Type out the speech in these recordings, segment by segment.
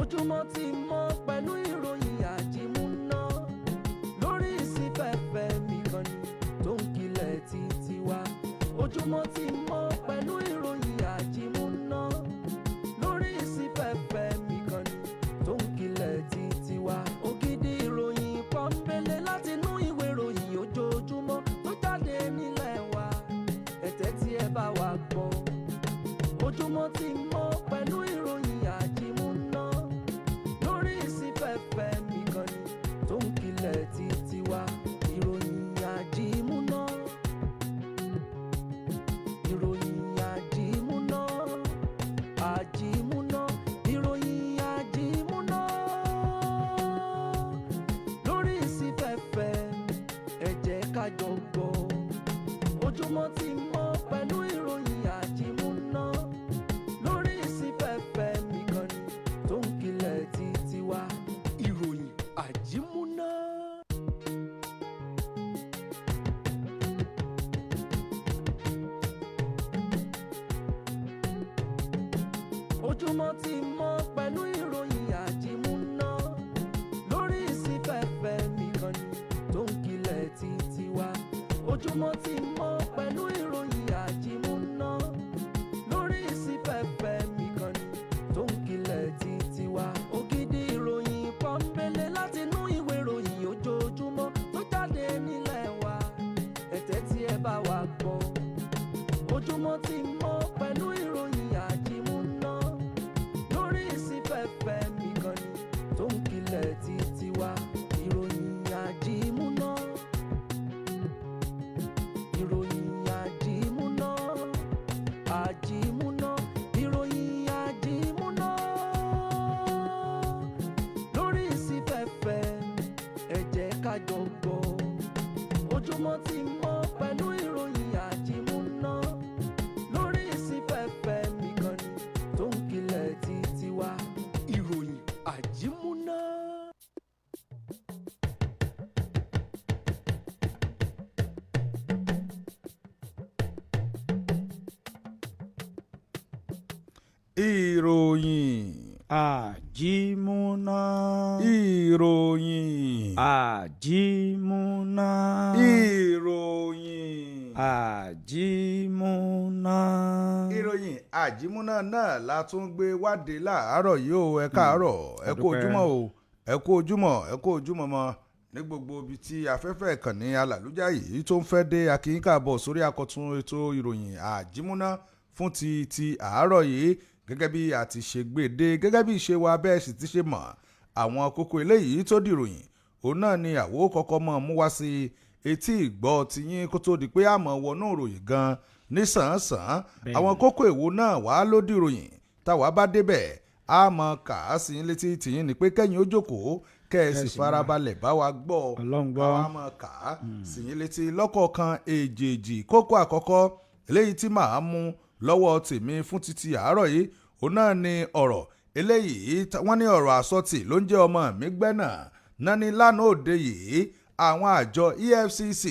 ojúmọ́ ti mọ́ pẹ̀lú ìròyìn àjímúná lórí ìsìnfẹ́fẹ́ mi kan ni tó ń kilẹ̀ títí wá. ojúmọ́ ti mọ́ pẹ̀lú ìròyìn àjímúná lórí ìsìnfẹ́fẹ́ mi kan ni tó ń kilẹ̀ títí wá. ògidì ìròyìn pọ́nbélé láti inú ìwé ìròyìn ojoojúmọ́ tó jáde nílẹ̀ wa, ẹ̀tẹ́ tí ẹ bá wa gbọ́. ojúmọ́ ti mọ́ pẹ̀lú ìròyìn àjímúná lórí ìsìnfẹ́fẹ́ mi kan ni tó ń kilẹ̀ títí wá. ìròyìn àjímúná, ìròyìn àjímúná, àjímúná, ìròyìn àjímúná lórí ìsìnfẹ́fẹ́, ẹ jẹ́ ká jọ gbọ́. ojúmọ́ ti mọ́ pẹ̀lú ìròyìn àjímúná lórí ìsìnfẹ́fẹ́ mi kan ni tó ń kilẹ̀ títí wá. ìròyìn àjímúná. ojúmọ́ ti mọ́ pẹ̀lú ìròyìn àjímúná lórí ìsìnfẹ́fẹ́ mi kan ni tó ń kilẹ̀ títí wá. ojúmọ́ ti mọ́ pẹ̀lú ìròyìn àjímúná lórí ìsìnfẹ́fẹ́ mi kan ni tó ń kilẹ̀ títí wá. ògidì ìròyìn pọ́nbélé láti inú ìwé ìròyìn ojoojúmọ́ tó jáde nílẹ̀ wa, ẹ̀tẹ́ tí ẹ bá wa gbọ́. ojúmọ́ ti mọ́ pẹ̀lú ìròyìn àjímúná lórí ìsìnfẹ́fẹ́ mi kan ni tó ń kilẹ̀ títí wá. ìròyìn àjímúná, ìròyìn àjímúná, àjímúná, ìròyìn àjímúná lórí ìsìnfẹ́fẹ́, ẹ jẹ́ ká jọ gbọ́. ojúmọ́ ti mọ́ pẹ̀lú ìròyìn àjímúná lórí ìsìnfẹ́fẹ́ mi kan ni tó ń kilẹ̀ títí wá. ìròyìn àjímúná. ìròyìn àjímúná. ìròyìn àjímúná. ìròyìn àjímúná. ìròyìn àjímúná náà la tún gbé wádé láàárọ̀ yìí o. ẹ káàárọ̀, ẹ kú ojúmọ́ o, ẹ kú ojúmọ́, ẹ kú ojúmọ́ mọ́ ní gbogbo ibi tí afẹ́fẹ́ ìkànnì alàlújá yìí tó ń fẹ́ dé. akínyìn káàbọ̀ sórí àkọ́tún ètò ìròyìn àjímúná fún ti àárọ̀ yìí, gẹ́gẹ́ bí a ti ṣe gbé dé, gẹ́gẹ́ bí ìṣe wa bẹ́ẹ̀ sì ti ṣe mọ̀. àwọn kókó eléyìí tó dìròyìn òun náà ni àwo kọ́kọ́ mọ̀ mú wá sí etí ìgbọ́ tiyín kó tó di pé àmọ́ wọnú ìròyìn gan nísànsán. àwọn kókó èwo náà wá ló dìròyìn táwa bá débẹ̀ àmọ́ kà á sí létí tiyín ni pé kẹ́yìn ó jókòó kẹ́ ẹ sì farabalẹ̀ bá wa gbọ́. àwa mọ̀ kà á sí létí lọ́kọ̀ọ̀kan èjèèjì. kókó àkọ́kọ́ eléyìí tí màá mú lọ́wọ́ tèmi fún títí àárọ̀ yìí òun náà ni ọ̀rọ̀ eléyìí wọ́n ní ọ̀rọ̀ àsọtì ló ń jẹ́ ọmọ mi gbẹ́nà náà ní lánàá òde yìí. àwọn àjọ EFCC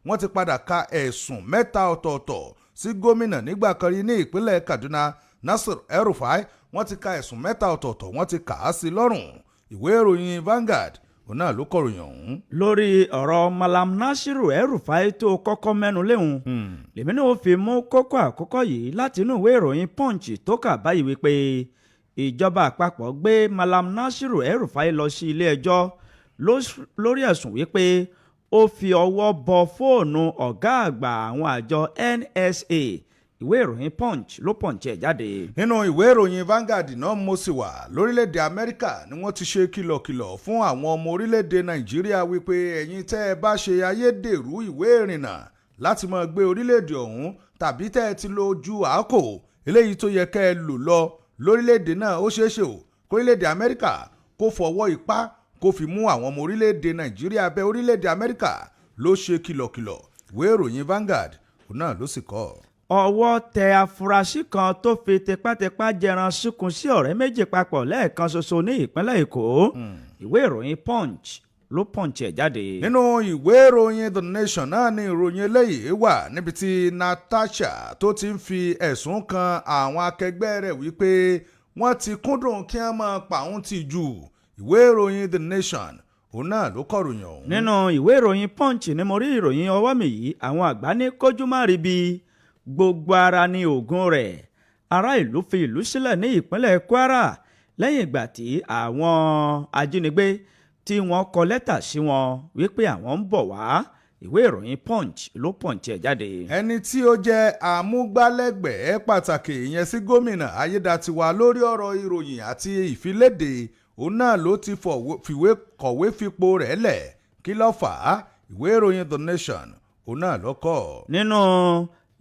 wọ́n ti padà ka ẹ̀sùn 3 ọ̀tọ̀ọ̀tọ̀ sí gómìnà nígbà kan rí ní ìpínlẹ̀ Kaduna Nasir El-Rufai. wọ́n ti ka ẹ̀sùn 3 ọ̀tọ̀ọ̀tọ̀ wọ́n ti kà á sí lọ́rùn. ìwé ìròyìn Vanguard òun náà ló kọ̀ròyìn ọ̀hún. lórí ọ̀rọ̀ Malam Nasiru El-Rufai tó kọ́kọ́ mẹ́nu léhùn lèmi náà fi mú kókó àkọ́kọ́ yìí láti inú ìwé ìròyìn Punch tó kà báyìí wípé ìjọba àpapọ̀ gbé Malam Nasiru El-Rufai lọ sí ilé ẹjọ́ lórí ẹ̀sùn wípé ó fi ọwọ́ bọ fóònù ọ̀gá àgbà àwọn àjọ NSA. ìwé ìròyìn Punch ló Punch ẹ̀ jáde. nínú ìwé ìròyìn Vanguard náà mo sì wà lórílẹ̀‐èdè Amẹ́ríkà ni wọ́n ti ṣe kìlọ̀kìlọ̀ fún àwọn ọmọ orílẹ̀‐èdè Nàìjíríà wípé ẹ̀yin tẹ́ ẹ bá ṣe ayédèrú ìwé ìrìnnà láti máa gbé orílẹ̀‐èdè ọ̀hún tàbí tẹ́ ẹ ti lo ojú àákò eléyìí tó yẹ kẹ́ ẹ lò lọ lórílẹ̀‐èdè náà, ó ṣeéṣe o kórílẹ̀‐èdè Amẹ́ríkà kó fọwọ́ ipá kó fi mú àwọn ọmọ orílẹ̀‐èdè Nàìjíríà bẹ́ orílẹ̀‐èdè Amẹ́ríkà ló ṣe kìlọ̀kìlọ̀. ìwé ìròyìn Vanguard òun náà ló sì kọ. ọwọ́ tẹ afurasí kan tó fi tipátipá jẹran síkùn sí ọ̀rẹ́ méjì papọ̀ lẹ́ẹ̀kan ṣoṣo ní ìpínlẹ̀ Èkó. ìwé ìròyìn Punch ló Punch ẹ̀ jáde. nínú ìwé ìròyìn The Nation náà ni ìròyìn eléyìí wà níbi tí Natasha tó ti ń fi ẹ̀sùn kan àwọn akẹgbẹ́ rẹ̀ wípé wọ́n ti kúndùn kí wọ́n máa pa òun tì jù. Ìwé ìròyìn The Nation òun náà ló kọ̀ròyìn ọ̀hún. nínú ìwé ìròyìn Punch ni mo rí ìròyìn ọwọ́ mi yìí, àwọn àgbà ní kójú má rí bí gbogbo ara ní oògùn rẹ̀. Ará ìlú fi ìlú sílẹ̀ ní ìpínlẹ̀ Kwara lẹ́yìn ìgbà tí àwọn ajínigbé tí wọ́n kọ lẹ́tà sí wọn wípé àwọn ń bọ̀ wá. Ìwé ìròyìn Punch ló Punch ẹ̀ jáde. Ẹni tí ó jẹ́ amúgbálẹ́gbẹ̀ẹ́ pàtàkì ìyẹn sí gómìnà Ayédàtiwa lórí ọ̀rọ̀ ìròyìn àti ìfiléde òun náà ló ti fìwé kọ̀wé fipò rẹ̀ lẹ̀. Kí ló fà á? Ìwé ìròyìn The Nation òun náà ló kọ. Nínú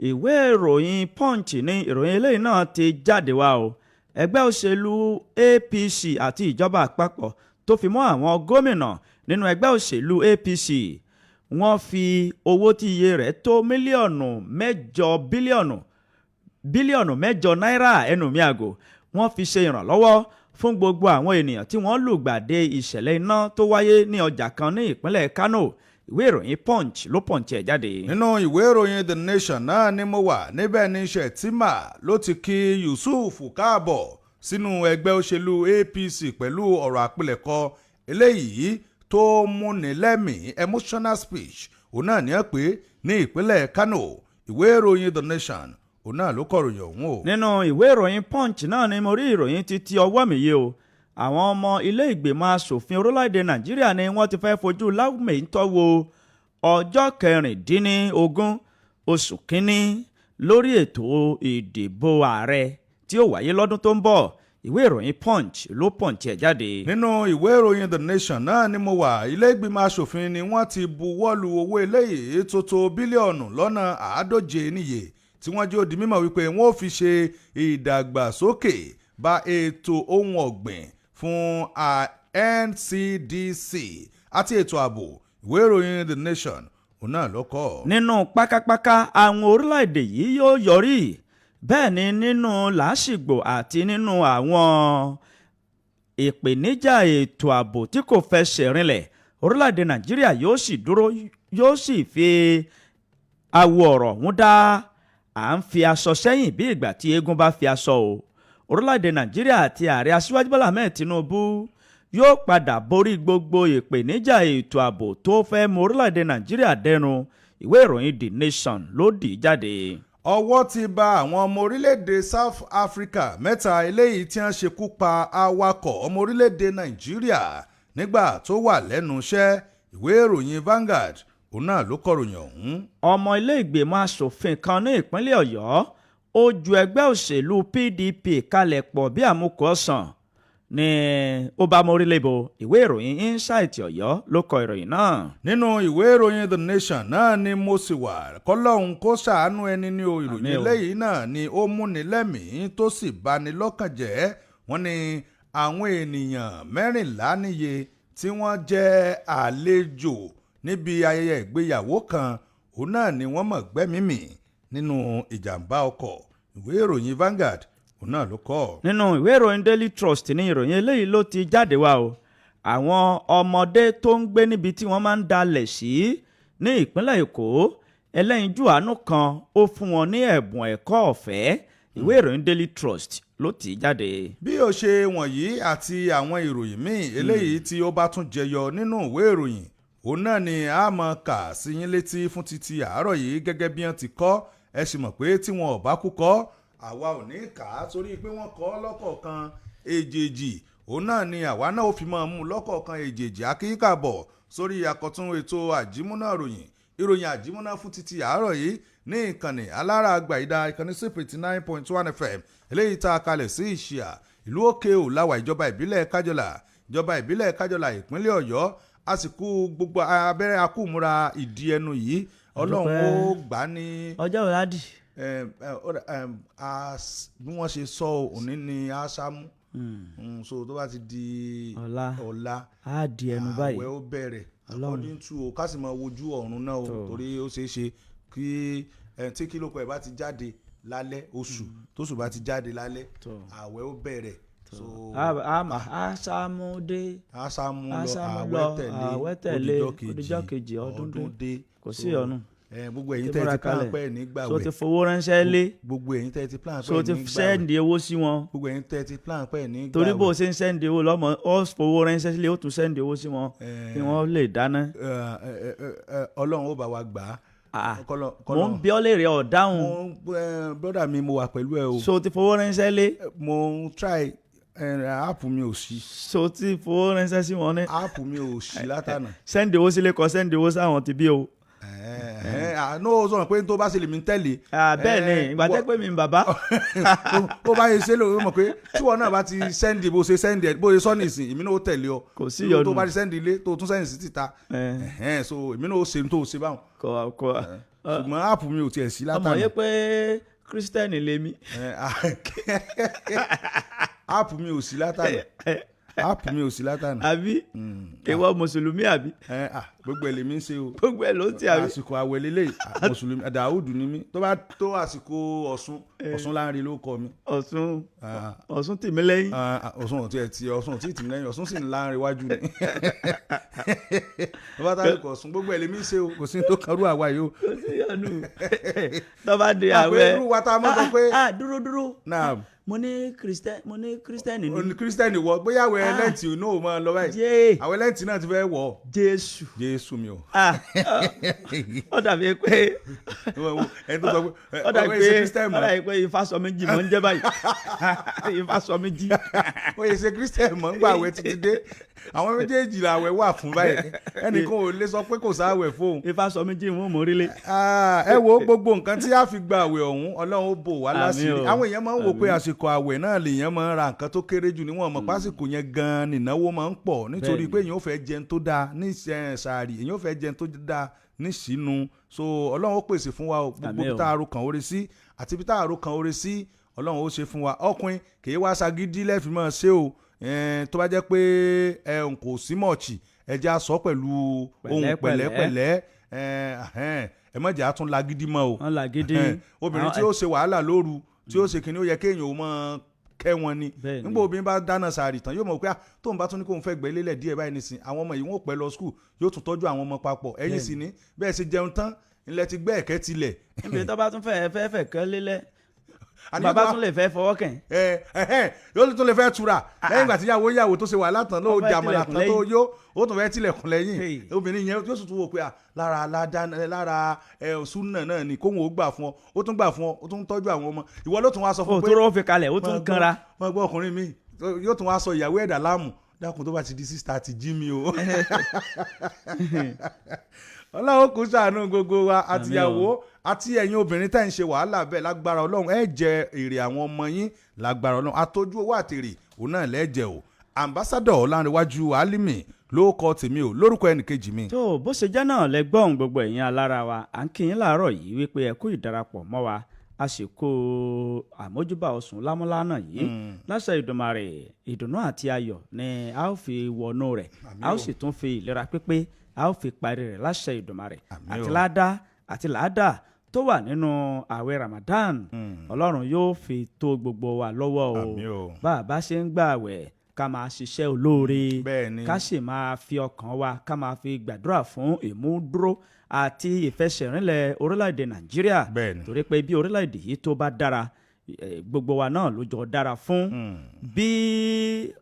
ìwé ìròyìn Punch ní ìròyìn eléyìí náà ti jáde wá o. Ẹgbẹ́ òṣèlú APC àti ìjọba àpapọ̀ tó fi mọ́ àwọn gómìnà nínú ẹgbẹ́ òṣèlú APC wọ́n fi owó tí iye rẹ̀ tó bílíọ̀nù mẹ́jọ náírà ẹnu mi àgò wọ́n fi ṣe ìrànlọ́wọ́ fún gbogbo àwọn ènìyàn tí wọ́n lùgbàdé ìṣẹ̀lẹ̀ iná tó wáyé ní ọjà kan ní ìpínlẹ̀ Kano. Ìwé ìròyìn Punch ló Punch ẹ̀ jáde. Nínú ìwé ìròyìn The Nation náà ni mo wà, níbẹ̀ ní Shettima ló ti kí Yusuf káàbọ̀ sínú ẹgbẹ́ òṣèlú APC pẹ̀lú ọ̀rọ̀ àpilẹ̀kọ eléyìí tó múni lẹ́mìí emotional speech òun náà ní ẹ pé ní ìpínlẹ̀ Kano. Ìwé ìròyìn The Nation òun náà ló kọ̀ròyìn ọ̀hún o. Nínú ìwé ìròyìn Punch náà ni mo rí ìròyìn títí ọwọ́ mi yìí o. Àwọn ọmọ ilé ìgbìmọ̀ asòfin orílẹ̀-èdè Nàìjíríà ni wọ́n ti fẹ́ fojú láwùmẹ̀yìntọ́ wo ọjọ́ 16 oṣù kínní lórí ètò ìdìbò ààrẹ tí ó wáyé lọ́dún tó ń bọ̀. Ìwé ìròyìn Punch ló Punch ẹ̀ jáde. Nínú ìwé ìròyìn The Nation náà ni mo wà, ilé ìgbìmọ̀ asòfin ni wọ́n ti buwọ́lu owó eléyìí tó tó bílíọ̀nù lọ́nà 140 níye tí wọ́n jẹ́ ó di mímọ̀ wípé wọ́n ò fi ṣe ìdàgbàsókè bá ètò ohun ọ̀gbìn fún NCDC àti ètò ààbò. Ìwé ìròyìn The Nation òun náà ló kọ. Nínú pákápáká àwọn orílẹ̀-èdè yìí yóò yọrí, bẹ́ẹ̀ ni nínú làásìgbò àti nínú àwọn ìpèníjà ètò ààbò tí kò fẹsẹ̀ rinlẹ̀, orílẹ̀-èdè Nàìjíríà yóò sì dúró, yóò sì fi awọ ọ̀rọ̀ ń dá à ń fi aṣọ sẹ́yìn bí ìgbà tí eégún bá fi aṣọ o. Orílẹ̀-èdè Nàìjíríà àti ààrẹ Aṣíwájú Bọ́lá Ahmed Tinubu yóò padà borí gbogbo ìpèníjà ètò ààbò tó fẹ́ mú orílẹ̀-èdè Nàìjíríà dẹnu. Ìwé ìròyìn The Nation ló dì í jáde. Ọwọ́ ti bà àwọn ọmọ orílẹ̀-èdè South Africa mẹ́ta eléyìí tí wọ́n ṣekú pa awakọ̀ ọmọ orílẹ̀-èdè Nàìjíríà nígbà tó wà lẹ́nu iṣẹ́. Ìwé ìròyìn Vanguard òun náà ló kọ̀ròyìn ọ̀hún. Ọmọ ilé ìgbìmọ̀ asòfin kan ní ìpínlẹ̀ Ọ̀yọ́ ó ju ẹgbẹ́ òṣèlú PDP kalẹ̀ pọ̀ bí àmúkù ọ̀sán ní ó bá mórílẹ̀-èbò. Ìwé ìròyìn Insight Ọ̀yọ́ ló kọ ìròyìn náà. Nínú ìwé ìròyìn The Nation náà ni mo sì wà, kọ́lọ́hún kó ṣàánú ẹni ní ìròyìn eléyìí náà ni ó múni lẹ́mìí tó sì bani lọ́kàn jẹ́. Wọ́n ní àwọn ènìyàn 14 níye tí wọ́n jẹ́ àlejò níbi ayẹyẹ ìgbéyàwó kan òun náà ni wọ́n mọ̀ gbẹ́mímì nínú ìjàmbá ọkọ̀. Ìwé ìròyìn Vanguard òun náà ló kọ. Nínú ìwé ìròyìn Daily Trust ní ìròyìn eléyìí ló ti jáde wá o. Àwọn ọmọdé tó ń gbé níbi tí wọ́n máa ń dalẹ̀ sí ní ìpínlẹ̀ Èkó, ẹlẹ́yinjú àánú kan ó fún wọn ní ẹ̀bùn ẹ̀kọ́ ọ̀fẹ́. Ìwé ìròyìn Daily Trust ló ti jáde. Bí ó ṣe wọ̀nyí àti àwọn ìròyìn míì eléyìí tí ó bá tún jẹyọ nínú ìwé ìròyìn òun náà ni a máa kà sí yín létí fún títí àárọ̀ yìí gẹ́gẹ́ bí wọ́n ti kọ. Ẹ sì mọ̀ pé tí wọn ò bá kú kọ àwa ò ní kà á torí pé wọ́n kọ lọ́kọ̀ọ̀kan èjèèjì. Òun náà ni àwa náà ó fi máa mú lọ́kọ̀ọ̀kan èjèèjì. Akíkàbọ̀ sórí àkọ́tún ètò àjímúná ìròyìn àjímúná fún títí àárọ̀ yìí ní ìkànnì alára àgbàyídá ìkànnì 89.1 FM eléyìí tá a kalẹ̀ sí Ìṣíà ìlú Òkè Òláwà ìjọba ìbílẹ̀ Kájọlà ìpínlẹ̀ Ọ̀yọ́. Àsìkò gbogbo abẹ́rẹ́ akúmúra ìdí ẹnu yìí Ọlọ́run ó gbà ní ọjọ́ ìwádìí. Bí wọ́n ṣe sọ òní ni Ásámú so tó bá ti di ọ̀la á di ẹnu báyìí àwẹ̀ ó bẹ̀rẹ̀ according to o ká sì máa wojú ọ̀run náà o torí ó ṣeé ṣe kí tí kílókọ̀ ẹ̀ bá ti jáde lálẹ́ oṣù tóṣù bá ti jáde lálẹ́ àwẹ̀ ó bẹ̀rẹ̀. Ásámú lọ àwẹ̀ tẹ̀lé odijọ́ kejì ọdún dé kò sí ọ̀nù. gbogbo ẹ̀yin tẹ́ ti plan pẹ́ nígbàwẹ̀. so ti fowó ránṣẹ́ lé. gbogbo ẹ̀yin tẹ́ ti plan pẹ́ so ti sẹ́ndì owó sí wọn. gbogbo ẹ̀yin tẹ́ ti plan pẹ́ nígbàwẹ̀. torí bó o ṣe ń sẹ́ndì owó lọ́mọ ó fowó ránṣẹ́ sílé ó tún sẹ́ndì owó sí wọn kí wọ́n lè dáná. Ọlọ́run ó bá wa gbà á. mo ń bí ọ léèrè ọ̀dáhùn. brother mi mo wà pẹ̀lú ẹ o. so ti fowó ránṣẹ́ lé. mo ń try app mi ò sí. so ti fowó ránṣẹ́ sí wọn ní. app mi ò sí látànà. sẹ́ndì owó sílé kọ sẹ́ndì owó sáwọn ti bí o. no sọ̀rọ̀ pé tó bá ṣe lè mi tẹ̀lé. bẹ́ẹ̀ ni ìgbà tẹ́ pé mi ń bàbá. ó bá yẹ ṣe lóore mọ̀ pé tí wọn náà bá ti sẹ́ndì bó ṣe sẹ́ndì bó ṣe sọ́ọ̀nì ìsìn èmi náà ó tẹ̀lé ọ. kò sí yọnu tó bá ti sẹ́ndì ilé tó tún sẹ́ndì sí títa. so èmi náà ó ṣe tó ṣe báwọn. ṣùgbọ́n app mi ò tiẹ̀ sí látàná. ọmọ yẹ pé kírísítẹ́nì lèmi. app mi ò sí látàná. app mi ò sí látàná. àbí ìwọ mùsùlùmí àbí. gbogbo ẹ̀ lèmi ń ṣe o. gbogbo ẹ̀ ló ń ti àbí. àsìkò àwẹ̀ lélẹ̀ mùsùlùmí Dáúdù ni mí tó bá tó àsìkò Ọ̀ṣun láńre ló kọ mi. Ọ̀ṣun tì mí lẹ́yìn. Ọ̀ṣun ò tí tì mí lẹ́yìn Ọ̀ṣun sì ń láńre wájú ni. tó bá tàbí Ọ̀ṣun gbogbo ẹ̀ lèmi ń ṣe o kò sí tó kọrú àwa yìí o. kò sí yọnu tó bá di àwẹ̀. àpérú wa tá a mọ̀ sọ pé. dúró. mo ní kírísítẹ́nì ni. kírísítẹ́nì wọ bóyá àwẹ̀ lẹ́ǹtì náà ò máa lọ báyìí. àwẹ̀ lẹ́ǹtì náà ti fẹ́ wọ̀. Jésù mi o. ó dàbí pé ẹni tó sọ pé ó dàbí pé ifá sọ méjì mọ́ ń jẹ́ báyìí. ifá sọ méjì. ó yẹ ṣe kírísítẹ́nì mọ́ ń gbà àwẹ̀ títí dé àwọn méjèèjì làwẹ̀ wà fún báyìí ẹnìkan ò lè sọ pé kò sáwẹ̀ fóun. ifá sọ méjì wọn mọ orílẹ̀. ẹ wo gbogbo nǹkan tí a fi gba àwẹ̀ ọ̀hún Ọlọ́run ó bò wá láṣìírí. àwọn èèyàn máa ń wò pé àsìkò àwẹ̀ náà lèèyàn máa ń ra nǹkan tó kéré jù níwọ̀n mọ̀ pásìkò yẹn gan-an nìnáwó máa ń pọ̀ nítorí pé èèyàn ò fẹ́ jẹun tó dáa ní sàárì èèyàn ò fẹ́ jẹun tó dáa ní sínú so Ọlọ́run ó pèsè fún wa gbogbo bí tá a ro kàn oore sí àti bí tá a ro kàn oore sí Ọlọ́run ó ṣe fún wa ọkùnrin kì í wá ṣagídí lẹ́fì máa ṣe o tó bá jẹ́ pé kò sí mọ̀ọ̀chì ẹja sọ pẹ̀lú ohun pẹ̀lẹ́pẹ̀lẹ́ ẹ má jẹ́ àtún lagídí mọ́ o obìnrin tí ó ṣe wàhálà lóru tí ó ṣe kìíní ó yẹ kéèyàn ó mọ kẹ́ wọn ni nígbà obìnrin bá dáná sàárì tán yóò mọ̀ pé tóun bá tún ní kóun fẹ́ gbẹ́ lélẹ̀ díẹ̀ báyìí nísìn àwọn ọmọ yìí wọ́n pẹ́ lọ skul yóò tún tọ́jú àwọn ọmọ papọ̀ ẹ̀yin sì ní bẹ́ẹ̀ ṣe jẹun tán ilẹ̀ ti gbẹ́ ẹ̀kẹ́ tilẹ̀. níbi tó bá tún fẹ́ kẹ́ lélẹ̀ bàbá tún lè fẹ́ fọwọ́ kàn. yóò tún lè fẹ́ tura lẹ́yìn ìgbà tí yàwó tó ṣe wàhálà tán ló di àmàlà tán tó yó ó tún fẹ́ tilẹ̀kùn lẹ́yìn obìnrin yẹn yóò tún wò pé lára súnà náà ni kóhun ó gbà fún ọ ó tún gbà fún ọ ó tún tọ́jú àwọn ọmọ ìwọ ló tún wá sọ fún pé òtún rọ́ fi kalẹ̀ ó tún kanra. wọ́n gbọ́ ọkùnrin mi yóò tún wá sọ ìyàwó ẹ̀dá láàmú dákun tó bá ti di 6:30 jí mi o. Ọlọ́run kò ṣàánú gbogbo wa àtìyàwó àti ẹ̀yin obìnrin tẹ́ ń ṣe wàhálà bẹ́ẹ̀ lágbára Ọlọ́run ẹ jẹ èrè àwọn ọmọ yín lágbára Ọlọ́run àtọ́jú owó àtèrè òun náà lẹ́jẹ̀ o ambassadọ Ọlánrewájú Alimi ló kọ tèmi o lórúkọ ẹnìkejì mi. tó bó ṣe jẹ́ náà lẹ́gbọ́n gbogbo ẹ̀yin alára wa à ń kí yín láàárọ̀ yìí wípé ẹ kú ìdarapọ̀ mọ́ wa a sì kó àmójúbà Ọ̀ṣun lámúlánà yìí láṣẹ Ìdùmarè ìdùnnú àti ayọ̀ ni a ó fi wọnú rẹ̀ a ó sì tún fi ìlera pípé a ó fi parí rẹ̀ láṣẹ Ìdùmarè àti làádá tó wà nínú ààwẹ̀ Ramadan Ọlọ́run yóò fi tó gbogbo wa lọ́wọ́ o bá a bá ṣe ń gbà àwẹ̀ ká máa ṣiṣẹ́ olóore ká sì máa fi ọkàn wa ká máa fi gbàdúrà fún ìmúdúró àti ìfẹsẹ̀rinlẹ̀ orílẹ̀-èdè Nàìjíríà torí pé bí orílẹ̀-èdè yìí tó bá dára gbogbo wa náà ló jọ dára fún bí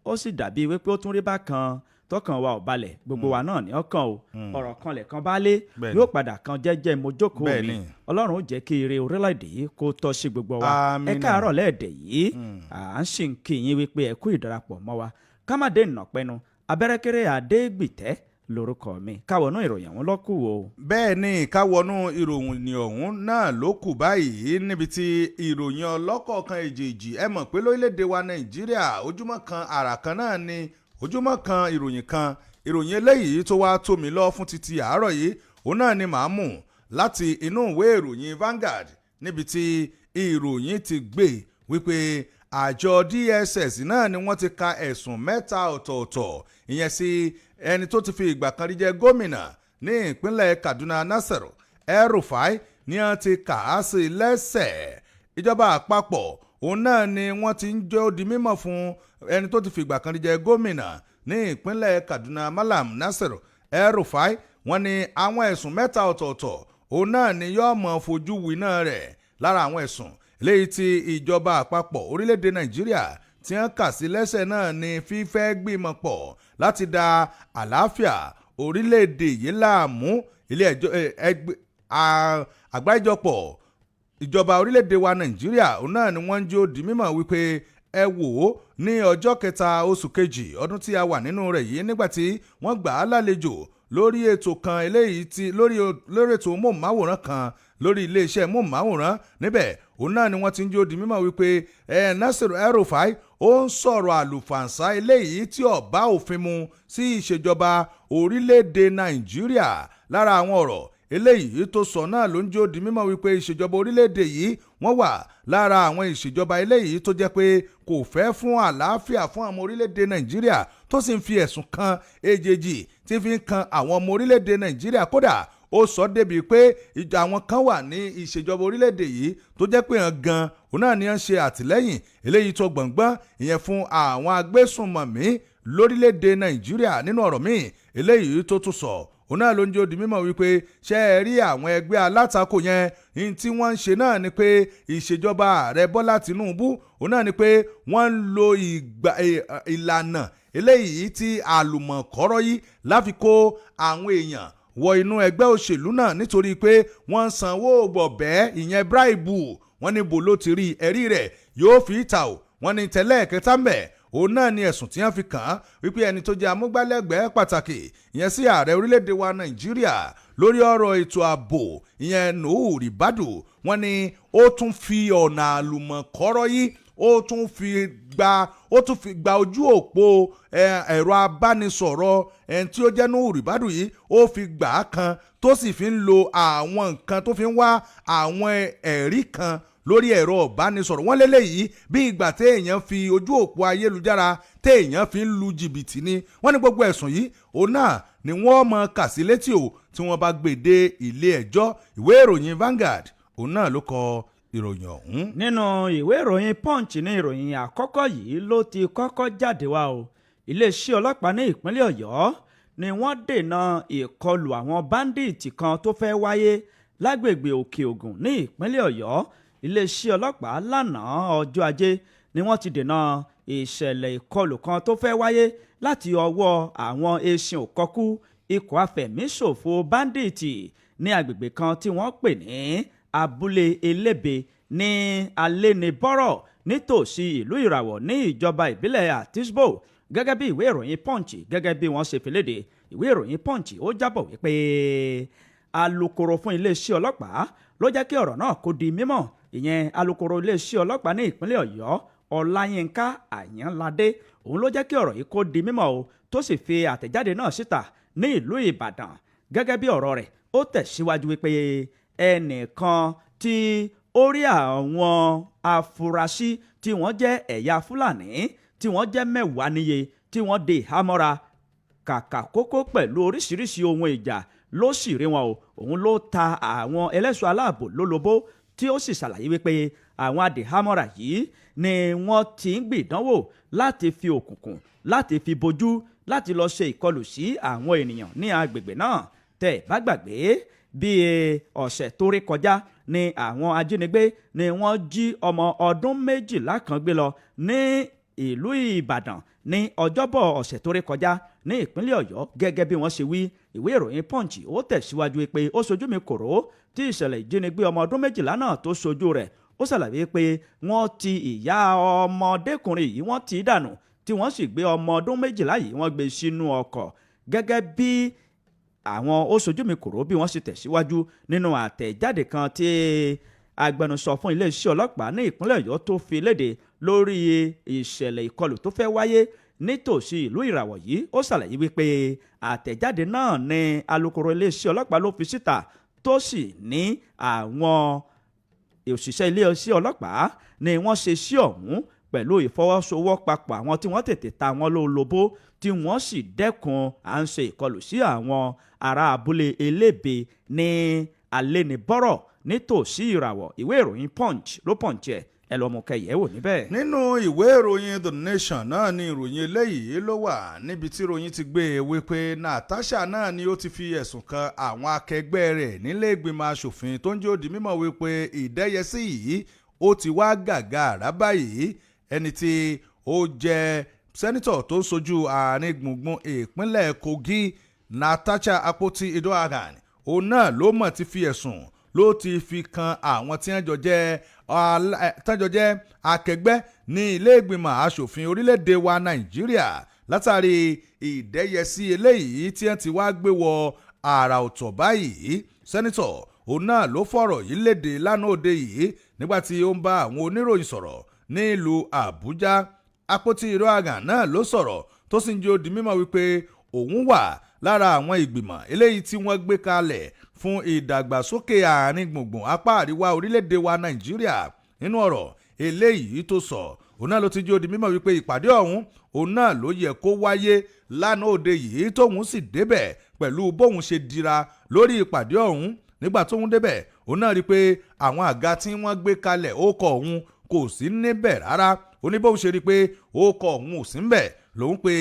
ó sì dàbí wípé ó tún rí bákan tọkàn wa ò balẹ̀ gbogbo wa náà ní ọkàn o ọ̀rọ̀ kan lẹ̀kan bá lé yóò padà kan jẹ́jẹ́ mojókòó mi Ọlọ́run ó jẹ́ kí ire orílẹ̀-èdè yìí kó tọ́ sí gbogbo wa ẹ káàárọ̀ lẹ́ẹ̀dẹ̀ yìí à ń ṣì ń kí yín wípé ẹ kú ìdarapọ̀ mọ́ wa ká má dé ìnàpẹ́nu abẹ́rẹ́kẹ́rẹ́ Adégbìtẹ́ lórúkọ mi káwọnú ìròyìn ọ̀hún lọ́kù o. bẹ́ẹ̀ ni káwọnú ìròyìn ọ̀hún náà ló kù báyìí níbi tí ìròyìn ọlọ́kọ̀ọ̀kan èjèèjì ẹ mọ̀ pé lórílẹ̀‐èdè wa Nàìjíríà ojúmọ́ kan àrà kan náà ni ojúmọ́ kan ìròyìn eléyìí tó wá tó mi lọ fún títí àárọ̀ yìí òun náà ni màá mú láti inú ìwé ìròyìn Vanguard níbi tí ìròyìn ti gbé wípé àjọ DSS náà ni wọ́n ti ka ẹ̀sùn 3 ọ̀tọ̀ọ̀tọ̀ ìyẹn sí ẹni tó ti fi ìgbà kan rí jẹ́ gómìnà ní ìpínlẹ̀ Kaduna Nasir El-Rufai ni wọ́n ti kà á sí lẹ́sẹ̀ ìjọba àpapọ̀ òun náà ni wọ́n ti ń jẹ́ ó di mímọ̀ fún ẹni tó ti fi ìgbà kan rí jẹ́ gómìnà ní ìpínlẹ̀ Kaduna Malam Nasir El-Rufai wọ́n ní àwọn ẹ̀sùn 3 ọ̀tọ̀ọ̀tọ̀ òun náà ni yóò mọ̀ fojú winá rẹ̀ lára àwọn ẹ̀sùn léyìí tí ìjọba àpapọ̀ orílẹ̀-èdè Nàìjíríà tí wọ́n kà sí lẹ́sẹ̀ náà ni fífẹ́ gbìmọ̀ pọ̀ láti da àlàáfíà orílẹ̀-èdè yìí láàmú. ilé ẹjọ́ àgbáríjọpọ̀ ìjọba orílẹ̀-èdè wa Nàìjíríà òun náà ni wọ́n ń jó di mímọ̀ wípé ẹ wò ó ní ọjọ́ kẹta oṣù kejì ọdún tí a wà nínú rẹ̀ yìí nígbàtí wọ́n gbà á lálejò lórí ètò kan eléyìí tí lórí ètò móhùnmáwòrán kan lórí iléeṣẹ́ móhùnmáwòrán níbẹ̀ òun náà ni wọ́n ti ń jó di mímọ̀ wípé Nasir El-Rufai ó ń sọ̀rọ̀ àlùfàǹsá eléyìí tí ó bá òfin mu sí ìṣèjọba orílẹ̀-èdè Nàìjíríà. Lára àwọn ọ̀rọ̀ eléyìí tó sọ náà ló ń jó di mímọ̀ wípé ìṣèjọba orílẹ̀-èdè yìí wọ́n wà lára àwọn ìṣèjọba eléyìí tó jẹ́ pé kò fẹ́ fún àlàáfíà fún àwọn orílẹ̀-èdè Nàìjíríà tó sì ń fi ẹ̀sùn kan èjèèjì tí fi ń kan àwọn ọmọ orílẹ̀-èdè Nàìjíríà. Kódà ó sọ débi pé àwọn kan wà ní ìṣèjọba orílẹ̀-èdè yìí tó jẹ́ pé hàn gan òun náà ni wọ́n ṣe àtìlẹ́yìn eléyìí tó gbọ̀ngbọ́n ìyẹn fún àwọn agbésùnmọ̀mí lórílẹ̀-èdè Nàìjíríà. Nínú ọ̀rọ̀ míì eléyìí tó tún sọ òun náà ló ń jẹ́ ó di mímọ̀ wípé ṣé ẹ rí àwọn ẹgbẹ́ alátakò yẹn ní tí wọ́n ń ṣe náà ni pé ìṣèjọba ààrẹ Bọ́lá Tinubu òun náà ni pé wọ́n ń lo ìlànà eléyìí tí àlùmọ̀kọ́rọ́ yìí láfi kó àwọn èèyàn wọ inú ẹgbẹ́ òṣèlú náà nítorí pé wọ́n ń sanwó gbọ̀bẹ́ ìyẹn bíráìbù. wọ́n ní bò ló ti rí ẹ̀rí rẹ̀ yóò fi ìta o. wọ́n ní tẹ́lẹ̀ kẹta mbẹ̀ òun náà ni ẹ̀sùn tí wọ́n fi kàn án wípé ẹni tó jẹ́ amúgbálẹ́gbẹ̀ẹ́ pàtàkì ìyẹn sí ààrẹ orílẹ̀-èdè wa Nàìjíríà lórí ọ̀rọ̀ ètò ààbò ìyẹn Nuhu Ribadu wọ́n ní ó tún fi ọ̀nà àlùmọ̀kọ́rọ́ yìí ó tún fi gba ojú òpó ẹ̀rọ abánisọ̀rọ̀ ẹni tí ó jẹ́ Nuhu Ribadu yìí ó fi gbà á kan tó sì fi ń lo àwọn nǹkan tó fi ń wá àwọn ẹ̀rí kan lórí ẹ̀rọ ìbánisọ̀rọ̀. wọ́n lélẹ́yìí bí ìgbà téèyàn fi ojú òpó ayélujára téèyàn fi ń lu jìbìtì ni. wọ́n ní gbogbo ẹ̀sùn yìí òun náà ni wọ́n mọ kà sí létí o tí wọ́n bá gbé dé ilé ẹjọ́. ìwé ìròyìn Vanguard òun náà ló kọ ìròyìn ọ̀hún. nínú ìwé ìròyìn Punch ní ìròyìn àkọ́kọ́ yìí ló ti kọ́kọ́ jáde wá o. iléeṣẹ́ ọlọ́pàá ní ìpínlẹ̀ Ọ̀yọ́ ni wọ́n dènà ìkọlù àwọn báńdíìtì kan tó fẹ́ wáyé lágbègbè Òkè Ògùn ní ìpínlẹ̀ Ọ̀yọ́. iléeṣẹ́ ọlọ́pàá lánàá ọjọ́ ajé ni wọ́n ti dènà ìṣẹ̀lẹ̀ ìkọlù kan tó fẹ́ wáyé láti ọwọ́ àwọn eṣin òkọ́kú ikọ̀ afẹ̀míṣòfò báńdíìtì ní agbègbè kan tí wọ́n pè ní abúlé elébé ní alẹ́nibọ́rọ̀ nítòsí ìlú ìràwọ̀ ní ìjọba ìbílẹ̀ àtisbo. gẹ́gẹ́ bí ìwé ìròyìn Punch gẹ́gẹ́ bí wọ́n ṣe fi léde ìwé ìròyìn Punch ó jábọ̀ wípé alukoro fún iléeṣẹ́ ọlọ́pàá ló jẹ́ kí ọ̀rọ̀ náà kó di mímọ̀. ìyẹn alukoro iléeṣẹ́ ọlọ́pàá ní ìpínlẹ̀ Ọ̀yọ́ Ọláyínká Àyànládé òun ló jẹ́ kí ọ̀rọ̀ yìí kó di mímọ̀ o tó sì fi àtẹ̀jáde náà síta ní ìlú Ìbàdàn. gẹ́gẹ́ bí ọ̀rọ̀ rẹ̀ ó tẹ̀síwájú wípé ẹnìkan tí ó rí àwọn afurasí tí wọ́n jẹ́ ẹ̀yà Fúlàní tí wọ́n jẹ́ mẹ́wàá níye tí wọ́n de ìhámọ́ra kàkà kókó pẹ̀lú oríṣiríṣi ohun ìjà ló sì rí wọn o. òun ló ta àwọn ẹlẹ́ṣọ́ aláàbò lólobó tí ó sì ṣàlàyé wípé àwọn adìhámọ́ra yìí ni wọ́n ti ń gbìdánwò láti fi òkùnkùn láti fi bojú láti lọ ṣe ìkọlù sí àwọn ènìyàn ní agbègbè náà. tẹ́ ẹ bá gbàgbé bí ọ̀sẹ̀ tó rí kọjá ni àwọn ajínigbé ni wọ́n jí ọmọ ọdún 12 kan gbé lọ ní ìlú Ìbàdàn ní ọjọ́bọ̀ ọ̀sẹ̀ tó rí kọjá ní ìpínlẹ̀ Ọ̀yọ́. gẹ́gẹ́ bí wọ́n ṣe wí ìwé ìròyìn Punch ó tẹ̀síwájú pé ó ṣojú mi kòró tí ìṣẹ̀lẹ̀ ìjínigbé ọmọ ọdún 12 náà tó ṣojú rẹ̀. ó ṣàlàyé pé wọ́n ti ìyá ọmọdékùnrin yìí wọ́n ti dànù tí wọ́n sì gbé ọmọ ọdún 12 yìí wọ́n gbé sínú ọkọ̀. gẹ́gẹ́ bí àwọn ó ṣojú mi kòró bí wọ́n sì tẹ̀síwájú nínú àtẹ̀jáde kan tí agbẹnusọ fún iléeṣẹ́ ọlọ́pàá ní ìpínlẹ̀ Ọ̀yọ́ tó fi léde lórí ìṣẹ̀lẹ̀ ìkọlù tó fẹ́ wáyé nítòsí ìlú ìràwọ̀ yìí. ó ṣàlàyé wípé àtẹ̀jáde náà ní alukoro iléeṣẹ́ ọlọ́pàá ló fi síta tó sì ní àwọn òṣìṣẹ́ iléeṣẹ́ ọlọ́pàá ni wọ́n ṣe sí ọ̀hún pẹ̀lú ìfọwọ́sowọ́papọ̀ àwọn tí wọ́n tètè ta wọn lólobó tí wọ́n sì dẹ́kun à ń ṣe ìkọlù sí àwọn ará abúlé elébé ní alẹ́nibọ́rọ̀ nítòsí ìràwọ̀. ìwé ìròyìn Punch ló Punch ẹ̀ ẹ lọ mú kẹyẹ wò níbẹ̀. nínú ìwé ìròyìn The Nation náà ni ìròyìn eléyìí ló wà níbi tí ìròyìn ti gbé e wípé Natasha náà ni ó ti fi ẹ̀sùn kan àwọn akẹgbẹ́ rẹ̀ nílé ìgbìmọ̀ asòfin tó ń jẹ́ ó di mímọ̀ wípé ìdẹ́yẹsí yìí ó ti wá gàgà àrá báyìí. ẹni tí ó jẹ́ sẹ́nitọ̀ tó ń sojú àárín gbùngbùn ìpínlẹ̀ Kogi Natasha Akpoti-Edoagan òun náà ló mọ̀ ti fi ẹ̀sùn ló ti fi kan àwọn tí wọ́n jọ jẹ́ akẹgbẹ́ ní ilé ìgbìmọ̀ asòfin orílẹ̀-èdè wa Nàìjíríà látàrí ìdẹ́yẹsí eléyìí tí wọ́n ti wá gbé wọ àrà ọ̀tọ̀ báyìí. sẹ́nitọ̀ òun náà ló fọ̀rọ̀ yìí léde lánàá òde yìí nígbà tí ó ń bá àwọn oníròyìn sọ̀rọ̀ ní ìlú Àbújá. Akpoti-Edoagan náà ló sọ̀rọ̀ tó sì ń jẹ́ ó di mímọ̀ wípé òun wà lára àwọn ìgbìmọ̀ eléyìí tí wọ́n gbé kalẹ̀ fún ìdàgbàsókè àárín gbùngbùn apá àríwá orílẹ̀-èdè wa Nàìjíríà. nínú ọ̀rọ̀ eléyìí tó sọ òun náà ló ti jẹ́ ó di mímọ̀ wípé ìpàdé ọ̀hún òun náà ló yẹ kó wáyé lánàá òde yìí tóun sì débẹ̀ pẹ̀lú bóun ṣe dira lórí ìpàdé ọ̀hún. nígbà tóun débẹ̀ òun náà rí i pé àwọn àga tí wọ́n gbé kalẹ̀ ó kọ òun kò sí níbẹ̀ rárá. ó ní bóun ṣe rí i pé ó kọ òun ò sí níbẹ̀ lòun pé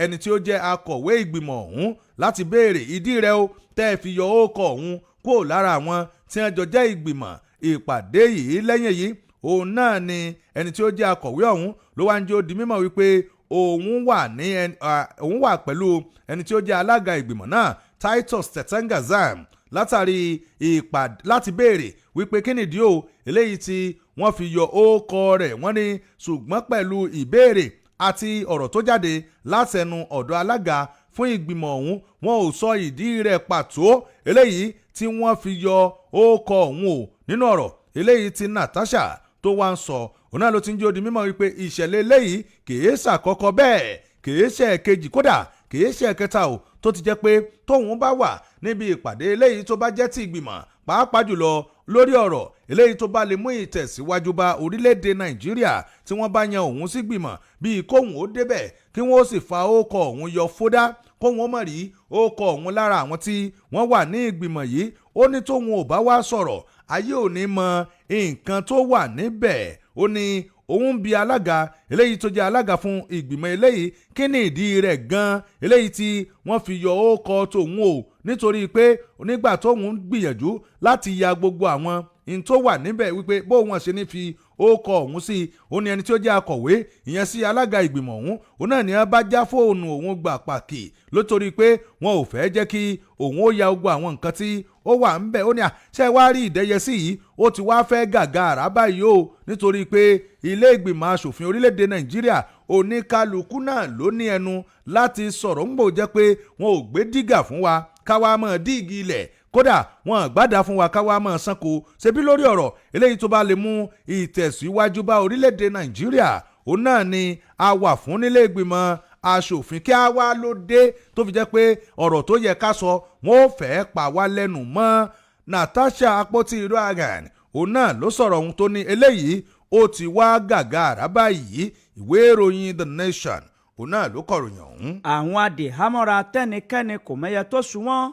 ẹni tí ó jẹ́ akọ̀wé ìgbìmọ̀ ọ̀hún láti béèrè ìdí rẹ̀ ó tẹ́ ẹ fi yọ ó kọ òun kúrò lára àwọn tí wọ́n jọ jẹ́ ìgbìmọ̀ ìpàdé yìí. lẹ́yìn èyí òun náà ni ẹni tí ó jẹ́ akọ̀wé ọ̀hún ló wá ń jẹ́ ó di mímọ̀ wípé òun wà pẹ̀lú ẹni tí ó jẹ́ alága ìgbìmọ̀ náà Titus Tetangazam láti béèrè wípé kí nìdí o eléyìí tí wọ́n fi yọ ókọ rẹ̀. wọ́n ní ṣùgbọ́n pẹ̀lú ìbéèrè àti ọ̀rọ̀ tó jáde látẹnu ọ̀dọ̀ alága fún ìgbìmọ̀ ọ̀hún wọn ò sọ ìdí rẹ̀ pàtó eléyìí tí wọ́n fi yọ ókọ ọ̀hún o. nínú ọ̀rọ̀ eléyìí tí Natasha tó wá ń sọ òun náà ló ti ń jẹ́ ó di mímọ̀ wípé ìṣẹ̀lẹ̀ eléyìí kìí ṣàkọ́kọ́ bẹ́ẹ̀ kìí ṣe ẹ̀kejì kódà kìí ṣe ẹ̀kẹta o tó ti jẹ́ pé tóun bá wà níbi ìpàdé eléyìí tó bá jẹ́ ti ìgbìmọ̀ pàápàá jùlọ lórí ọ̀rọ̀ eléyìí tó bá lè mú ìtẹ̀síwájú bá orílẹ̀-èdè Nàìjíríà tí wọ́n bá yan òun sí gbìmọ̀ bíi kóun ó débẹ̀ kí wọ́n ó sì fa ókọ òun yọ fódá kóun ó mọ̀ rí ókọ òun lára àwọn tí wọ́n wà ní ìgbìmọ̀ yìí. ó ní tóun ò bá wá sọ̀rọ̀ ayé ò ní mọ nǹkan tó wà níbẹ̀. ó ní òun bi alága eléyìí tó jẹ́ alága fún ìgbìmọ̀ eléyìí kí ni ìdí rẹ̀ gan eléyìí tí wọ́n fi yọ ókọ tòun o nítorí pé nígbà tóun gbìyànjú láti ya gbogbo àwọn in tó wà níbẹ̀ wípé bó wọn ṣe ní fi ókọ ọ̀hún sí. ó ní ẹni tí ó jẹ́ akọ̀wé ìyẹn sí alága ìgbìmọ̀ ọ̀hún òun náà ní wọ́n bá já fóònù òun gbà pàkì lótorí pé wọn ò fẹ́ jẹ́ kí òun ó ya gbogbo àwọn nǹkan tí ó wà ń bẹ̀. ó ní àṣẹ wá rí ìdẹ́yẹsí yìí ó ti wá fẹ́ gàgà àrá báyìí o nítorí pé ilé ìgbìmọ̀ asòfin orílẹ̀-èdè Nàìjíríà oníkálukú náà ló ní ẹnu láti sọ̀rọ̀ ń gbò jẹ́ pé wọn ò gbé dígà fún wa káwa mọ̀ díìgì ilẹ̀ kódà wọn gbádà fún wa káwa mọ̀ sanko ṣebí lórí ọ̀rọ̀ eléyìí tó bá lè mú ìtẹ̀síwájú bá orílẹ̀-èdè Nàìjíríà òun náà ni a wà fún nílé ìgbìmọ̀ aṣòfin kí a wá ló dé tó fi jẹ́ pé ọ̀rọ̀ tó yẹ ká sọ wọn ò fẹ́ pa wá lẹ́nu mọ́. Natasha Akpoti-Edoagan òun náà ló sọ̀rọ̀ ohun tó ní eléyìí ó ti wá gàgà àrá báyìí. ìwé ìròyìn The Nation òun náà ló kọ̀ròyìn ọ̀hún. àwọn adìhámọ́ra tẹ́nikẹ́ni kò mẹ́yẹ tó sún wọ́n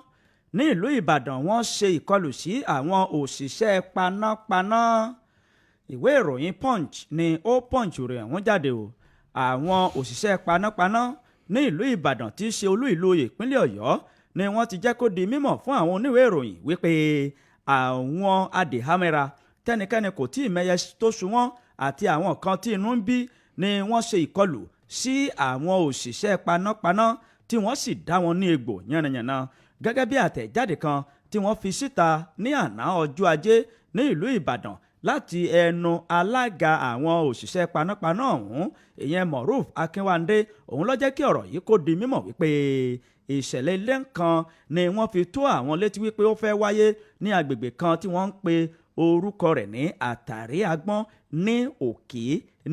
ní ìlú Ìbàdàn wọ́n ṣe ìkọlù sí àwọn òṣìṣẹ́ panápaná. ìwé ìròyìn Punch ni ó Punch rẹ̀ ọ̀hún jáde o. àwọn òṣìṣẹ́ panápaná ní ìlú Ìbàdàn tí í ṣe olú ìlú ìpínlẹ̀ Ọ̀yọ́ ni wọ́n ti jẹ́ kó di mímọ̀ fún àwọn oníwèé ìròyìn wípé àwọn adìhámẹ́ra tẹ́nikẹ́ni kò tí ì mẹ́yẹ tó sún wọ́n àti àwọn kan tí inú ń bí ni wọ́n ṣe ìkọlù sí àwọn òṣìṣẹ́ panápaná tí wọ́n sì dá wọn ní egbò yánnayànna gẹ́gẹ́ bí àtẹ̀jáde kan tí wọ́n fi síta ní àná ọjọ́ ajé ní ìlú Ìbàdàn láti ẹnu alága àwọn òṣìṣẹ́ panápaná ọ̀hún ìyẹn Moruf Akínwándé. òun ló jẹ́ kí ọ̀rọ̀ yìí kó di mímọ̀ wípé ìṣẹ̀lẹ̀ ilé kan ni wọ́n fi tó àwọn létí wípé ó fẹ́ wáyé ní agbègbè kan tí wọ́n ń pe orúkọ rẹ̀ ní àtàrí agbọ́n ní òkè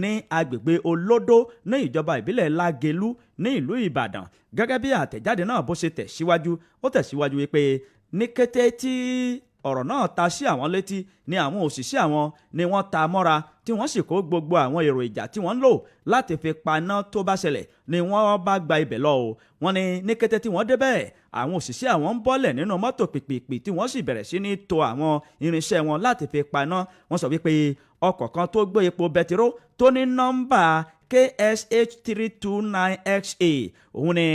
ní agbègbè olódó ní ìjọba ìbílẹ̀ lágelú ní ìlú Ìbàdàn. gẹ́gẹ́ bí àtẹ̀jáde náà bó ṣe tẹ̀síwájú ó tẹ̀síwájú wípé ní kété tí ọ̀rọ̀ náà ta sí àwọn létí ni àwọn òṣìṣẹ́ àwọn ni wọ́n ta mọ́ra tí wọ́n sì kó gbogbo àwọn èrò ìjà tí wọ́n ń lò láti fi paná tó bá ṣẹlẹ̀ ni wọ́n bá gba ibẹ̀ lọ o. wọ́n ní kété tí wọ́n débẹ̀ àwọn òṣìṣẹ́ àwọn ń bọ́lẹ̀ nínú mọ́tò pìpìpì tí wọ́n sì bẹ̀rẹ̀ sí ní to àwọn irinṣẹ́ wọn láti fi paná. wọ́n sọ wípé ọkọ̀ kan tó gbé epo bẹtiró tó ní nọ́mbà KSH 329XA òun ni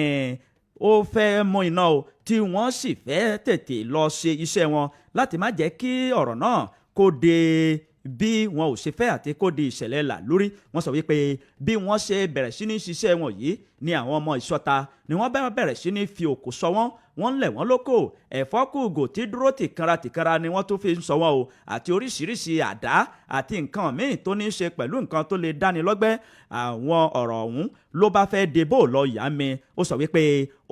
ó fẹ́ mú iná o tí wọ́n sì fẹ́ tètè lọ ṣe iṣẹ́ wọn láti má jẹ́ kí ọ̀rọ̀ náà kó de bí wọn ò ṣe fẹ́ àti kó di ìṣẹ̀lẹ̀ là lórí. Wọ́n sọ wípé bí wọ́n ṣe bẹ̀rẹ̀ sí ní ṣiṣẹ́ wọn yìí ni àwọn ọmọ ìṣọ́ta ni wọ́n bẹ̀rẹ̀ sí ní fi òkú sọ wọ́n lẹ̀ wọ́n lóko ẹ̀fọ́ kùgò tí dúró tìkanra ni wọ́n tó fi ń sọ wọ́n o àti oríṣiríṣi àdá àti nǹkan míì tó ní í ṣe pẹ̀lú nǹkan tó lè dáni lọ́gbẹ́. Àwọn ọ̀rọ̀ ọ̀hún ló bá fẹ́ debò lọ yá mi. Ó sọ wípé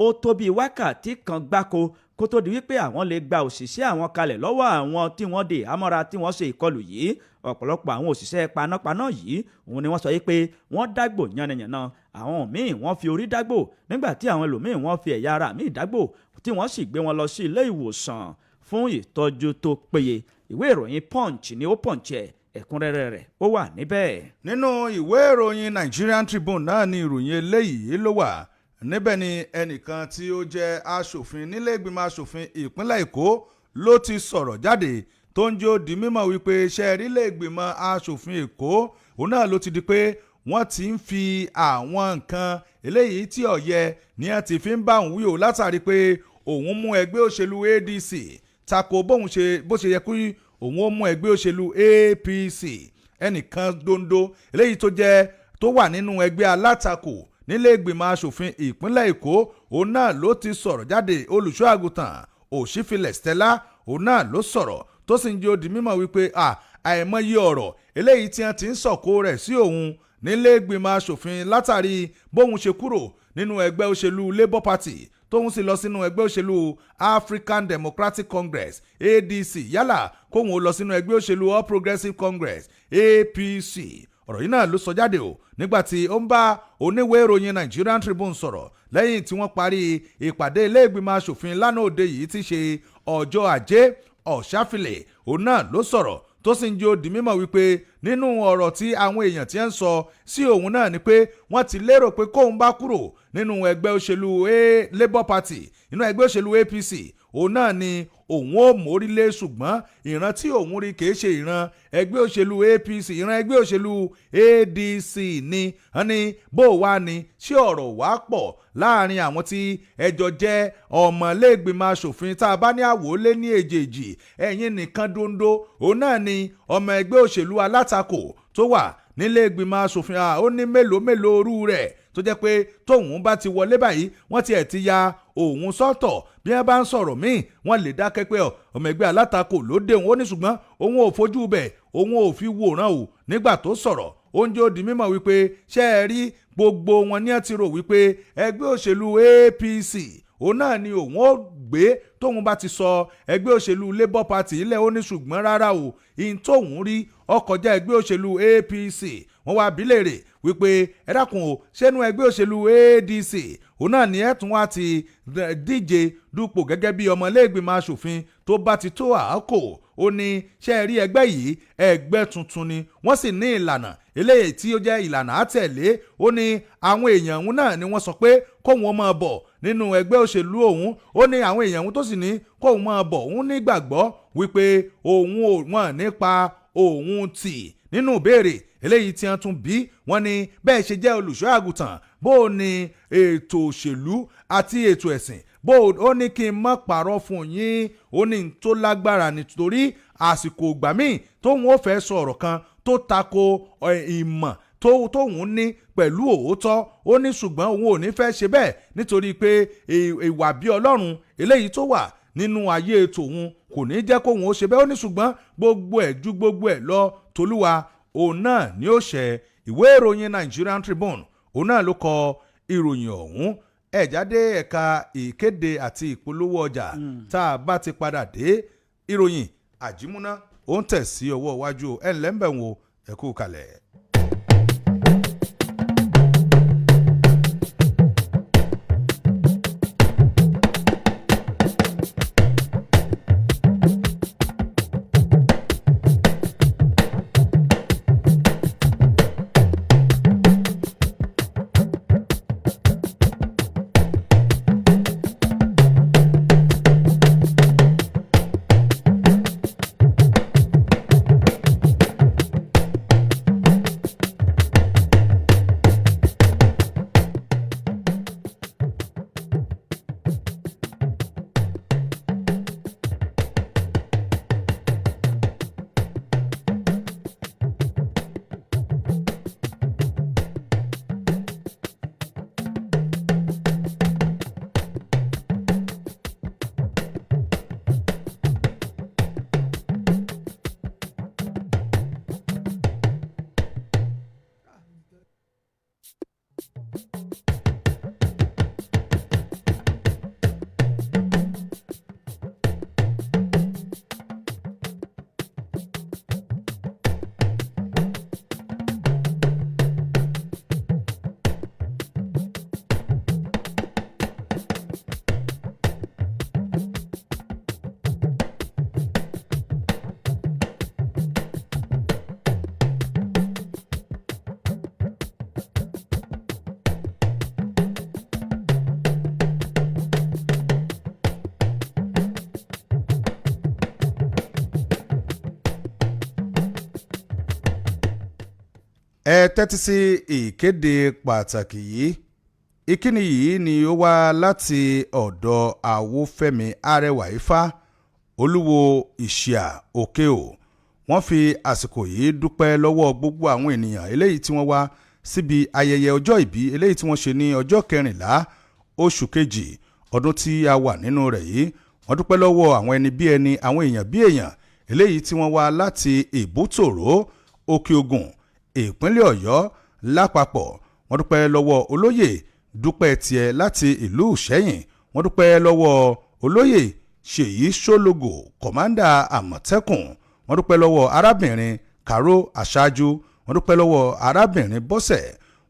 ó tó bí wákàtí kan gbáko kó tó di wípé àwọn lè gba òṣìṣẹ́ àwọn kalẹ̀ lọ́wọ́ àwọn tí wọ́n dè àmọ́ra tí wọ́n ṣe ìkọlù yìí. Ọ̀pọ̀lọpọ̀ àwọn òṣìṣẹ́ panápaná yìí òun ni wọ́n sọ wípé wọ́n dágbò yánnayànna àwọn míì wọ́n fi orí dágbò nígbà tí àwọn ẹlòmíì wọ́n fi ẹ̀yà ara míì dágbò tí wọ́n sì gbé wọn lọ sí ilé ìwòsàn fún ìtọ́jú tó péye. Ìwé ìròyìn Punch ni ó pọ̀nchẹ̀ ẹ̀kúnrẹ́rẹ́ rẹ̀ ó wà níbẹ̀. nínú ìwé ìròyìn Nigerian Tribune náà ni ìròyìn eléyìí ló wà. Níbẹ̀ ni ẹnìkan tí ó jẹ́ aṣòfin nílé ìgbìmọ̀ aṣòfin ìpínlẹ̀ Èkó ló ti sọ̀rọ̀ jáde tó ń jó di mímọ̀ wípé ṣẹ́ẹ̀rí ilé ìgbìmọ̀ aṣòfin Èkó òun náà ló ti di pé wọ́n ti ń fi àwọn nǹkan eléyìí tí ó yẹ ní ẹ ti fi ń bá òun wí o látàrí pé òun mú ẹgbẹ́ òṣèlú ADC tako bó ṣe yẹ kí òun ó mú ẹgbẹ́ òṣèlú APC. Ẹnìkan dondo eléyìí tó wà nínú ẹgbẹ́ alátakò nílé ìgbìmọ̀ asòfin ìpínlẹ̀ Èkó òun náà ló ti sọ̀rọ̀ jáde. Olùṣọ́ àgùntàn Òṣìfilẹ̀ Stella òun náà ló sọ̀rọ̀ tó sì ń jẹ́ ó di mímọ̀ wípé àìmọye ọ̀rọ̀ eléyìí tí wọ́n ti ń sọ̀kò rẹ̀ sí òun nílé ìgbìmọ̀ asòfin látàrí bóun ṣe kúrò nínú ẹgbẹ́ òṣèlú Labour Party tóun sì lọ sínú ẹgbẹ́ òṣèlú African Democratic Congress ADC yálà kóun ó lọ sínú ẹgbẹ́ òṣèlú All Progressives Congress APC. Ọ̀rọ̀ yìí náà ló sọ jáde o nígbàtí ó ń bá oníwèé ìròyìn Nigerian Tribune sọ̀rọ̀ lẹ́yìn tí wọ́n parí ìpàdé ilé ìgbìmọ̀ asòfin lánàá òde yìí ti ṣe ọjọ́ Ajé. Ọ̀ṣáfilẹ̀ òun náà ló sọ̀rọ̀ tó sì ń jẹ́ ó di mímọ̀ wípé nínú ọ̀rọ̀ tí àwọn èèyàn ti ń sọ sí òun náà ni pé wọ́n ti lérò pé kóun bá kúrò nínú ẹgbẹ́ òṣèlú Labour Party nínú ẹgbẹ́ òṣèlú APC òun náà ni òun ó mórílé ṣùgbọ́n ìran tí òun rí kìí ṣe ìran ẹgbẹ́ òṣèlú APC ìran ẹgbẹ́ òṣèlú ADC ni wọ́n ní bó wá ni ṣé ọ̀rọ̀ wá pọ̀ láàrin àwọn tí ẹjọ́ jẹ́ ọmọlẹ́gbìmọ̀ aṣòfin tá a bá ní àwòlé ní èjèèjì ẹ̀yìn nìkan dondo òun náà ni ọmọ ẹgbẹ́ òṣèlú alátakò tó wà nílé ìgbìmọ̀ aṣòfin ó ní mélòó orú rẹ̀ tó jẹ́ pé tóun bá ti wọlé báyìí wọ́n tiẹ̀ ti ya òun sọ́tọ̀ bí wọ́n bá ń sọ̀rọ̀ míì wọ́n lè dákẹ́ pé ọmọ ẹgbẹ́ alátakò ló dé òun ó ní ṣùgbọ́n òun ò fojú bẹ̀ òun ò fi wòran o nígbà tó sọ̀rọ̀ oúnjẹ ó di mímọ̀ wípé ṣé ẹ rí gbogbo wọn ní ẹ ti rò wípé ẹgbẹ́ òṣèlú APC òun náà ni òun ó gbé tóun bá ti sọ ẹgbẹ́ òṣèlú Labour Party ilẹ̀ ó ní ṣùgbọ́n rárá o ìyìn tóun rí ọkọjá ẹgbẹ́ òṣèlú APC wọ́n wá bí léèrè wípé ẹ dákun o ṣẹ́nu ẹgbẹ́ òṣèlú ADC òun náà ni ẹ̀tún wá ti díje dupò gẹ́gẹ́ bí ọmọlẹ́gbìmọ̀ aṣòfin tó bá ti tó àákò ó ní ṣe rí ẹgbẹ́ yìí ẹgbẹ́ tuntun ni wọ́n sì ní ìlànà eléyìí tí ó jẹ́ ìlànà àtẹ̀lé ó ní àwọn èèyàn òun náà ni wọ́n sọ pé kóun ó máa bọ̀ nínú ẹgbẹ́ òṣèlú òun ó ní àwọn èèyàn òun tó sì ní kóun máa bọ̀ òun nígbàgbọ́ wípé òun ò wọ́n nípa òun tì nínú ìbéèrè eléyìí tí wọ́n tún bí wọ́n ní bẹ́ẹ̀ ṣe jẹ́ olùṣọ́ àgùntàn bó o ní ètò òṣèlú àti ètò ẹ̀sìn bó o ní kí n má parọ́ fún yín ó ní tó lágbára nítorí àsìkò ìgbà míì tóun ó fẹ́ sọ ọ̀rọ̀ kan tó tako ìmọ̀ tóun ní pẹ̀lú òótọ́ ó ní ṣùgbọ́n òun ò ní fẹ́ ṣe bẹ́ẹ̀ nítorí pé ìwà bí Ọlọ́run eléyìí tó wà nínú ayé tòun kò ní jẹ́ kóun ó ṣe bẹ́ẹ̀ ó ní ṣùgbọ́n gbogbo ẹ̀ ju gbogbo ẹ̀ lọ tolúwa òun náà ni ó ṣẹ. Ìwé ìròyìn Nigerian Tribune òun náà ló kọ ìròyìn ọ̀hún ẹ̀ jáde ẹ̀ka ìkéde àti ìpolówó ọjà tá a bá ti padà dé ìròyìn àjímúná ó ń tẹ̀ sí ọwọ́ iwájú ẹ̀ ńlẹ́ ń bẹ̀ wò ẹ kú kalẹ̀. tẹ́tí sí ìkéde pàtàkì yìí. Ìkíni yìí ni ó wá láti ọ̀dọ̀ Àwòfẹ́mi Arẹwà Ifá Olúwo Ìṣíà Òkè-ò. Wọ́n fi àsìkò yìí dúpẹ́ lọ́wọ́ gbogbo àwọn ènìyàn eléyìí tí wọ́n wá síbi ayẹyẹ ọjọ́ ìbí eléyìí tí wọ́n ṣe ní ọjọ́ 14 oṣù kejì ọdún tí a wà nínú rẹ̀ yìí. Wọ́n dúpẹ́ lọ́wọ́ àwọn ẹni bí ẹni, àwọn èèyàn bí èèyàn eléyìí tí wọ́n wá láti Ìbútòrò, Òkè Ògùn, ìpínlẹ̀ Ọ̀yọ́ lápapọ̀. Wọ́n dúpẹ́ lọ́wọ́ olóyè Dúpẹ́ Tiẹ̀ láti ìlú Ìṣẹ́yìn. Wọ́n dúpẹ́ lọ́wọ́ olóyè Ṣèyí Ṣólógò, kọ̀mándà Àmọ̀tẹ́kùn. Wọ́n dúpẹ́ lọ́wọ́ arábìnrin Kàró Aṣáájú. Wọ́n dúpẹ́ lọ́wọ́ arábìnrin Bọ́sẹ̀.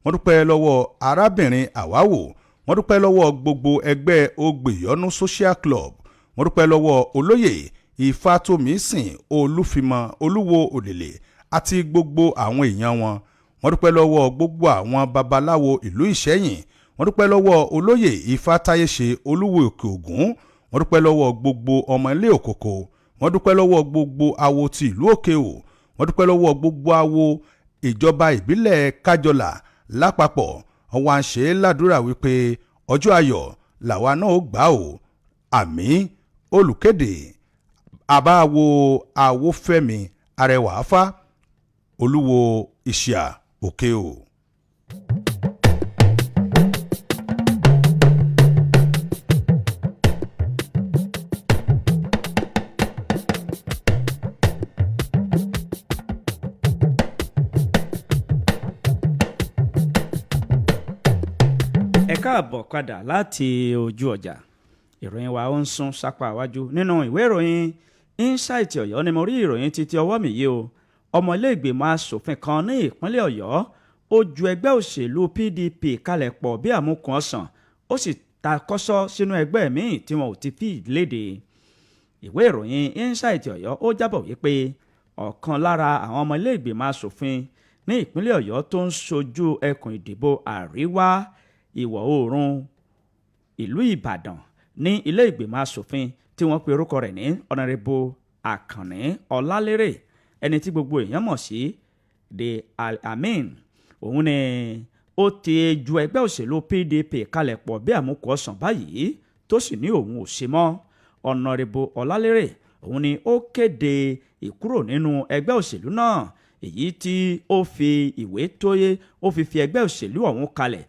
Wọ́n dúpẹ́ lọ́wọ́ arábìnrin Àwáwò. Wọ́n dúpẹ́ lọ́wọ́ gbogbo ẹgbẹ́ Ògbèyọ́nú Social Club. Wọ́n dúpẹ́ lọ́wọ́ olóyè Ìfátómísìn Olúfimọ Olúwo Òlèlè àti gbogbo àwọn èèyàn wọn. Wọ́n dúpẹ́ lọ́wọ́ gbogbo àwọn babaláwo ìlú Ìṣẹ́yìn. Wọ́n dúpẹ́ lọ́wọ́ olóyè Ifátáyéṣe Olúwo Òkè Ògùn. Wọ́n dúpẹ́ lọ́wọ́ gbogbo ọmọ ilé Òkòkò. Wọ́n dúpẹ́ lọ́wọ́ gbogbo awo ti ìlú Òkè-ò. Wọ́n dúpẹ́ lọ́wọ́ gbogbo awo ìjọba ìbílẹ̀ Kájọlà lápapọ̀. Wọ́n wá ń ṣe ládùúrà wípé ọjọ́ ayọ̀ làwa náà ó gbà ó. Àmín. Olùkéde àbáwo Àwòfẹ́mi Arẹwà Ifá Olúwo Ìṣíà Òkè-ò. Ẹ káàbọ̀ padà láti ojú ọjà. Ìròyìn wa ó ń sún sápá iwájú nínú ìwé ìròyìn Insight Ọ̀yọ́ ni mo rí ìròyìn títí ọwọ́ mi yìí o. Ọmọ ilé ìgbìmọ̀ asòfin kan ní ìpínlẹ̀ Ọ̀yọ́ ó ju ẹgbẹ́ òṣèlú PDP kalẹ̀ pọ̀ bí àmúkùn ọ̀sán, ó sì ta kọ́sọ́ sínú ẹgbẹ́ míì tí wọn ò ti fi léde. Ìwé ìròyìn Insight Ọ̀yọ́ ó jábọ̀ wípé ọ̀kan lára àwọn ọmọ ilé ìgbìmọ̀ asòfin ní ìpínlẹ̀ Ọ̀yọ́ tó ń ṣojú ẹkùn ìdìbò àríwá ìwọ̀ oòrùn ìlú Ìbàdàn ní ilé ìgbìmọ̀ asòfin tí wọ́n pe orúkọ rẹ̀ ní ọ̀nàrẹ́bù Àkànní Ọlálérè, ẹni tí gbogbo èèyàn mọ̀ sí de Al-Amin. Òun ni ó ti ju ẹgbẹ́ òṣèlú PDP kalẹ̀ pọ̀ bí àmúkù ọ̀sán báyìí tó sì ní òun ò ṣe mọ́. ọ̀nàrẹ́bù Ọlálérè òun ni ó kéde ìkúrò nínú ẹgbẹ́ òṣèlú náà, èyí tí ó fi ìwé tóyé ó fi ẹgbẹ́ òṣèlú ọ̀hún kalẹ̀.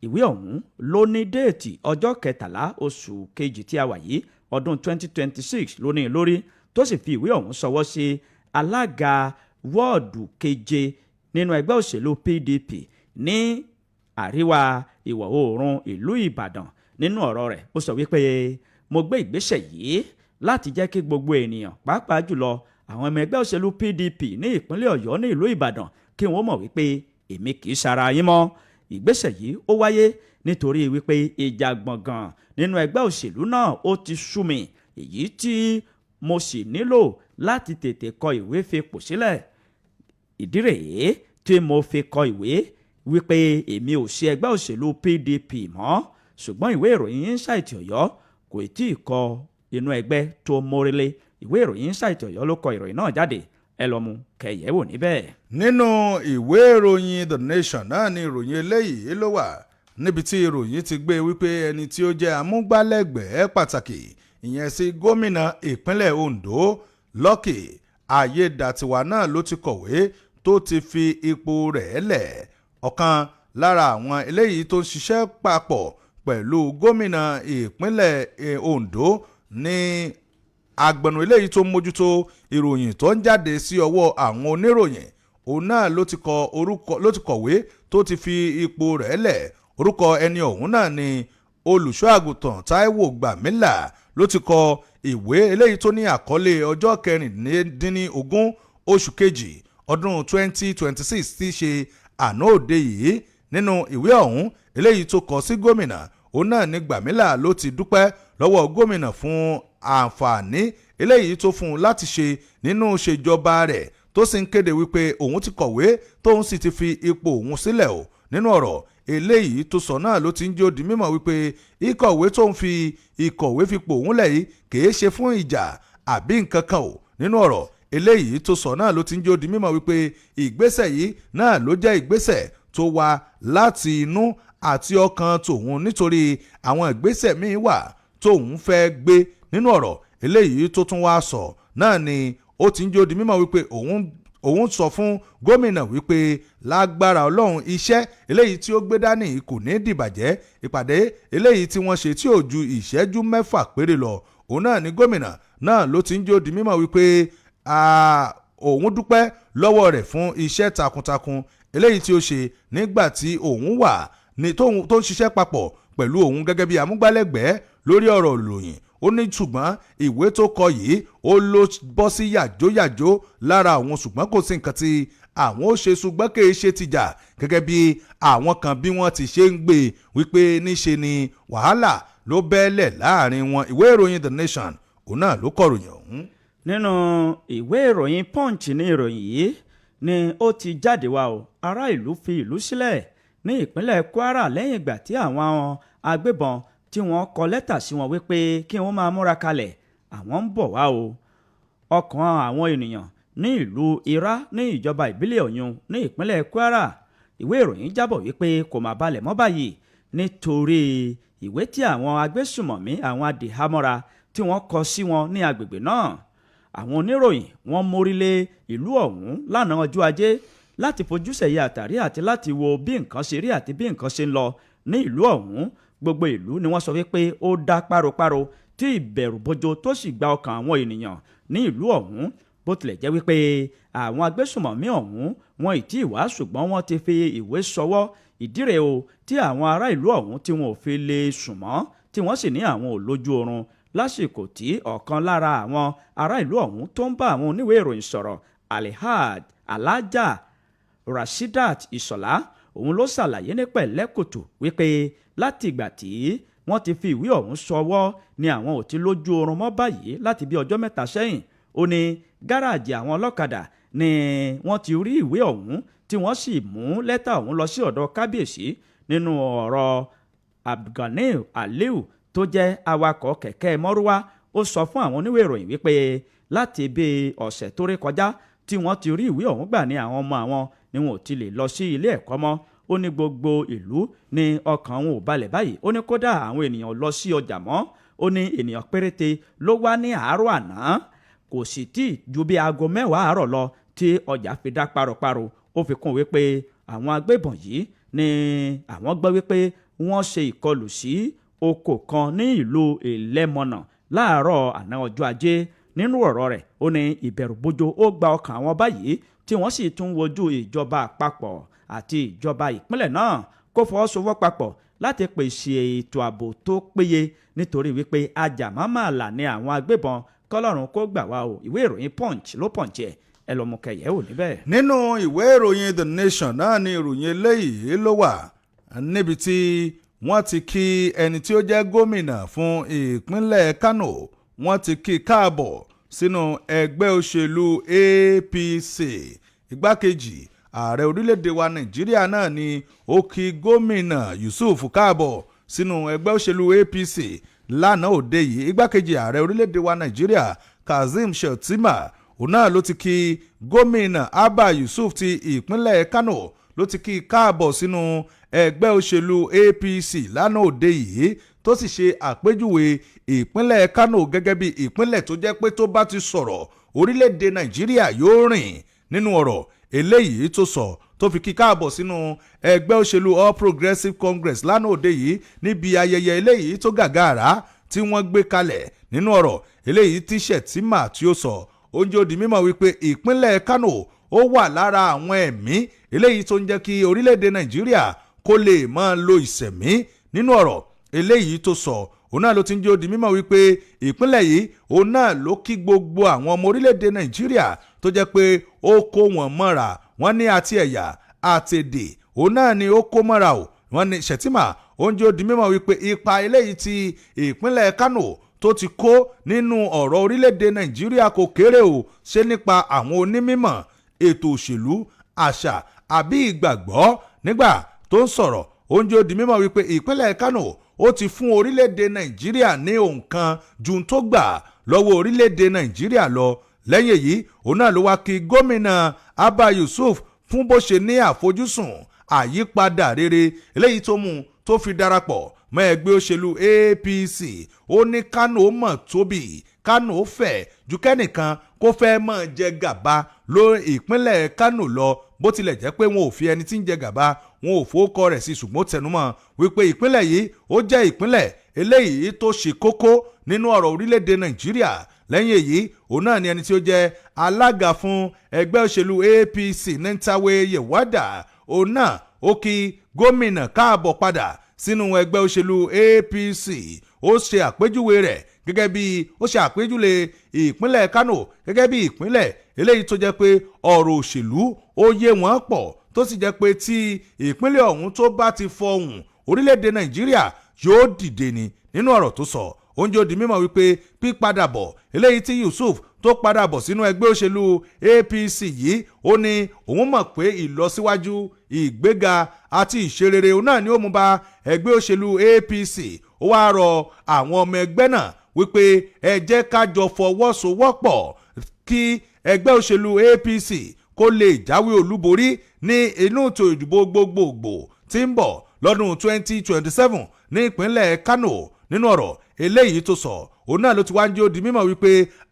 Ìwé ọ̀hún ló ní déètì ọjọ́ 13 oṣù kejì tí a wà yìí ọdún 2026 ló ní lórí, tó sì fi ìwé ọ̀hún ṣọwọ́ sí alága wọ́ọ̀dù keje nínú ẹgbẹ́ òṣèlú PDP ní àríwá ìwọ̀ oòrùn ìlú Ìbàdàn. Nínú ọ̀rọ̀ rẹ̀ ó sọ wípé mo gbé ìgbésẹ̀ yìí láti jẹ́ kí gbogbo ènìyàn pàápàá jùlọ àwọn ọmọ ẹgbẹ́ òṣèlú PDP ní ìpínlẹ̀ Ọ̀yọ́ ní ìlú Ìbàdàn kí wọ́n mọ̀ wípé èmi kì í ṣara yín mọ́. Ìgbésẹ̀ yìí ó wáyé nítorí wípé ìjà gbọ̀ngàn nínú ẹgbẹ́ òṣèlú náà ó ti sú mi, èyí tí mo sì nílò láti tètè kọ ìwé fipò sílẹ̀. Ìdí rèé tí mo fi kọ ìwé wípé èmi ò sí ẹgbẹ́ òṣèlú PDP mọ́, ṣùgbọ́n ìwé ìròyìn Insight Ọ̀yọ́ kò tí ì kọ inú ẹgbẹ́ tó mórílé. Ìwé ìròyìn Insight Ọ̀yọ́ ló kọ ìròyìn náà jáde, ẹ lọ mú kẹyẹ̀wò níbẹ̀. Nínú ìwé ìròyìn The Nation náà ni ìròyìn eléyìí ló wà, níbi tí ìròyìn ti gbé wípé ẹni tí ó jẹ́ amúgbálẹ́gbẹ̀ẹ́ pàtàkì ìyẹn sí gómìnà ìpínlẹ̀ Ondo Lucky Ayédàtiwà náà ló ti kọ̀wé tó ti fi ipò rẹ̀ lẹ̀. Ọ̀kan lára àwọn eléyìí tó ń ṣiṣẹ́ papọ̀ pẹ̀lú gómìnà ìpínlẹ̀ Ondo ní agbẹnu eléyìí tó mójútó ìròyìn tó ń jáde sí ọwọ́ àwọn oníròyìn, òun náà ló ti kọ̀wé tó ti fi ipò rẹ̀ lẹ̀. Orúkọ ẹni ọ̀hún náà ni olùṣọ́ àgùntàn Táíwò Gbàmílà ló ti kọ ìwé eléyìí tó ní àkọlé ọjọ́ 16 oṣù kejì ọdún 2026 tí í ṣe àná òde yìí. Nínú ìwé ọ̀hún eléyìí tó kọ sí gómìnà, òun náà ní Gbàmílà ló ti dúpẹ́ lọ́wọ́ gómìnà fún àǹfààní eléyìí tó fún un láti ṣe nínú ìṣèjọba rẹ̀, tó sì ń kéde wípé òun ti kọ̀wé tóun sì ti fi ipò òun sílẹ̀ o. Nínú ọ̀rọ̀ eléyìí tó sọ náà ló ti ń jó di mímọ̀ wípé ìkọ̀wé tóun fi ìkọ̀wé fipò òun lẹ̀ yìí kìí ṣe fún ìjà àbí nǹkan kan o. Nínú ọ̀rọ̀ eléyìí tó sọ náà ló ti ń jó di mímọ̀ wípé ìgbésẹ̀ yìí náà ló jẹ́ ìgbésẹ̀ tó wá láti inú àti ọkàn tòun nítorí àwọn ìgbésẹ̀ míì wà tóun fẹ́ gbé nínú ọ̀rọ̀ eléyìí tó tún wá sọ náà ni ó ti ń jó di mímọ̀ wípé òun sọ fún gómìnà wípé lágbára ọlọ́run iṣẹ́ eléyìí tí ó gbé dání kò ní dìbàjẹ́ ìpàdé eléyìí tí wọ́n ṣe tí ò ju ìṣẹ́jú 6 péré lọ òun náà ni gómìnà náà ló ti ń jó di mímọ̀ wípé òun dúpẹ́ lọ́wọ́ rẹ̀ fún iṣẹ́ takuntakun eléyìí tí ó ṣe nígbà tí òun wà ní tó ń ṣiṣẹ́ papọ̀ pẹ̀lú òun gẹ́gẹ́ bí amúgbálẹ́gbẹ̀ẹ́ lórí ọ̀rọ̀ ìròyìn ó ní ṣùgbọ́n ìwé tó kọ yìí ó ló bọ́ sí yàjóyàjó lára àwọn ṣùgbọ́n kò sí nǹkan tí àwọn ó ṣe ṣùgbọ́n kì í ṣe tìjà gẹ́gẹ́ bí àwọn kan bí wọ́n ti ṣe ń gbé wípé níṣe ni wàhálà ló bẹ́ẹ̀lẹ̀ láàrin wọn ìwé ìròyìn The Nation òun náà ló kọ̀ròyìn ọ̀hún. nínú ìwé ìròyìn Punch ní ìròyìn yìí ni ó ti jáde wá o ará ìlú fi ìlú sílẹ̀ ní ìpínlẹ̀ Kwara lẹ́yìn ìgbà tí àwọn agbébọn tí wọ́n kọ lẹ́tà sí wọn wípé kí wọ́n máa múra kalẹ̀ àwọn ń bọ̀ wá o. ọkàn àwọn ènìyàn ní ìlú Ìrá ní ìjọba ìbílẹ̀ Ọ̀yún ní ìpínlẹ̀ Kwara ìwé ìròyìn jábọ̀ wípé kò má balẹ̀ mọ́ báyìí nítorí ìwé tí àwọn agbésùmọ̀mí àwọn adìhámọ́ra tí wọ́n kọ sí wọn ní agbègbè náà. àwọn oníròyìn wọ́n mórí lé ìlú ọ̀hún lánàá ọjọ́ ajé láti fojú sẹ̀yẹ àtàrí àti láti wo bí nǹkan ṣe rí àti bí nǹkan ṣe ń lọ ní ìlú ọ̀hún. gbogbo ìlú ni wọ́n sọ wípé ó dá páropáro tí ìbẹ̀rùbojo tó sì gba ọkàn àwọn ènìyàn ní ìlú ọ̀hún bó tilẹ̀ jẹ́ wípé àwọn agbésùmọ̀mí ọ̀hún wọn ì tí ì wá ṣùgbọ́n wọ́n ti fi ìwé ṣọwọ́ ìdí rẹ̀ o tí àwọn ará ìlú ọ̀hún tí wọn ò fi lè sùn mọ́ tí wọ́n sì ní àwọn ò lójú oorun lásìkò tí ọ̀kan lára àwọn ará ìlú ọ̀hún tó ń bá àwọn oníwèé ìròyìn sọ̀rọ̀ Alihad Alájà Rashidat Ìṣọ̀lá òun ló ṣàlàyé ní pẹ̀lẹ́kùtù wípé láti ìgbà tí wọ́n ti fi ìwé ọ̀hún ṣọwọ́ ni àwọn ò ti lójú oorun mọ́ báyìí láti bí ọjọ́ 3 sẹ́yìn ó ní gáràjì àwọn ọlọ́kadà ni wọ́n ti rí ìwé ọ̀hún tí wọ́n sì mú lẹ́tà ọ̀hún lọ sí ọ̀dọ̀ kábíyèsí nínú ọ̀rọ̀ Abdulganil Aliu tó jẹ́ awakọ̀ kẹ̀kẹ́ mọ́rúwá ó sọ fún àwọn oníwèé ìròyìn wípé láti bí ọ̀sẹ̀ tó rí kọjá tí wọ́n ti rí ìwé ọ̀hún gbà ní àwọn ọmọ àwọn ni wọn ò ti lè lọ sí ilé ẹ̀kọ́ mọ́ ó ní gbogbo ìlú ní ọkàn wọn ò balẹ̀ báyìí ó ní kódà àwọn ènìyàn lọ sí ọjà mọ́ ó ní ènìyàn péréte ló wá ní àárọ̀ àná kò sì tí ju bí aago 10 àárọ̀ lọ tí ọjà fi dá páropáro ó fi kún wípé àwọn agbébọn yìí ni àwọn gbọ́ wípé wọ́n ṣe ìkọlù sí oko kan ní ìlú Ẹlẹ́mọ̀nà láàárọ̀ àná ọjọ́ ajé nínú ọ̀rọ̀ rẹ̀ ó ní ìbẹ̀rùbojo ó gba ọkàn àwọn báyìí tí wọ́n sì tún wojú ìjọba àpapọ̀ àti ìjọba ìpínlẹ̀ náà kó fọwọ́sowọ́papọ̀ láti pèsè ètò ààbò tó péye nítorí wípé ajàmámàlà ni àwọn agbébọn kọ́lọ́run kó gbà wá o ìwé ìròyìn Punch ló pọ̀njẹ ẹ lọ́mú kẹyẹ ò níbẹ̀. nínú ìwé ìròyìn The Nation náà ni ìròyìn eléyìí ló wà níbi tí wọ́n ti kí ẹni tí ó jẹ́ gómìnà fún ìpínlẹ̀ Kano wọ́n ti kí káàbọ̀ sínú ẹgbẹ́ òṣèlú APC igbákejì ààrẹ orílẹ̀-èdè wa Nàìjíríà náà ni ó kí gómìnà Yusuf káàbọ̀ sínú ẹgbẹ́ òṣèlú APC lánàá òde yìí igbákejì ààrẹ orílẹ̀-èdè wa Nàìjíríà Kazeem Shettima òun náà ló ti kí gómìnà Abba Yusuf ti ìpínlẹ̀ Kano ló ti kí káàbọ̀ sínú ẹgbẹ́ òṣèlú APC lánàá òde yìí tó sì ṣe àpèjúwe ìpínlẹ̀ Kano gẹ́gẹ́ bí ìpínlẹ̀ tó jẹ́ pé tó bá ti sọ̀rọ̀ orílẹ̀-èdè Nàìjíríà yóò rìn nínú ọ̀rọ̀ eléyìí tó sọ tó fi kí káàbọ̀ sínú ẹgbẹ́ òṣèlú All Progressives Congress lánàá òde yìí níbi ayẹyẹ eléyìí tó gàgàrà tí wọ́n gbé kalẹ̀ nínú ọ̀rọ̀ eléyìí tí Shettima tí ó sọ ó ń jẹ́ ó di mímọ̀ wípé ìpínlẹ̀ Kano ó wà lára àwọn ẹ̀mí eléyìí tó ń jẹ́ kí orílẹ̀-èdè Nàìjíríà kó lè máa lo ìṣẹ̀mí nínú ọ̀rọ̀ eléyìí tó sọ òun náà ló ti ń jẹ́ ó di mímọ̀ wípé ìpínlẹ̀ yìí òun náà ló kí gbogbo àwọn ọmọ orílẹ̀-èdè Nàìjíríà tó jẹ́ pé ó kó wọn mọ́ra wọ́n ní àti ẹ̀yà àtèdè òun náà ni ó kó mọ́ra o wọ́n ní Shettima ó ń jẹ́ ó di mímọ̀ wípé ipa eléyìí ti ìpínlẹ̀ Kano tó ti kó nínú ọ̀rọ̀ orílẹ̀-èdè Nàìjíríà kò kéré o ṣe nípa àwọn onímọ̀ ètò òṣèlú àṣà àbí ìgbàgbọ́ nígbà tó ń sọ̀rọ̀ ó ń jẹ́ ó di mímọ̀ wípé ìpínlẹ̀ Kano ó ti fún orílẹ̀-èdè Nàìjíríà ní nǹkan ju tó gbà lọ́wọ́ orílẹ̀-èdè Nàìjíríà lọ lẹ́yìn èyí òun náà ló wá kí gómìnà Abba Yusuf fún bó ṣe ní àfojúsùn àyípadà rere eléyìí tó mú tó fi darapọ̀ mọ́ ẹgbẹ́ òṣèlú APC. ó ní Kánò mọ̀ tóbi, Kánò fẹ̀ ju kẹ́nìkan kó fẹ́ mọ̀ jẹ gàba lórí ìpínlẹ̀ Kánò lọ, bó tilẹ̀ jẹ́ pé wọn ò fi ẹni tí ń jẹ gàba wọn ò fowókọ rẹ̀ sí, ṣùgbọ́n tẹnumọ́ wípé ìpínlẹ̀ yìí ó jẹ́ ìpínlẹ̀ eléyìí tó ṣe kókó nínú ọ̀rọ̀ orílẹ̀-èdè Nàìjíríà. lẹ́yìn èyí òun náà ni ẹni tí ó jẹ́ alága fún ẹgbẹ́ òṣèlú APC Nentawe Yewada, òun náà ó kí gómìnà káàbọ̀ padà sínú ẹgbẹ́ òṣèlú APC. ó ṣe àpèjúwe rẹ̀ gẹ́gẹ́ bí ó ṣe àpèjúwe ìpínlẹ̀ Kánò gẹ́gẹ́ bí ìpínlẹ̀ eléyìí tó jẹ́ pé ọ̀rọ̀ òṣèlú ó yé wọn pọ̀, tó sì jẹ́ pé tí ìpínlẹ̀ ọ̀hún tó bá ti fọhùn orílẹ̀-èdè Nàìjíríà yóò dìde ni. nínú ọ̀rọ̀ tó sọ oúnjẹ ó di mímọ̀ wípé pípadàbọ̀ eléyìí tí Yusuf tó padà bọ̀ sínú ẹgbẹ́ òṣèlú APC yìí, ó ní òun mọ̀ pé ìlọsíwájú, ìgbéga àti ìṣerere òun náà ni ó mú bá ẹgbẹ́ òṣèlú APC. ó wáá rọ àwọn ọmọ ẹgbẹ́ náà wípé ẹ jẹ́ ká jọ fọwọ́sowọ́pọ̀ kí ẹgbẹ́ òṣèlú APC kó lè jáwé olúborí ní inú ètò ìdìbò gbogbogbò tí ń bọ̀ lọ́dún 2027 ní ìpínlẹ̀ Kánò. nínú ọ̀rọ̀ eléyìí tó sọ òun náà ló ti wá ń jẹ́ ó di mímọ̀ wípé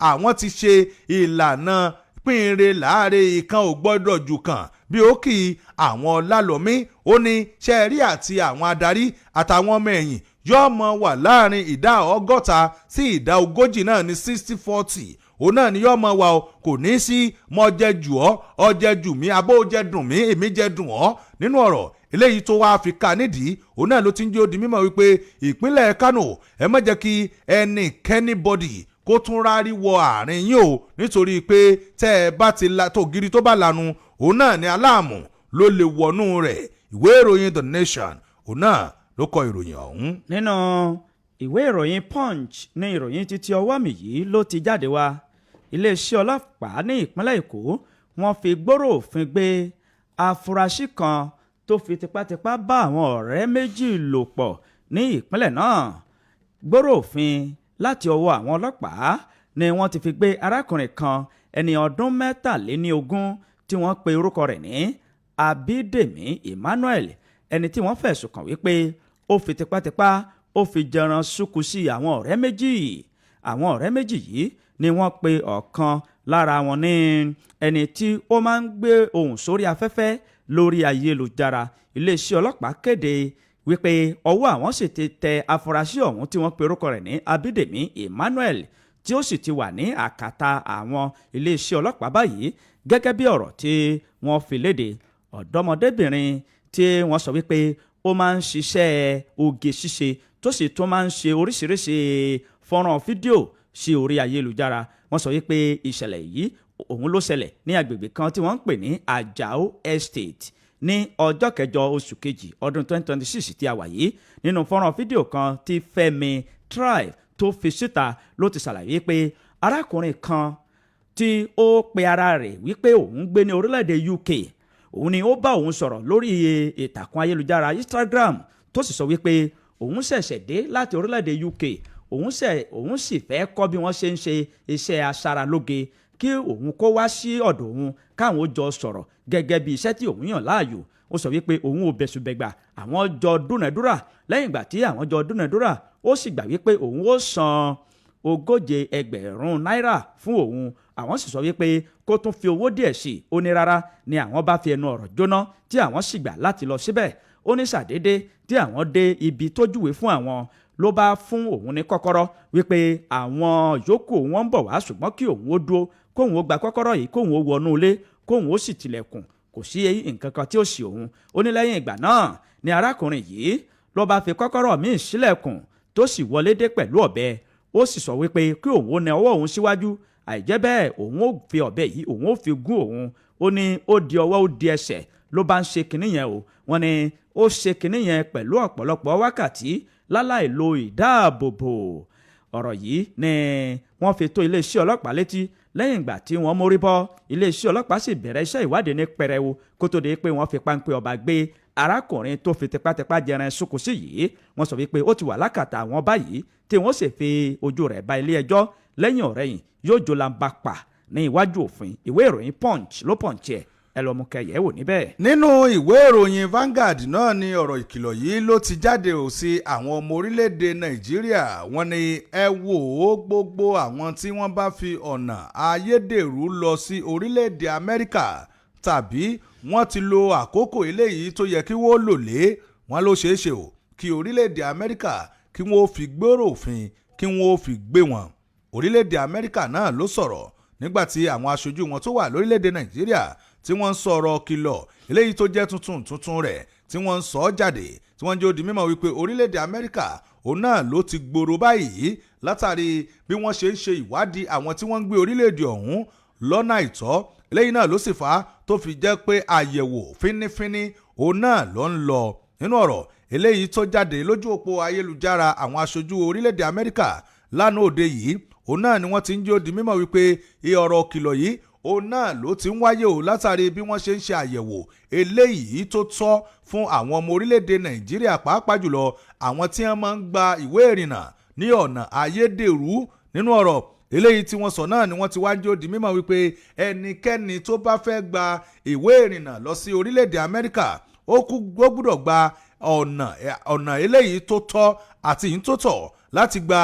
àwọn ti ṣe ìlànà pínre láàrin ìkan ò gbọ́dọ̀ jù kan bí ó kì í àwọn lálọ́mí. ó ní ṣẹ́ẹ̀rí àti àwọn adarí àtàwọn ọmọ ẹ̀yìn yóò mọ wà láàrin ìdá 60 sí ìdá 40 náà ní 60-40. òun náà ni yóò mọ wà o, kò ní sí mọ jẹ jù ọ́ ọ jẹ jù mí, abó jẹ dùn mí, èmi jẹ dùn ọ́. nínú ọ̀rọ̀ eléyìí tó wá fi ká nídìí òun náà ló ti ń jẹ́ ó di mímọ̀ wípé ìpínlẹ̀ Kánò ẹ má jẹ́ kí ẹnikẹ́ni bọ́dì kó tún rárí wọ àárín yín o, nítorí pé tẹ́ ẹ bá ti la tó giri tó bá lanu òun náà ni aláàmù ló lè wọnú rẹ̀. ìwé ìròyìn The Nation òun náà ló kọ ìròyìn ọ̀hún. nínú ìwé ìròyìn Punch ní ìròyìn títí ọwọ́ mi yìí ló ti jáde wá. iléeṣẹ́ ọlọ́pàá ní ìpínlẹ̀ Èkó wọ́n fi gbòòrò òfin gbé afurasí kan tó fi tipátipá bá àwọn ọ̀rẹ́ méjì lò pọ̀ ní ìpínlẹ̀ náà. gbòòrò òfin láti ọwọ́ àwọn ọlọ́pàá ni wọ́n ti fi gbé arákùnrin kan ẹni ọdún 23 tí wọ́n pe orúkọ rẹ̀ ní Abídèmí Emmanuel, ẹni tí wọ́n fẹ̀sùn kàn wípé ó fi tipátipá ó fi jẹran súnkù sí àwọn ọ̀rẹ́ méjì. àwọn ọ̀rẹ́ méjì yìí ni wọ́n pe ọ̀kan lára wọn ní ẹni tí ó máa ń gbé ohùn sórí afẹ́fẹ́ lórí ayélujára. iléeṣẹ́ ọlọ́pàá kéde wípé ọwọ́ àwọn sì ti tẹ afurasí ọ̀hún tí wọ́n pe orúkọ rẹ̀ ní Abídèmí Emmanuel, tí ó sì ti wà ní àkàtà àwọn iléeṣẹ́ ọlọ́pàá báyìí gẹ́gẹ́ bí ọ̀rọ̀ tí wọ́n fi léde. ọ̀dọ́mọdébìnrin tí wọ́n sọ wípé ó máa ń ṣiṣẹ́ oge ṣíṣe tó sì tún máa ń ṣe oríṣiríṣi fọ́nrán fídíò sí orí ayélujára. wọ́n sọ wípé ìṣẹ̀lẹ̀ yìí òun ló ṣẹlẹ̀ ní agbègbè kan tí wọ́n ń pè ní Ajao Estate ní ọjọ́ 8 oṣù kejì ọdún 2026 tí a wà yìí. nínú fọ́nrán fídíò kan tí Fẹ́mi Tribe tó fi síta ló ti ṣàlàyé pé arákùnrin kan tí ó pe ara rẹ̀ wípé òun gbé ní orílẹ̀-èdè UK, òun ni ó bá òun sọ̀rọ̀ lórí ìtàkùn ayélujára Instagram tó sì sọ wípé òun ṣẹ̀ṣẹ̀ dé láti orílẹ̀-èdè UK, òun sì fẹ́ kọ́ bí wọ́n ṣe ń ṣe iṣẹ́ aṣaralóge, kí òun kó wá sí ọ̀dọ̀ òun káwọn ó jọ sọ̀rọ̀ gẹ́gẹ́ bí iṣẹ́ tí òun yàn láàyò. ó sọ wípé òun ò bẹ̀sùbẹ̀gbà, àwọn jọ dúnàdúrà. lẹ́yìn ìgbà tí àwọn jọ dúnàdúrà ó sì gbà wípé òun ó san 140,000 náírà fún òun. àwọn sì sọ wípé kó tún fi owó díẹ̀ sí i. ó ní rárá ni àwọn bá fi ẹnu ọ̀rọ̀ jóná tí àwọn sì gbà láti lọ síbẹ̀. ó ní ṣàdédé tí àwọn dé ibi tó júwe fún àwọn ló bá fún òun ní kọ́kọ́rọ́ wípé àwọn yòókù wọn ń bọ̀ wá, ṣùgbọ́n kí òun ó dúró, kóun ó gba kọ́kọ́rọ́ yìí, kóun ó wọnú ilé, kóun ó sì tilẹ̀kùn, kò sí nǹkan kan tí ó ṣe òun. ó ní lẹ́yìn ìgbà náà ni arákùnrin yìí ló bá fi kọ́kọ́rọ́ míì sílẹ̀kùn tó sì wọlé dé pẹ̀lú ọ̀bẹ. ó sì sọ wípé kí òun ó nẹ ọwọ́ òun síwájú, àìjẹ́ bẹ́ẹ̀ òun ó fi ọ̀bẹ yìí òun ó fi gún òun. ó ní ó di ọwọ́ ó di ẹsẹ̀ ló bá ń ṣe kinní yẹn o. wọ́n ní ó ṣe kinní yẹn pẹ̀lú ọ̀pọ̀lọpọ̀ wákàtí láláì lo ìdáàbòbò. ọ̀rọ̀ yìí ni wọ́n fi tó iléeṣẹ́ ọlọ́pàá létí. lẹ́yìn ìgbà tí wọ́n mórí bọ́, iléeṣẹ́ ọlọ́pàá sì bẹ̀rẹ̀ iṣẹ́ ìwádìí ní pẹrẹwu kó tó di pé wọ́n fi páńpẹ́ ọba gbé arákùnrin tó fi tipátipá jẹran sunkún sí yìí. wọ́n sọ wípé ó ti wà lákàtà àwọn báyìí tí wọ́n sì fi ojú rẹ̀ bá ilé ẹjọ́. lẹ́yìn ọ̀rẹ́yìn yóò jólamba pa ní iwájú òfin. ìwé ìròyìn punch ló punch ẹ̀ ẹ lọ mú kẹyẹ wò níbẹ̀. nínú ìwé ìròyìn Vanguard náà ni ọ̀rọ̀ ìkìlọ̀ yìí ló ti jáde ò sí àwọn ọmọ orílẹ̀-èdè Nàìjíríà. wọ́n ní ẹ wò ó gbogbo àwọn tí wọ́n bá fi ọ̀nà ayédèrú lọ sí orílẹ̀-èdè Amẹ́ríkà tàbí wọ́n ti lo àkókò eléyìí tó yẹ kí wọ́n lò lé wọn ló ṣeé ṣe o kí orílẹ̀-èdè Amẹ́ríkà kí wọ́n fi gbèrò òfin kí wọ́n fi gbé wọn. orílẹ̀-èdè Amẹ́ríkà náà ló sọ̀rọ̀ nígbàtí àwọn aṣojú wọn tó wà lórílẹ̀-èdè Nàìjíríà tí wọ́n ń sọ̀rọ̀ kìlọ̀ eléyìí tó jẹ́ tuntun rẹ̀ tí wọ́n ń sọ jáde tí wọ́n jẹ́ ó di mímọ̀ wípé orílẹ̀-èdè Amẹ́ríkà òun náà ló ti gbòòrò báyìí látàrí bí wọ́n ṣe ń ṣe ìwádìí àwọn tí wọ́n ń gbé orílẹ̀-èdè ọ̀hún lọ́nà àìtọ́. eléyìí náà ló sì fà á tó fi jẹ́ pé àyẹ̀wò fínífíní òun náà ló ń lọ. nínú ọ̀rọ̀ eléyìí tó jáde lójú òpó ayélujára àwọn aṣojú orílẹ̀-èdè Amẹ́ríkà lánàá òde yìí òun náà ni wọ́n ti ń jẹ́ ó di mímọ̀ wípé ọ̀rọ̀ kìlọ̀ yìí òun náà ló ti ń wáyé o látàrí bí wọ́n ṣe ń ṣe àyẹ̀wò eléyìí tó tọ́ fún àwọn ọmọ orílẹ̀-èdè Nàìjíríà pàápàá jùlọ àwọn tí wọ́n máa ń gba ìwé ìrìnnà ní ọ̀nà ayédèrú. nínú ọ̀rọ̀ eléyìí tí wọ́n sọ náà ni wọ́n ti wá jẹ́ ó di mímọ̀ wípé ẹnikẹ́ni tó bá fẹ́ gba ìwé ìrìnnà lọ sí orílẹ̀-èdè Amẹ́ríkà ó gbọ́dọ̀ gba ọ̀nà eléyìí tó tọ́ àti yìí tó tọ́ láti gba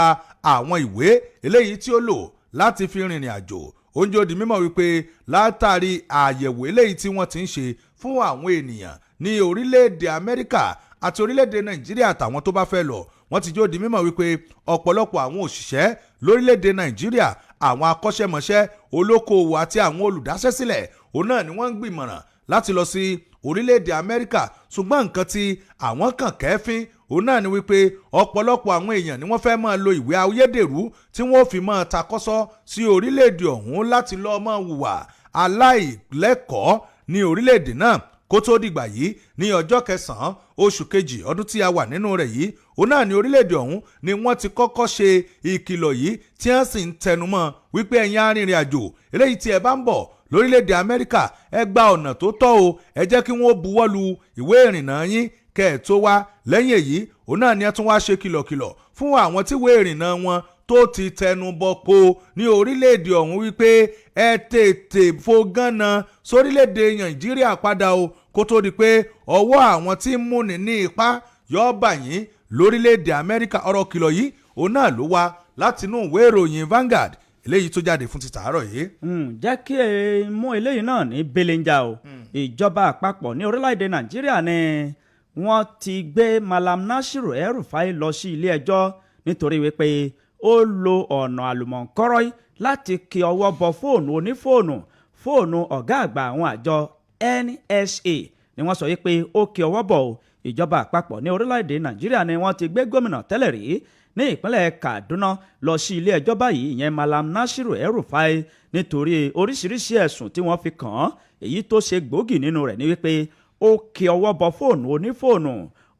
àwọn ìwé eléyìí tí ó lò láti fi rìnrìn àjò. oúnjẹ ó di mímọ̀ wípé látàrí àyẹ̀wò eléyìí tí wọ́n ti ń ṣe fún àwọn ènìyàn ní orílẹ̀-èdè Amẹ́ríkà àti orílẹ̀-èdè Nàìjíríà àtàwọn tó bá fẹ́ lọ wọ́n ti jó di mímọ̀ wípé ọ̀pọ̀lọpọ̀ àwọn òṣìṣẹ́ lórílẹ̀-èdè Nàìjíríà àwọn akọ́ṣẹ́mọṣẹ́ olókoòwò àti àwọn olùdáṣẹ́sílẹ̀ òun náà ni wọ́n ń gbìmọ̀ràn láti lọ sí orílẹ̀-èdè Amẹ́ríkà ṣùgbọ́n nǹkan tí àwọn kàn kẹ́fín òun náà ni wípé ọ̀pọ̀lọpọ̀ àwọn èèyàn ni wọ́n fẹ́ máa lo ìwé ayédèrú tí wọ́n fi máa takọ́sọ́ sí orílẹ̀-èdè ọ̀hún láti lọ́ọ́ máa hùwà aláìlẹ́kọ̀ọ́ ní orílẹ̀-èdè náà kó tó dìgbà yìí ní ọjọ́ kẹsàn-án oṣù kejì ọdún tí a wà nínú rẹ̀ yìí òun náà ní orílẹ̀-èdè ọ̀hún ni wọ́n ti kọ́kọ́ ṣe ìkìlọ̀ yìí tí wọ́n sì ń tẹnumọ́ wípé ẹ̀yin arìnrìn àjò eléyìí tí ẹ bá ń bọ̀ lórílẹ̀-èdè Amẹ́ríkà ẹ gba ọ̀nà tó tọ́ o ẹ jẹ́ kí wọ́n buwọ́lu ìwé ìrìnnà yín kẹ́ ẹ̀ tó wá. lẹ́yìn èyí òun náà ni ẹ tún wá ṣe kìlọ̀kìlọ̀ fún àwọn tí ìwé ìrìnnà wọn tó ti tẹnu bọko ní orílẹ̀-èdè ọ̀hún wípé ẹ tètè fogánná sórílẹ̀-èdè Nàìjíríà padà o kó tó di pé ọwọ́ àwọn tí ń múni ní ipá yóò bà yín lórílẹ̀-èdè Amẹ́ríkà. ọ̀rọ̀ kìlọ̀ yìí òun náà ló wá látinú ìwé ìròyìn Vanguard eléyìí tó jáde fún ti tàárọ̀ yìí. jẹ́ kí ẹ mú eléyìí náà ní belenja o. ìjọba àpapọ̀ ní orílẹ̀-èdè Nàìjíríà ni wọ́n ti gbé Malam Nashiru El-Rufai lọ sí ilé ẹjọ́ nítorí wípé ó lo ọ̀nà àlùmọ̀ǹkọ́rọ́ láti kí ọwọ́ bọ fóònù ọ̀gá àgbà àwọn àjọ NSA ni wọ́n sọ wípé ó kí ọwọ́ bọ̀ o. ìjọba àpapọ̀ ní orílẹ̀-èdè Nàìjíríà ni wọ́n ti gbé gómìnà tẹ́lẹ̀ rí ní ìpínlẹ̀ Kaduna lọ sí ilé ẹjọ́ báyìí ìyẹn Malam Nashiru El-Rufai nítorí oríṣiríṣi ẹ̀sùn tí wọ́n fi kàn án. èyí tó ṣe gbòógì nínú rẹ̀ ni wípé ó kí ọwọ́ bọ fóònù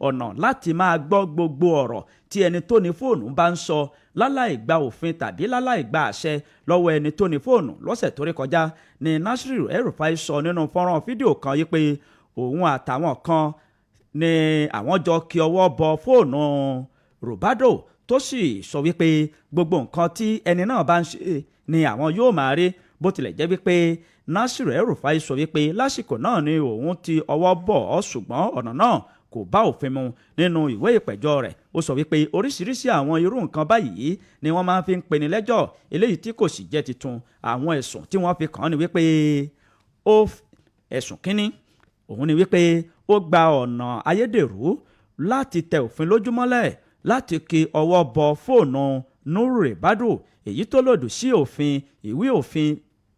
ọ̀nà láti máa gbọ́ gbogbo ọ̀rọ̀ tí ẹni tó ní fóònù bá ń sọ láláì gba òfin tàbí láláì gba àṣẹ lọ́wọ́ ẹni tó ní fóònù. lọ́sẹ̀ tó rí kọjá ni Nashiru El-Rufai sọ nínú fọ́nrán fídíò kan yìí pé òun àtàwọn kan ni àwọn jọ kí ọwọ́ bọ fóònù Robado tó sì sọ wípé gbogbo nǹkan tí ẹni náà bá ń ṣe ni àwọn yóò máa rí bó tilẹ̀ jẹ́ wípé Nashiru El-Rufai sọ wípé lásìkò náà ni òun ti ọwọ́ bọ̀ ọ́ ṣùgbọ́n ọ̀nà náà kò bá òfin mu. nínú ìwé ìpẹ̀jọ́ rẹ̀ ó sọ wípé oríṣiríṣi àwọn irú nǹkan báyìí ni wọ́n máa fi ń peni lẹ́jọ́ eléyìí tí kò sì jẹ́ titun. àwọn ẹ̀sùn tí wọ́n fi kàn án ni wípé ẹ̀sùn kínní òun ni wípé ó gba ọ̀nà ayédèrú láti tẹ òfin lójúmọ́lẹ̀ láti kí ọwọ́ bọ fóònù Nuribadu èyí tó lòdì sí òfin ìwé òfin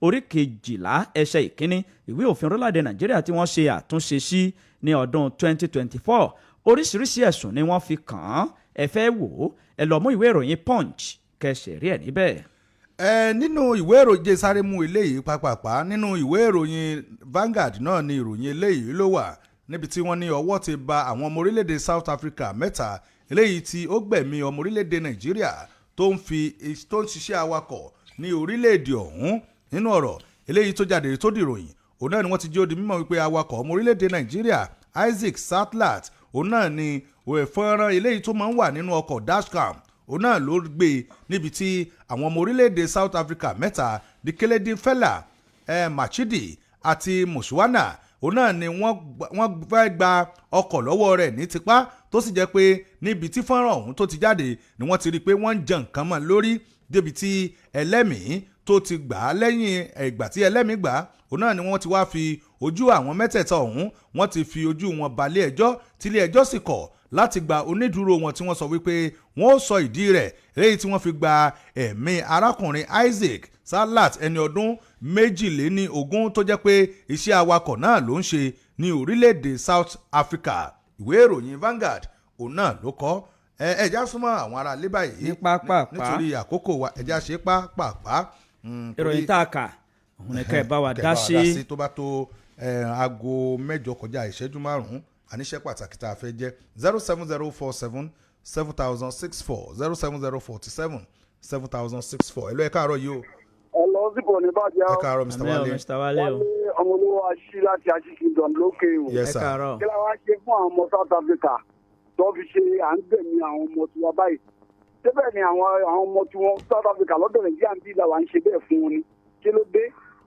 orí kejìlá ẹsẹ̀ ìkíní ìwé òfin orílẹ̀-èdè Nàìjíríà tí wọ́n ṣe àtúnṣe sí ní ọdún 2024. oríṣiríṣi ẹ̀sùn ni wọ́n fi kàn án. ẹ fẹ́ wò ó ẹ lọ mú ìwé ìròyìn Punch kẹsẹ̀ rí ẹ̀ níbẹ̀. nínú ìwé ìròyìn sáré mú eléyìí pápápá nínú ìwé ìròyìn Vanguard náà ni ìròyìn eléyìí ló wà níbi tí wọ́n ní ọwọ́ ti ba àwọn ọmọ orílẹ̀-èdè South Africa mẹ́ta eléyìí tí ó gbẹ̀mí ọmọ orílẹ̀-èdè Nàìjíríà tó ń ṣiṣẹ́ awakọ̀ ní orílẹ̀-èdè ọ̀hún. nínú ọ̀rọ̀ eléyìí tó jáde tó dìròyìn òun náà ni wọ́n ti jẹ́ ó di mímọ̀ wípé awakọ̀ ọmọ orílẹ̀-èdè Nàìjíríà Isaac Satlat òun náà ni fọ́nrán eléyìí tó máa ń wà nínú ọkọ̀ dashcam òun náà ló gbé níbi tí àwọn ọmọ orílẹ̀-èdè South Africa mẹ́ta Dikeledi Fella Machidi àti Muswana òun náà ni wọ́n fẹ́ gba ọkọ̀ lọ́wọ́ rẹ̀ ní tipá tó sì jẹ́ pé níbi tí fọ́nrán ọ̀hún tó ti jáde ni wọ́n ti rí i pé wọ́n ń jẹ nǹkan mọ́ lórí débi tí ẹlẹ́mìí tó ti gbà á lẹ́yìn ìgbà tí ẹlẹ́mìí gbà á òun náà ni wọ́n ti wá fi ojú àwọn mẹ́tẹ̀ẹ̀ta ọ̀hún wọ́n ti fi ojú wọn balẹ̀ ẹjọ́ tílé ẹjọ́ sì kọ̀ láti gba onídùúró wọn tí wọ́n sọ wípé wọ́n ó sọ ìdí rẹ̀ lẹ́yìn tí wọ́n fi gba ẹ̀mí arákùnrin Isaac Salat ẹni ọdún 22 tó jẹ́ pé iṣẹ́ awakọ̀ náà ló ń ṣe ní orílẹ̀-èdè South Africa. Ìwé ìròyìn Vanguard òun náà ló kọ ẹja súnmọ́ àwọn ará ilé báyìí ní pápá nítorí àkókò wa ẹja ṣe pápá. ìròyìn tá a kà òun ni ká ẹ bá wa dá sí. tó bá tó aago 8 kọjá ìṣẹ́jú 5 àníṣe pàtàkì tá a fẹ́ jẹ́ 07047 7064 07047 7064 ẹ̀lọ́ ẹ káàárọ̀ yìí o. Hello, sípò ní bàjẹ́ o. Ẹ káàárọ̀ Mr. Wale. Mr. Wale o. Ọmọ olówó aṣí láti Aṣíkìndọ̀n lókè o. Yes ẹ sir. káàárọ̀. Kí la wá ṣe fún àwọn ọmọ South Africa tó fi ṣe à ń gbẹ̀mí àwọn ọmọ tiwa báyìí? Síbẹ̀ ni àwọn ọmọ tiwọn South Africa lọ́dọ̀ Nàìjíríà ń bí ìlà wa ń ṣe bẹ́ẹ̀ fún wọn ni. Kí ló dé?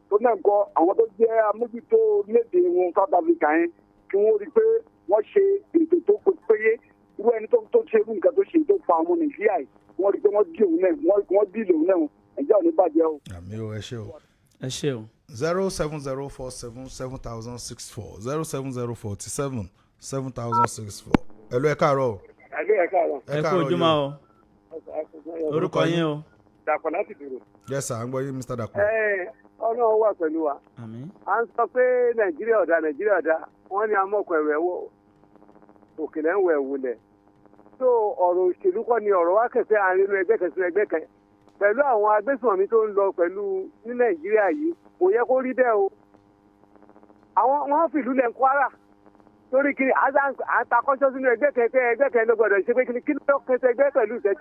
Tó náà kọ́ àwọn tó jẹ́ amójútó léde wọn South Africa yẹn kí wọ́n rí i pé wọ́n ṣe ètò tó péye irú ẹni tó ṣe irú nǹkan tó ṣe tó pa ọmọ Nàìjíríà yìí wọ́n rí i pé wọ́n dí òun náà wọ́n dí òun náà ẹ̀jẹ̀ ò ní bàjẹ́ o. Àmì o ẹ ṣé o. ẹ ṣé o. 07047 7064 07047 7064 ẹ̀lọ́ ẹ káàárọ̀. Ẹ káàárọ̀. ẹ kú ojúmọ́ o. orúkọ yín o. Dàpọ̀ láti dúró. Yes sir, à ń gbọ́ yín Mr. Dàpọ̀. Ọlọ́run wà pẹ̀lú wa. àmín. À ń sọ pé Nàìjíríà ọ̀dà wọ́n ní amọ̀kọ̀ ẹ̀wẹ̀ wọ òkèlè ń wẹ̀ wulẹ̀. tó ọ̀rọ̀ òṣèlú kọ́ ni ọ̀rọ̀ wá kẹ̀kẹ́ àárín inú ẹgbẹ́ kẹsùn ẹgbẹ́ kan pẹ̀lú àwọn agbésùnmọ̀mí tó ń lọ pẹ̀lú ní Nàìjíríà yìí kò yẹ kó rí bẹ́ẹ̀ o. àwọn wọn fìlú lẹ̀ ń Kwara torí kí àtakọ́ṣọ́ sínú ẹgbẹ́ kẹ̀kẹ́ ló gbọ́dọ̀ ṣe pé kí ló kẹsẹ̀ ẹgbẹ́ pẹ̀lú ìfẹ́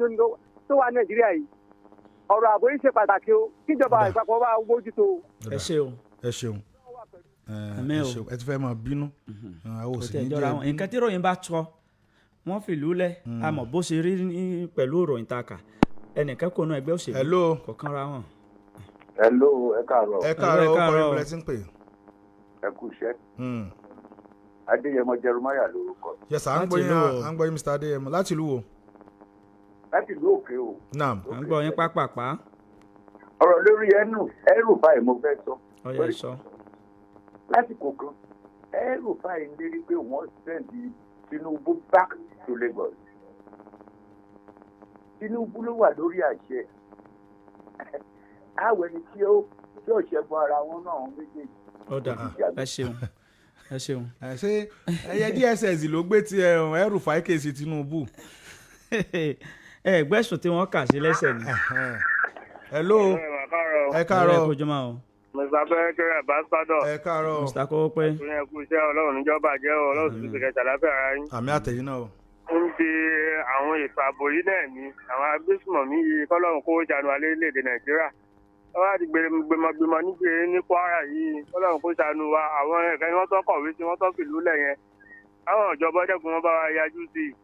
tó wà Nàìjíríà yìí ọ̀rọ̀ ààbò yìí ṣe pàtàkì o kíjọba ìpapọ̀ bá mójútó. ẹ ṣeun. ẹ ṣeun ẹ ti fẹ́ máa bínú. kò tẹ̀ jọra wọn nǹkan tí ìròyìn bá tọ́ wọ́n fìlú lẹ̀ àmọ́ bó ṣe rí pẹ̀lú ìròyìn tá a kà ẹnìkan kò nu ẹgbẹ́ òṣèlú kọ̀ọ̀kan ra wọn. Hello, ẹ káàárọ̀. ẹ káàárọ̀ ó kọ́ ìbílẹ̀ tí ń pè. Ẹ kú iṣẹ́. Adéyẹmọ Jeremiah lórúkọ. Yes sir, à ń gbọ́ yín Mr. Adéyẹmọ láti ìlú wo. Láti ìlú òkè o. Naam. à ń gbọ́ yín pápápá. Ọ̀rọ̀ lórí ẹrù báyìí mo fẹ́ sọ. ọyẹ sọ. Lásìkò kan ẹrù báyìí ń lérí pé wọ́n sẹ́ndì Tinubu back to Lagos. Tinubu ló wà lórí àṣẹ. Àwọn ẹni tí ó ṣẹ́gun ara wọn náà ń méjèèjì. ọ̀dà ẹ ṣeun ẹ ṣeun. ṣé ẹyẹ DSS ló gbé ti ẹrù fàákèsì Tinubu. gbẹ̀sùn tí wọ́n kà sí lẹ́sẹ̀ ni. hello ẹ káàárọ̀. ẹ kú ojúmọ́ o. Mr. Bẹ́ẹ̀kẹ́ Ambassador. ẹ káàárọ̀. Mr. Kówópé. Ìyẹn kú iṣẹ́ Ọlọ́run níjọba jẹ́ Ọlọ́run tó ti kẹta lábẹ́ ara yín. àmì àtẹ̀yìn náà o. ń di àwọn ètò ààbò yìí náà ní àwọn agbésùmọ̀mí yìí kọ́lọ́run kó jánu alẹ́ léde Nàìjíríà. wọ́n á ti gbẹmọgbẹmọ nígbè ní Kwara yìí kọ́lọ́run kó jánu wa àwọn ẹ̀ka ni wọ́n tọ́ kọ̀wé sí wọ́n tọ́ fìlú lẹ̀ yẹn. àwọn ìjọba ọ̀dẹ́kun wọn bá wa yájú sí i.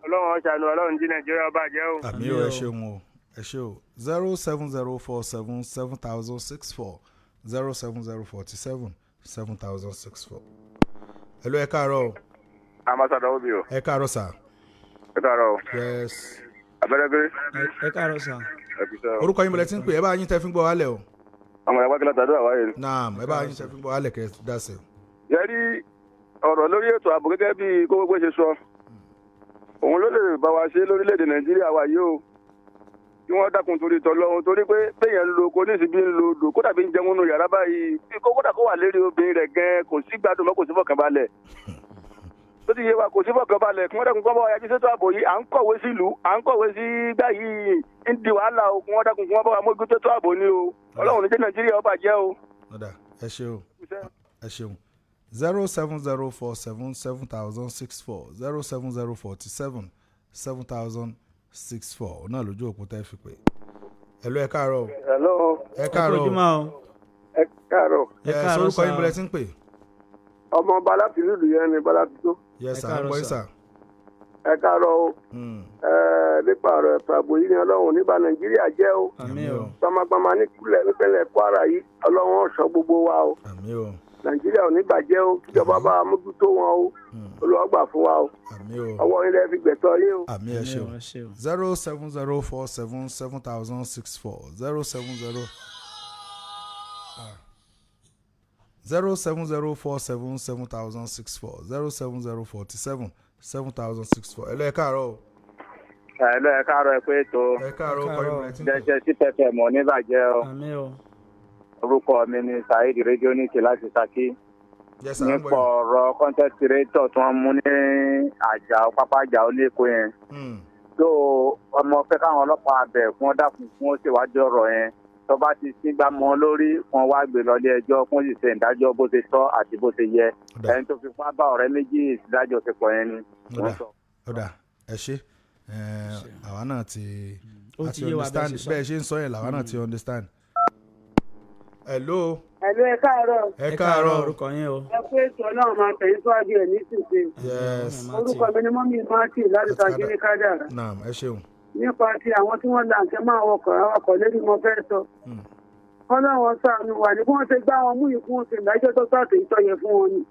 Ọlọ́run jánu Ọlọ́run jí Nàìjíríà bàjẹ́ o. àmì o ẹ ṣeun o ẹ ṣe o 07047 7064 07047 7064. hello ẹ káàárọ̀. Ambassador Obi o. ẹ káàárọ̀ sà. ẹ káàárọ̀. yes. abẹ́rẹ́gẹ́rẹ́. ẹ káàárọ̀ sà. orúkọ yín bọ̀lẹ̀ tí ń pè ẹ bá yín tẹ́ fi ń gbọ́ wálẹ̀ o. àwọn ẹ̀wá kí látàdúrà wáyé. naam ẹ bá yín tẹ́ fi ń gbọ́ wálẹ̀ kẹ́ dáṣẹ́. yẹ́rí ọ̀rọ̀ lórí ètò ààbò gẹ́gẹ́ bí Kówópé ṣe sọ òun ló lè bá wa ṣe lórílẹ̀‐èdè Nàìjíríà wa yìí o kí wọ́n dákun torí tọ́lọ́run torí pé téèyàn ń lo oko níṣì bí ń lo odò kódà bí ń jẹun nù yàrá báyìí bí kódà kó wà lérí obìnrin rẹ̀ gan kò sí gbádùn mọ́ kò sí fọkànbalẹ̀ tó ti yé wa kò sí fọkànbalẹ̀ kí wọ́n dákun kọ́ bá wa yájú sétò ààbò yìí à ń kọ̀wé sílùú à ń kọ̀wé sí gbá yìí ń di wàhálà o kí wọ́n dákun kí wọ́n bá wa mójú tó ààbò ni o Ọlọ́run ní jẹ́ Nàìjíríà ó bàjẹ́ o. ẹ ṣeun ẹ ṣeun 07047 7064 07047 7064 náà lójú òpó tẹ́ fi pé. hello ẹ káàárọ̀. hello. ẹ káàárọ̀. ẹ kú ojúmọ́ o. ẹ káàárọ̀. ẹ káàárọ̀ sorúkọ yín bọ̀lẹ̀ tí ń pè. ọmọ ọba láti ìlú yẹn ni bọ́lá ti tó. yes sir ń gbọ́ yín sà. ẹ káàárọ̀ o. Nípa ọ̀rọ̀ ẹ̀fọ́ ààbò yìí ni ọlọ́run nígbà Nàìjíríà jẹ́ o. àmín o. Gbamagbama nípínlẹ̀ Kwara yìí ọlọ́run ọ̀ṣọ́ gbogbo wa o. àmín o. Nàìjíríà ò ní bàjẹ́ o, kíjọba bá mójútó wọn o. Olùwàgbà fún wa o. àmín o. Ọwọ́ ilẹ̀ fi gbẹ̀tọ́ yín o. àmín ẹ ṣeun. 070477064 070477064 070477064 ẹ lọ ẹ káàárọ̀ o. Ẹ̀lọ́ ẹ káàárọ̀ ẹ pé ètò ẹ káàárọ̀ kọ́ ìmọ̀ ẹtí. jẹ́jẹ́ sí pẹpẹ mọ̀ níbàjẹ́ o. àmín o. Orúkọ mi ni Saheed Rédíónìkì láti Ṣakí. Yes, sir, Nípa ọ̀rọ̀ content creator tí wọ́n mú ní pápá àjà oníko yẹn. Tó ọmọ fẹ́ káwọn ọlọ́pàá abẹ fún ọ̀dàkùn fún ó ṣèwádìí ọ̀rọ̀ yẹn. Tó bá ti sígbà mọ́ lórí wọn wá gbé lọlé ẹjọ́ fún sì ṣe ìdájọ́ bó ṣe tọ́ àti bó ṣe yẹ. Ẹni tó fi fún bá ọ̀rẹ́ méjì ìdájọ́ ti pọ̀ yẹn ni. ọ̀dà ẹ ṣe àwa náà ti Ó ti yé wa understand bẹ́ẹ̀ ṣe sọ. bẹ́ẹ̀ ṣe ń sọ yẹn làwa náà ti understand. hello Ẹ̀lọ́ ẹ káàárọ̀. ẹ káàárọ̀. orúkọ yín o. Ẹ pé ètò ọlọ́run máa tẹ̀yìn síwájú ẹ̀ ní ṣìṣe. yes Orúkọ mi ni mọ́mí Mátì láti Ṣakí ní Kádàrá. naam ẹ ṣeun. Nípa ti àwọn tí wọ́n là ń tẹ́ máa awakọ̀ lórí mo fẹ́ sọ. Ọlọ́run ṣàánú wà ní bí wọ́n ṣe gbá wọn mú ìkún ṣe ìdájọ́ tó sàtẹ̀ ìtọ́yẹ fún wọn ni.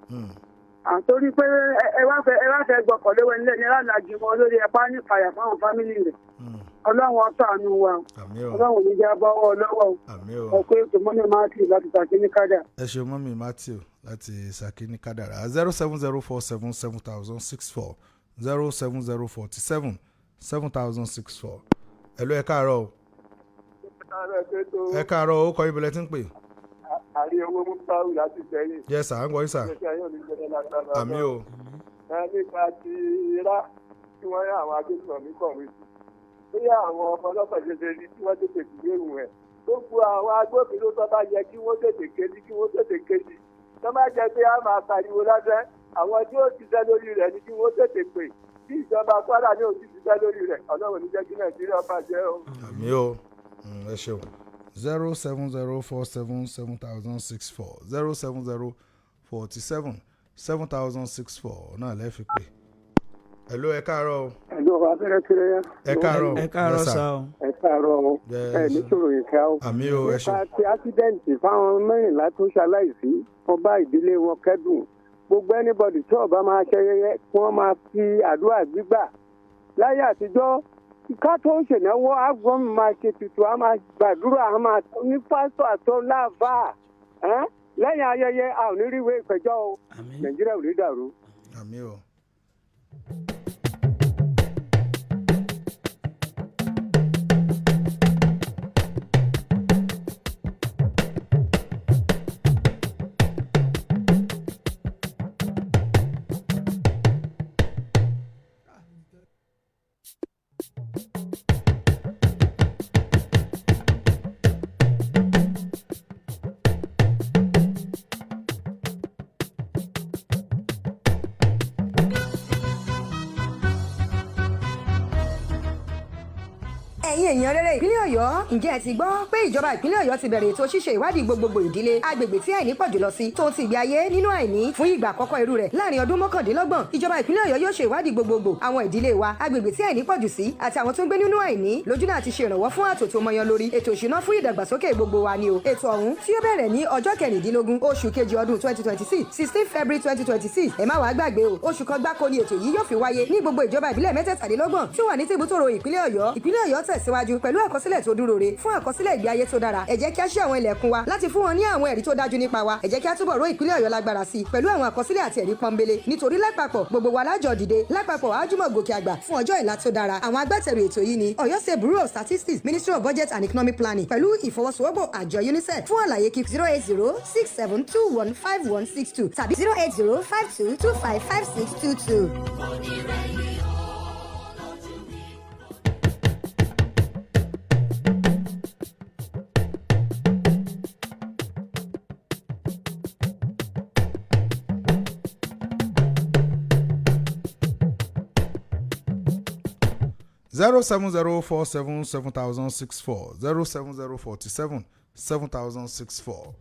Àtorí pé ẹ wá fẹ́ gbọ́kọ̀ léwẹ́ nílẹ̀ ní aláàjì wọn lórí ẹ̀pá ní ìfàyà fáwọn fámìlì rẹ̀. Ọlọ́run ṣàánú wa. àmín o. Ọlọ́run ní já bọ́wọ́ lọ́wọ́. àmín o. Ẹ pé ètò mọ́mí Mátì láti Ṣakí ní Kádàrá. ẹ ṣeun mọ́mí Matthew láti Ṣakí ní Kádàrá 070477064 070477064 hello ẹ káàárọ̀ o. ẹ káàárọ̀ o kọ́ ibùdó ẹ ti ń pè. Àrí owó mú sáwù láti sẹ́yìn. yes sir à ń gbọ́ yín sir. àmín o. Nípa ti irá tí wọ́n yá àwọn agbésùnmọ̀ mi kọ̀ mí sí. Bí àwọn ọmọ ọlọ́pàá ṣẹṣẹ rí tí wọ́n tètè fi gbèrú ẹ̀. Gbogbo àwọn agbófinró tó bá yẹ kí wọ́n tètè kéjì tó má jẹ́ pé a máa pariwo lásán àwọn tí ó ṣiṣẹ́ lórí rẹ̀ ni kí wọ́n tètè pè kí ìjọba Kwara ní òsì ṣiṣẹ́ lórí rẹ̀ Ọlọ́run ní jẹ́ kí Nàìjíríà bàjẹ́ o. àmín o. ẹ ṣeun 070477064 070477064 náà lẹ́ẹ̀ fi pè. hello ẹ káàárọ̀ o. Ẹ̀lọ́ abẹ́rẹ́ kéré yá. ẹ káàárọ̀ ẹ káàárọ̀ Yes, sir. sá o. Ẹ káàárọ̀ o. Yes. Ẹ níṣòro ìka o. àmín o ẹ ṣeun. Nípa ti ásídẹ́ǹtì fáwọn mẹ́rìnlá tó ṣaláìsí wọ́n bá ìdílé wọn kẹ́dùn. Gbogbo anybody tí ó bá máa ṣayẹyẹ kí wọ́n máa fi àdúrà gbígbà. Láyé àtijọ́ ká tó ṣènáwó àgbọ̀n máa ṣe tutù á máa gbàdúrà á máa ní pásítọ̀ àtọ́ láàbà. Lẹ́yìn ayẹyẹ a ò ní rí ìwé ìpẹ́jọ́ o. àmín. Nàìjíríà ò ní dàrú. àmín o. ẹ̀yin èèyàn rere ìpínlẹ̀ Ọ̀yọ́ ǹjẹ́ ẹ ti gbọ́ pé ìjọba ìpínlẹ̀ Ọ̀yọ́ ti bẹ̀rẹ̀ ètò ṣíṣe ìwádìí gbogbogbò ìdílé agbègbè tí àìní pọ̀ jùlọ sí tó ti ìgbé ayé nínú àìní fún ìgbà àkọ́kọ́ irú rẹ̀ láàrin ọdún mọ́kàndínlọ́gbọ̀n ìjọba ìpínlẹ̀ Ọ̀yọ́ yóò ṣe ìwádìí gbogbogbò àwọn ìdílé wa agbègbè tí àìní pọ̀ jù sí àti àwọn tó ń gbé nínú àìní lójú náà ti ṣe ìrànwọ́ fún ààtò tó mọyan lórí ètò ìṣúná fún ìdàgbàsókè gbogbo wa ni o ètò ọ̀hún tí ó bẹ̀rẹ̀ ní ọjọ́ kẹrìndínlógún oṣù kejì ọdún 2026 16 February 2026 ẹ má wàá gbàgbé o oṣù kan gbáko ni ètò yìí yóò fi wáyé ní gbogbo ìjọba ìbílẹ̀ mẹ́tẹ̀ẹ̀tàdínlọ́gbọ̀n tí ó wà ní tìbútòrò ìpínlẹ̀ Ọ̀yọ́ tẹ̀síwájú pẹ̀lú àkọsílẹ̀ tó dúró re fún àkọsílẹ̀ ìgbé ayé tó dára ẹ jẹ́ kí a ṣí àwọn ilẹ̀kùn wa láti fún wọn ní àwọn ẹ̀rí tó dájú nípa wa ẹ jẹ́ kí a túbọ̀ ró ìpínlẹ̀ Ọ̀yọ́ lágbára sí i pẹ̀lú àwọn àkọsílẹ̀ àti ẹ̀rí pọ́nbélé nítorí lápapọ̀ gbogbo wa lájọ dìde lápapọ̀ àjùmọ̀ gòkè àgbà fún ọjọ́ ìlà tó dára àwọn agbátẹrù ètò yìí ni Ọ̀yọ́ State Bureau of Statistics Ministry of Budget and Economic Planning pẹ̀lú ìfọwọ́sowọ́pọ̀ àjọ UNICEF fún àlàyé kí 08067215162 tàbí 08052255622. Zero 070477064 070477064.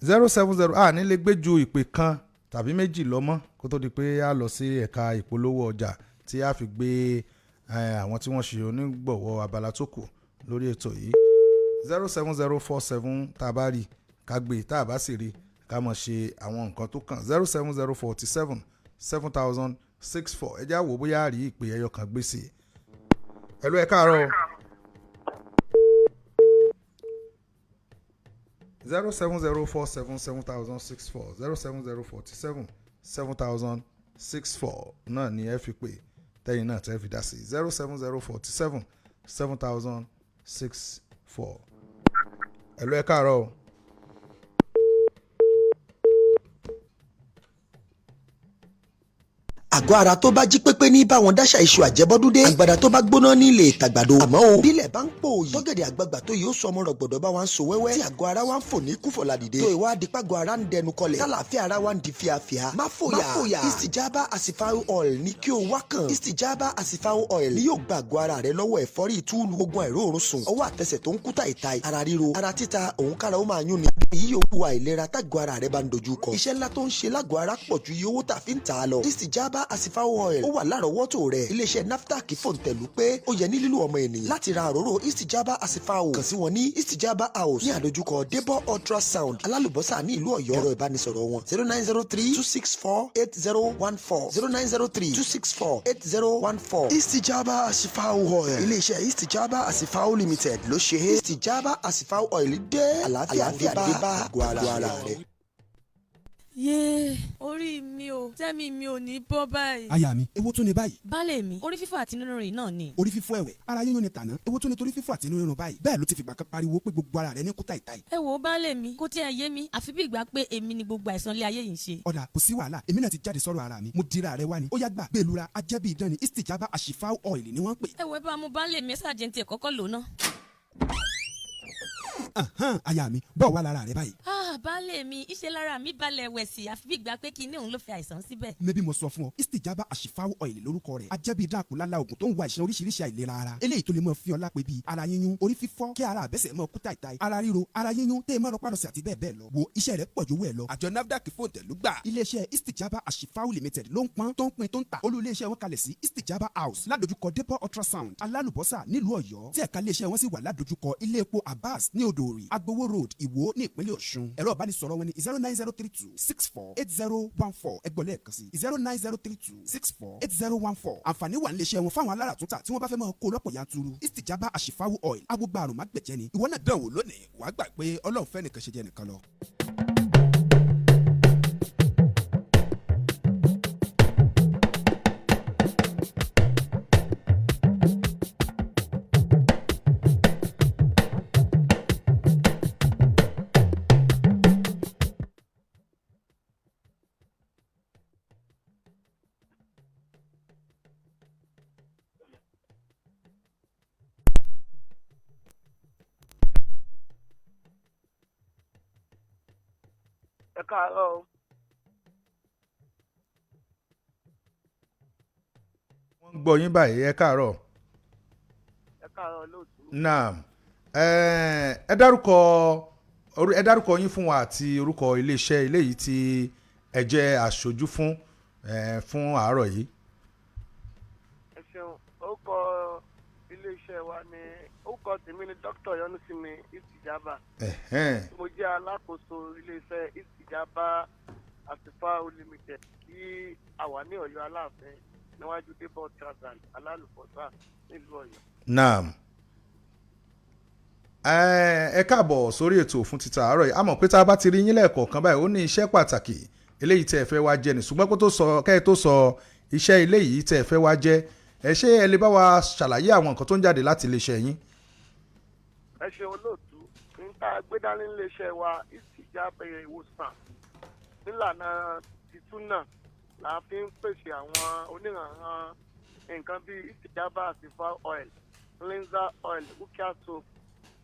070 ní lè gbé ju ìpè kan tàbí méjì lọ́mọ́ kó tó di pé a lọ sí ẹ̀ka ìpolówó ọjà tí a fi gbé àwọn tí wọ́n ṣe onígbọ̀wọ́ abala tó kù lórí ètò yìí 07047 tá a bá rí ká gbé tá a bá sì rí ká mọ̀ ṣe àwọn nǹkan tó kàn 07047 7064 ẹ já wò bóyá a rí ìpè ẹyọ kan gbé sí i. Hello, ẹ káàárọ̀. 07047 7064 07047 7064 náà ni ẹ fi pè tẹ́yìn náà tẹ́ fi dá sí 07047 7064. Hello, ẹ káàárọ̀. àgọ́ ara tó bá jí pépé ní báwọn dáṣà iṣu àjẹbọ́dúndé àgbàdà tó bá gbóná ní ilé ìtàgbàdo àmọ́ o bílẹ̀ bá ń pò yìí tọ́gẹ̀dẹ̀ àgbagbà tó yóò sọ ọmọ rọ̀gbọ̀dọ̀ bá wa ń so wẹ́wẹ́ tí àgọ́ ara wa ń fò ní kúfọ̀lá dìde tó ìwà àdìpàgọ́ ara ń dẹnu kọlẹ̀ tálàfíà ara wa ń di fíafíà má fòyà istijaba asifaru oil ní kí o wá kàn istijaba asifaru oil ni yóò gba àgọ́ ara rẹ lọ́wọ́ ẹ̀fọ́rí ìtúlù ogun àìróorun sùn ọwọ́ àtẹsẹ̀ tó ń kú tàìtàì ara ríro ara títa òun kára ó máa yún ni èyí yóò wá ìlera tágọ́ ara rẹ bá ń dojú kọ iṣẹ́ ńlá tó ń ṣe lágọ̀ọ́ ara pọ̀ ju iye owó tà fi ń tà á lọ istijaba asifaru oil ó wà lárọ̀ọ́wọ́tò rẹ̀ iléeṣẹ́ NAFDAC fòǹtẹ̀lù pé ó yẹ ní lílo ọmọ ènìyàn láti ra òróró istijaba asifao kàn sí wọn ní istijaba house ní àdójúkọ debo ultrasound alálùbọ́sà ní ìlú Ọ̀yọ́ ẹ̀rọ ìbánisọ̀rọ̀ wọn 0903-264-8014 0903-264-8014 istijaba asifao oil iléeṣẹ́ istijaba asifao limited ló ṣe é istijaba asifao oil dé àlàáfíà dé bá àgọ́ ara rẹ̀. yéé orí mi ò tẹ́mi mi ò ní bọ́ báyìí. aya mi ewo tún ni báyìí. baálé mi orí fífọ́ àti nínú rìn náà ni. orí fífọ́ ẹ̀wẹ̀ ara yíyan ni tàná ewo tún ni torí fífọ́ àti nínú rìn báyìí bẹ́ẹ̀ ló ti fìgbà kan pariwo pé gbogbo ara rẹ̀ ní kúta ìta yìí. ẹ wo baálé mi kó tí ẹ yé mi àfi bí ìgbà pé èmi ni gbogbo àìsàn ilé ayé yìí ń ṣe. ọ̀dà kò sí wàhálà èmi náà ti jáde sọ̀rọ̀ ara mi mo dira rẹ wá ni ó yá gbà gbẹlura ajẹ́bí idán ni istijaba asifao oil ni wọ́n pè. ẹ wo ẹ bá mú baálé mi ẹ ṣàjẹntì ẹ kọ́kọ́ lò náà. aya mi bọ́ọ̀ wá lára rẹ báyìí. baálé mi iṣẹ́ lára mi balẹ̀ wẹ̀sì àfi bí ìgbà pé kinní òun ló fi àìsàn síbẹ̀. mẹ́bí mo sọ fún ọ istijaba asifao oil lórúkọ rẹ̀ ajẹ́bí dákúlálá oògùn tó ń wa ìṣàn oríṣiríṣi àìlera ara eléyìí tó lè mọ fi ọ lápẹ́ bíi ara yíyún orí fífọ́ kí ara àbẹ́sẹ̀ mọ kúta ìta ara ríro ara yíyún tẹ́ ẹ mọ́ rọpárọsẹ̀ àti bẹ́ẹ̀ bẹ́ẹ̀ lọ wo iṣẹ́ rẹ̀ pọ̀ jówó ẹ lọ. àjọ NAFDAC fòǹtẹ̀lú gbà iléeṣẹ́ istijaba asifao limited ló ń pọ́n tó ń pin tó ń ta olú iléeṣẹ́ wọn kalẹ̀ sí istijaba house ládojúkọ debo ultrasound alálùbọ́sà nílùú Ọ̀yọ́ tí ẹ̀ka iléeṣẹ́ wọn sì wà ládojúkọ ilé epo Abbas ní Odòòrì Agbowó road Ìwó ní ìpínlẹ̀ Ọ̀ṣun ẹ̀rọ ìbánisọ̀rọ̀ wọn ni 09032648014 ẹgbọ́n lẹ́ẹ̀kan sí 09032648014 àǹfààní wà níléeṣẹ́ wọn fáwọn alára túntà tí wọ́n bá fẹ́ máa kó lọ́pọ̀ yanturu istijaba asifao oil agbógbá àrùn mágbẹ̀jẹ̀ ni ìwọ náà dánwò lónìí wàá gbà pé Ọlọ́run fẹ́ nìkan ṣe jẹ́ nìkan lọ. ẹ káàárọ̀ o. wọ́n ń gbọ́ yín báyìí ẹ káàárọ̀. ẹ káàárọ̀ lóòtú. naam ẹ dárúkọ yín fún wa àti orúkọ iléeṣẹ́ eléyìí tí ẹ jẹ́ aṣojú fún àárọ̀ yìí. ẹ ṣeun orúkọ iléeṣẹ́ wa ni orúkọ tèmi ni dókítà Yọ́núsími Istijaba. mo jẹ́ alákòóso iléeṣẹ́ Istijaba Asifao Limited tí a wà ní Ọ̀yọ́ Aláàfin níwájú debo ultrasound alálùbọ́sà nílùú Ọ̀yọ́. naam ẹ káàbọ̀ sórí ètò fún títà àárọ̀ yìí a mọ̀ pé tá a bá ti rí yín lẹ́ẹ̀kọ̀ọ̀kan báyìí ó ní iṣẹ́ pàtàkì eléyìí tẹ́ ẹ fẹ́ wá jẹ́ ni ṣùgbọ́n kẹ́ ẹ tó sọ iṣẹ́ eléyìí tẹ́ ẹ fẹ́ wá jẹ́ ẹ ṣé ẹ lè bá wa ṣàlàyé àwọn nǹkan tó ń jáde láti iléeṣẹ́ yín. ẹ ṣe olóòtú níta gbédání iléeṣẹ́ wa Istijaba ìwòsàn nílànà títúnà la fi ń pèsè àwọn onírànràn nǹkan bíi Istijaba Asifao oil cleanser oil ukia soap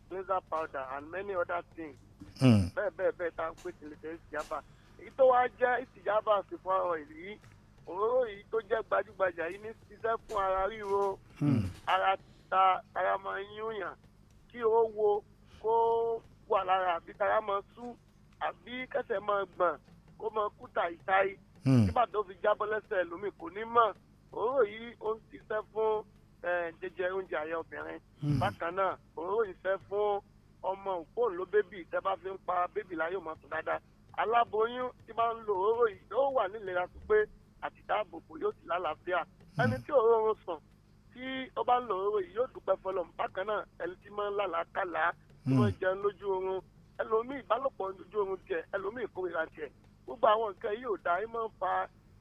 cleanser powder and many other things. bẹ́ẹ̀ tá à ń pèsè iléeṣẹ́ Istijaba èyí tó wá jẹ́ Istijaba Asifao oil yìí òróró yìí tó jẹ́ gbajúgbajà yìí ní ṣiṣẹ́ fún ara ríro ara títa ara máa ń yúnyàn kí ó wo kó wà lára àbí tara máa sú àbí kẹsẹ̀ máa gbọ̀n kó máa kú tàìtàì nígbà tó fi jábọ́ lẹ́sẹ̀ lómi kò ní mọ̀ òróró yìí ó ń ṣiṣẹ́ fún jẹjẹrẹ oúnjẹ àyà obìnrin bákan náà òróró yìí ṣiṣẹ́ fún ọmọ òpóòn ló bébì tẹ́ bá fi ń pa bébì láyò máa sùn dáadáa aláboyún tí bá ń lo òróró yìí ó wà nílera tó pé àti dáàbòbò yóò sì lálàáfíà ẹni tí òróró sùn tí ó bá ń lo òróró yìí yóò dúpẹ́ fọlọ́m bákan náà ẹni tí máa ń lálàákàlà tí wọ́n jẹun lójú oorun ẹlòmíì ìbálòpọ̀ lójú oorun tiẹ̀ ẹlòmíì ìkórira tiẹ̀ gbogbo àwọn nǹkan yìí ò dáa yìí máa ń fa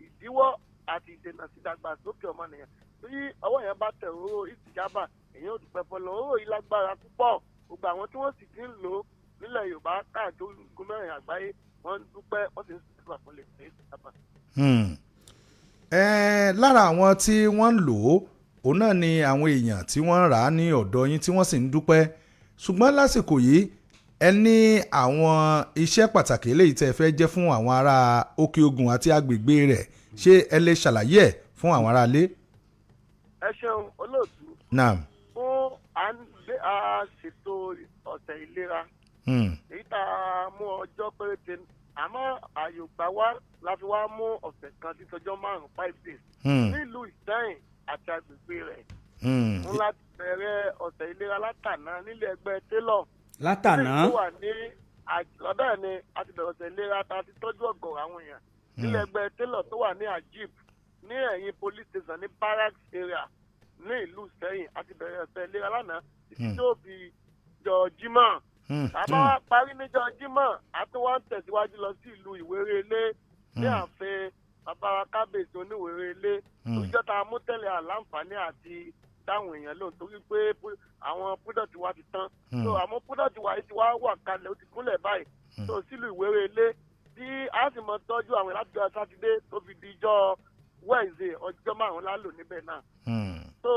ìdíwọ́ àti ìdènà sí ìdàgbàsókè ọmọnìyàn tí ọwọ́ yẹn bá tẹ̀ òróró ìtìjábà èyàn ò dúpẹ́ fọlọ́ òróró yìí lágbára púpọ̀ gbogbo àwọn tí wọ́n sì ti ń lò ó nílẹ̀ Yorùbá káàkiri gómìnà àgbáyé wọ́n ń dúpẹ́ wọ́n sì ń sèkúrà fún lè ṣe ìtìjábà. lára àwọn tí wọ́n ń lò ó òun náà ni àwọn èèyàn tí wọ́n rà á ní ọ̀dọ̀ yín tí wọ́n sì ń dúpẹ́ ṣùgbọ́n lásìkò yìí ẹ ní àwọn iṣẹ́ pàtàkì eléyìí tẹ́ fẹ́ jẹ́ fún àwọn ará Òkè Ògùn àti agbègbè rẹ̀ ṣé ẹ lè ṣàlàyé ẹ̀ fún àwọn aráalé. ẹ ṣeun olóòtú. naam. fún a ṣètò ọ̀sẹ̀ ìlera èyí tá a mú ọjọ́ péréte àmọ́ àyògbà wa la fi wá mú ọ̀sẹ̀ kan tí tọjọ́ 5 days nílùú Ìsẹ́yìn àti agbègbè rẹ̀ ń láti bẹ̀rẹ̀ ọ̀sẹ̀ ìlera látàná nílé ẹgbẹ́ télọ̀ látàná tó wà ní lọ́dọ̀ ni a ti bẹ̀rẹ̀ ọ̀sẹ̀ ìlera tá a ti tọ́jú ọ̀gọ̀rọ̀ àwọn èèyàn nílé ẹgbẹ́ télọ̀ tó wà ní Ajib ní ẹ̀yìn police station ní barracks area ní ìlú Ìsẹ́yìn a ti bẹ̀rẹ̀ ọ̀sẹ̀ ìlera lánàá títí tó fi jọ Jímọ̀ àbá wa parí níjọ Jímọ̀ a tún wá ń tẹ̀síwájú lọ sí ìlú Ìwérélé ní ààfin bàbá wa kábíyèsí Oníwérélé ìjọ tá a mú tẹ́lẹ̀ àláǹfààní àti dáhùn èèyàn lóhùn torí pé àwọn púdọ̀tì wa ti tán so àwọn púdọ̀tì wa yìí ti wá wà kalẹ̀ ó ti kúnlẹ̀ báyìí so sílùú Ìwérélé tí a sì mọ tọ́jú àwọn ìlàjọ sátidé tó fi di ijọ́ Wednesday ọjọ́ 5 lálò níbẹ̀ náà. so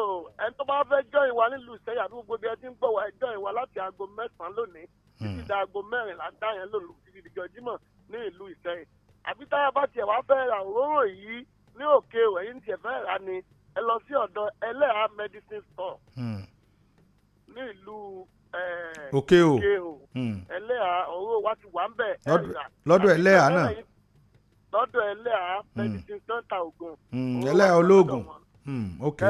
ẹni tó bá fẹ́ jọyìn wa nílùú Ìsẹ́yìn àti gbogbo bí ẹ ti ń gbọ́ wa ẹ jọyìn wa láti aago 9 lónìí títí di aago 4 dá yẹn lòlù títí di ọjọ́ Jímọ̀ ní ìlú Ìsẹ́yìn. àbí táyà bá tiẹ̀ wá fẹ́ ra òróró yìí ní òkè ẹ̀yìn tiẹ̀ fẹ́ rà ni ẹ lọ sí ọ̀dọ̀ Ẹlẹ́hà medicine store ní ìlú Òkè o Ẹlẹ́hà òróró wa ti wà ń bẹ̀ lọ́dọ̀ Ẹlẹ́hà náà lọ́dọ̀ Ẹlẹ́hà medicine center Ògùn Ẹlẹ́hà olóògùn ok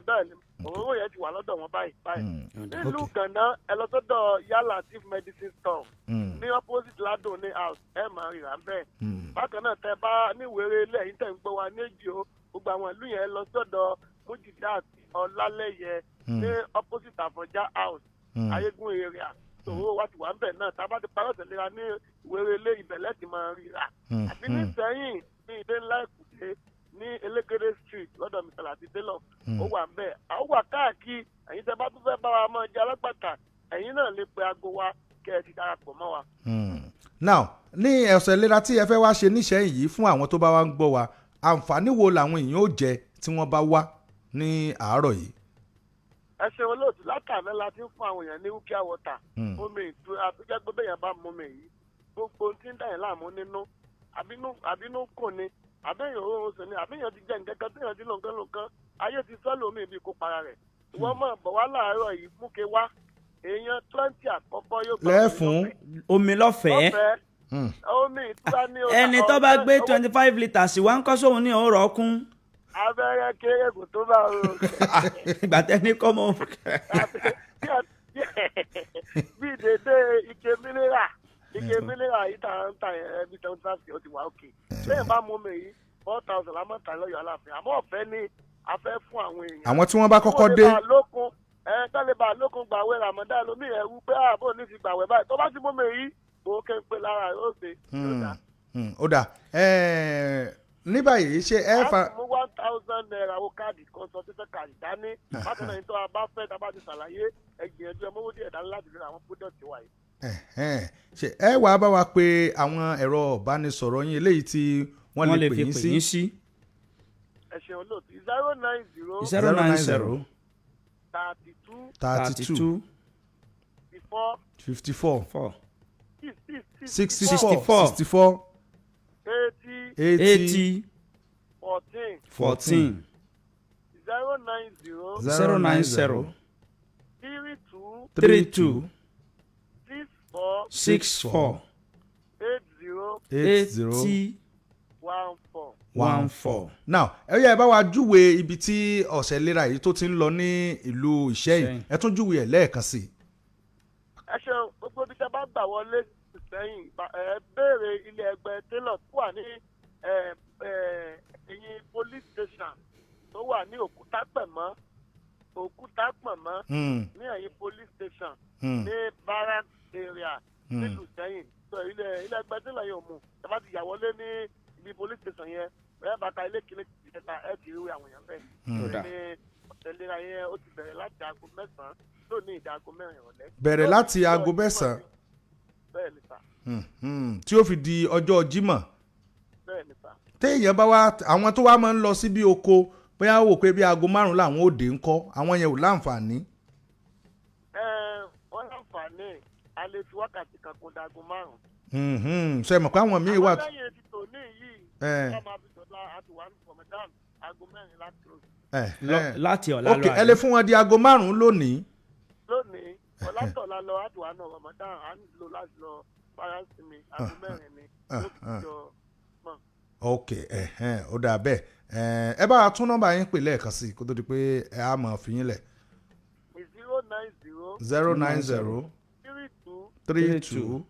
bẹ́ẹ̀ ni òróró yẹn ti wà lọ́dọ̀ wọn báyìí nílùú Gànà ẹ lọ sọ́dọ̀ Yálà Chief medicine store ní opposite Ládùn ní house ẹ máa rà bẹ́ẹ̀ bákan náà tẹ bá ní Ìwérélé yìí tẹ̀ ń gbọ́ wa ní èjì o gbogbo àwọn ìlú yẹn lọ sọ́dọ̀ Mujidat Ọlálẹ́yẹ ní opposite Àfọ̀njá house Ayégún area òróró wa ti wà ń bẹ̀ náà tá a bá ti parọ́ tẹ̀léra ní Ìwérélé ibẹ̀lẹ́ ti máa ríra àti ní Ìsẹ́yìn ní ilé ńlá Èkúté ní Elégédé street lọ́dọ̀ Mr. Lati Taylor ó wà ń bẹ̀ àwọn wà káàkiri ẹ̀yin tẹ́ bá tún fẹ́ bá wa máa jẹ alágbàtà ẹ̀yin náà lè pe aago wa kẹ́ ẹ ti darapọ̀ mọ́ wa. now ní ọ̀sẹ̀ ìlera tí ẹ fẹ́ wá ṣe níṣẹ́yìn yìí fún àwọn tó bá wá ń gbọ́ wa àǹfààní wo làwọn èèyàn ó jẹ tí wọ́n bá wá ní àárọ̀ yìí. ẹ ṣe olóòtú látàná la ti ń fún àwọn èèyàn ní wúkíá wọ́tà omi ìtura tó jẹ́ pé bẹ́yẹn bá mú mi yìí gbogbo tí ń dà yẹn láàmú nínú àbínú kò ní àbẹ́yìn òórùn sọ ni àbẹ́yìn ti jẹ́ nǹkan kan tí èèyàn ti lò nǹkan ayé ti sọ́lù omi ìbí kó para rẹ̀ ìwọ́n mọ̀ bọ̀ wá láàárọ̀ yìí múke wá èèyàn 20 àkọ́kọ́ yóò bá lẹ́fún omi lọ́fẹ̀ẹ́ omi ìtura ní ẹni tó bá gbé 25 litres wá ń kọ́ sóhun ní òórọ̀ ọkún. abẹ́rẹ́ kéré kò tó bá o. ìgbà tẹ́ni kọ́ mọ́. bí dédé ike mínírà yìí tà ń tà yẹn bí 75 ó ti wà òkè lẹ́yìn bá mú mi yìí 4,000 lámọ́ta lọ́yọ̀ aláàfin àmọ́ ọ̀fẹ́ ni a fẹ́ fún àwọn èèyàn. àwọn tí wọ́n bá kọ́kọ́ dé. tálíbà lókun gbàwé ramadan lómi ẹ̀rú pé ààbò ní ti gbàwé báyìí tó bá ti mú mi yìí kò kẹ́ ń pè lára yóò ṣe. ó dà ní báyìí ṣé ẹ fa. a ti mú 1,000 naira owó káàdì consultation káàdì dání bákan náà tó a bá fẹ́ tá a bá ti ṣàlàyé ẹgbìyànjú ẹmọ́wó díẹ̀ dání láti rí àwọn product wa yìí. ṣe ẹ wàá bá wa pé àwọn ẹ̀rọ ìbánisọ̀rọ̀ yín eléyìí tí wọ́n lè pè yín sí. ẹ ṣeun olóòtú 090 090 32 54 64 64 80 14 090 32 32 64 64 80 14. now ẹ yẹ bá wa júwe ibi tí ọ̀sẹ̀ ìlera yìí tó ti ń lọ ní ìlú Ìṣẹ́yìn ẹ tún júwe ẹ̀ lẹ́ẹ̀kan sí i. ẹ ṣeun gbogbo ibi tí a bá gbà wọlé Ìṣẹ́yìn ẹ béèrè ilé ẹgbẹ́ tailor tó wà ní ẹ̀yìn police station tó wà ní Òkútàpẹ̀mọ́ ní ẹ̀yìn police station ní barrack area nílùú Ìṣẹ́yìn so ilé ẹgbẹ́ tailor yóò mú ẹ bá ti yà wọlé ní ibi police station yẹn ẹ bá ka ilé kìíní kìíní ẹ ti rí àwọn èèyàn bẹ́ẹ̀ ní ọ̀sẹ̀ ìlera yẹn ó ti bẹ̀rẹ̀ láti aago 9 lónìí ìdá aago 4 ìrọ̀lẹ́. bẹ̀rẹ̀ láti aago 9. bẹ́ẹ̀ ni sà. tí ó fi di ọjọ́ Jímọ̀. bẹ́ẹ̀ ni sà. téèyàn bá wá àwọn tó wá máa ń lọ sí bí oko bóyá wò pé bí aago 5 làwọn ò dé ńkọ́ àwọn yẹn ò láǹfààní. wọ́n láǹfààní a lè fi wákàtí kan kún aago 5. ṣe mọ̀ pé àwọn míì wà. àwọn lẹ́yìn ti tò ní yìí wọ́n máa fi sọ̀tà àtiwá ní Ramadan aago 4 láti close. láti ọ̀la lọ. ok ẹ lè fún wọn di aago 5 lónìí. ọ̀làtọ̀lá lọ àtiwá náà Ramadan à ń lò láti lọ farasinmi aago 4 ni ló fi jọ mọ́. ok ó dà bẹ́ẹ̀ ẹ bá tún nọ́mbà yín pè lẹ́ẹ̀kan sí i kó tó di pé ẹ á mọ̀ fi yín lẹ̀. 090 32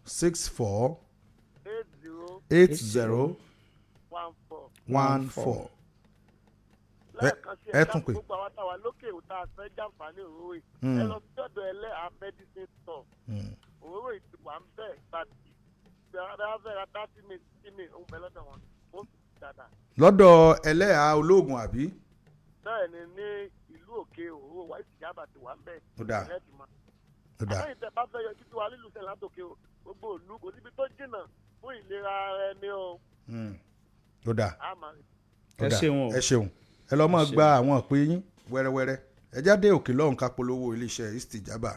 64 80 14. ẹ tún pè. gbogbo àwọn táwa lókè òta fẹ́ jàǹfààní òróró yìí ẹ lọ sí ọ̀dọ̀ ẹlẹ́hàá medicine store òróró yìí ti wà ń bẹ̀ gbàdí abẹ́rẹ́ 30 minutes 60 minutes òun bẹ̀ lọ́dọ̀ wọn ó sì dáadáa. lọ́dọ̀ ẹlẹ́hàá olóògùn àbí. bẹ́ẹ̀ ni ní ìlú òkè òróró wa ìtìjábà ti wà ń bẹ̀. ó dáa àwọn ìtẹ̀ bá fẹ́ yọjú tó wa lílù sẹ́yìn látòkè gbogbo òlu kò síbi tó jìnnà fún ìlera ẹni o. ó dáa ẹ ṣeun ẹ lọ́ mọ̀ gba àwọn ìpè yín wẹ́rẹ́wẹ́rẹ́ ẹ jáde òkè lọ́hùn ká polówó iléeṣẹ́ Istijaba.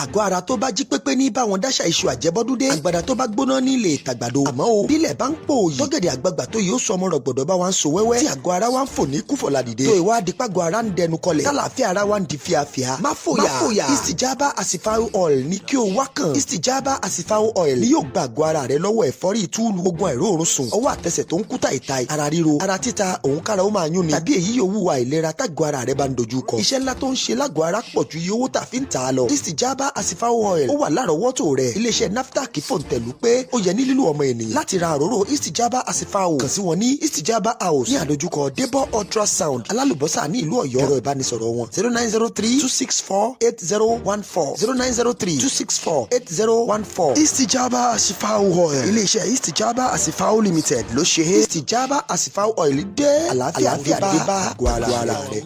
àgọ́ ara tó bá jí pépé ní báwọn dáṣà iṣu àjẹbọ́dúndé àgbàdà tó bá gbóná ní ilé ìtàgbàdo àmọ́ o bílẹ̀ bá ń pò yìí tọ́gẹ̀dẹ̀ àgbagbà tó yóò sọ ọmọ rọ̀gbọ̀dọ̀ bá wa ń so wẹ́wẹ́ tí àgọ́ ara wa ń fò ní kúfọ̀lá dìde tó ìwádìí pàgọ́ ara ń dẹnu kọlẹ̀ tálàfíà ara wa ń di fíafíà má fòyà Istijaba Asifau oil ní kí o wá kàn Istijaba Asifau oil ni yóò gba àgọ́ ara rẹ lọ́wọ́ ẹ̀fọ́rí túlù ogun àìróorun sùn ọwọ́ àtẹsẹ̀ tó ń kú tàìtàì ara ríro ara títa òun kára ó máa yún ni tàbí èyí yòówù wa ìlera tágọ́ ara rẹ bá ń dojú kọ iṣẹ́ ńlá tó ń ṣe lágọ̀ọ́ ara pọ̀ ju iye owó tà fi ń tà á lọ Istijaba Asifau oil ó wà lárọ̀ọ́wọ́tò rẹ̀ iléeṣẹ́ NAFDAC fòǹtẹ̀lù pé ó yẹ ní lílo ọmọ ènìyàn láti ra àróró Istijaba Asifau kàn sí wọn ní Istijaba house ní àdójúkọ Debo ultrasound alálùbọ́sà ní ìlú Ọ̀yọ́ ẹ̀rọ ìbánisọ̀rọ̀ wọn 0903-264-8014 0903-264-8014 Istijaba Asifau oil iléeṣẹ́ Istijaba Asifau limited ló ṣe é Istijaba Asifau oil dé àlàáfíà bá àgọ́ ara rẹ̀.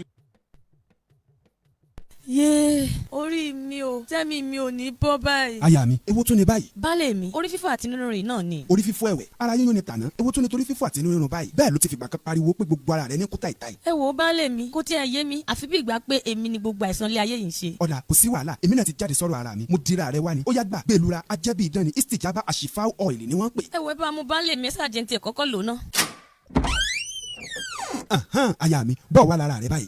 yéé orí mi o tẹ́mi mi ò ní bọ́ báyìí. aya mi ewo tún ni báyìí. baálé mi orí fífọ́ àti nínú rìn náà ni. orí fífọ́ ẹ̀wẹ̀ ara yíyún ni tàná ewo tún ni torí fífọ́ àti nínú rìn báyìí bẹ́ẹ̀ ló ti fìgbà kan pariwo pé gbogbo ara rẹ̀ ní kúta ìta yìí. ẹ wo baálé mi kó tí ẹ yé mi àfi bí ìgbà pé èmi ni gbogbo àìsàn ilé ayé yìí ń ṣe. ọ̀dà kò sí wàhálà èmi náà ti jáde sọ̀rọ̀ ara mi mo dira rẹ wá ni ó yá gbà gbẹlura ajẹ́bí idán ni Istijaba Asifau oil ni wọ́n pè. ẹ wo ẹ bá mú baálé mi ẹ ṣàjẹntì ẹ kọ́kọ́ lò náà. aya mi bọ́ọ̀ wá lára rẹ báyìí.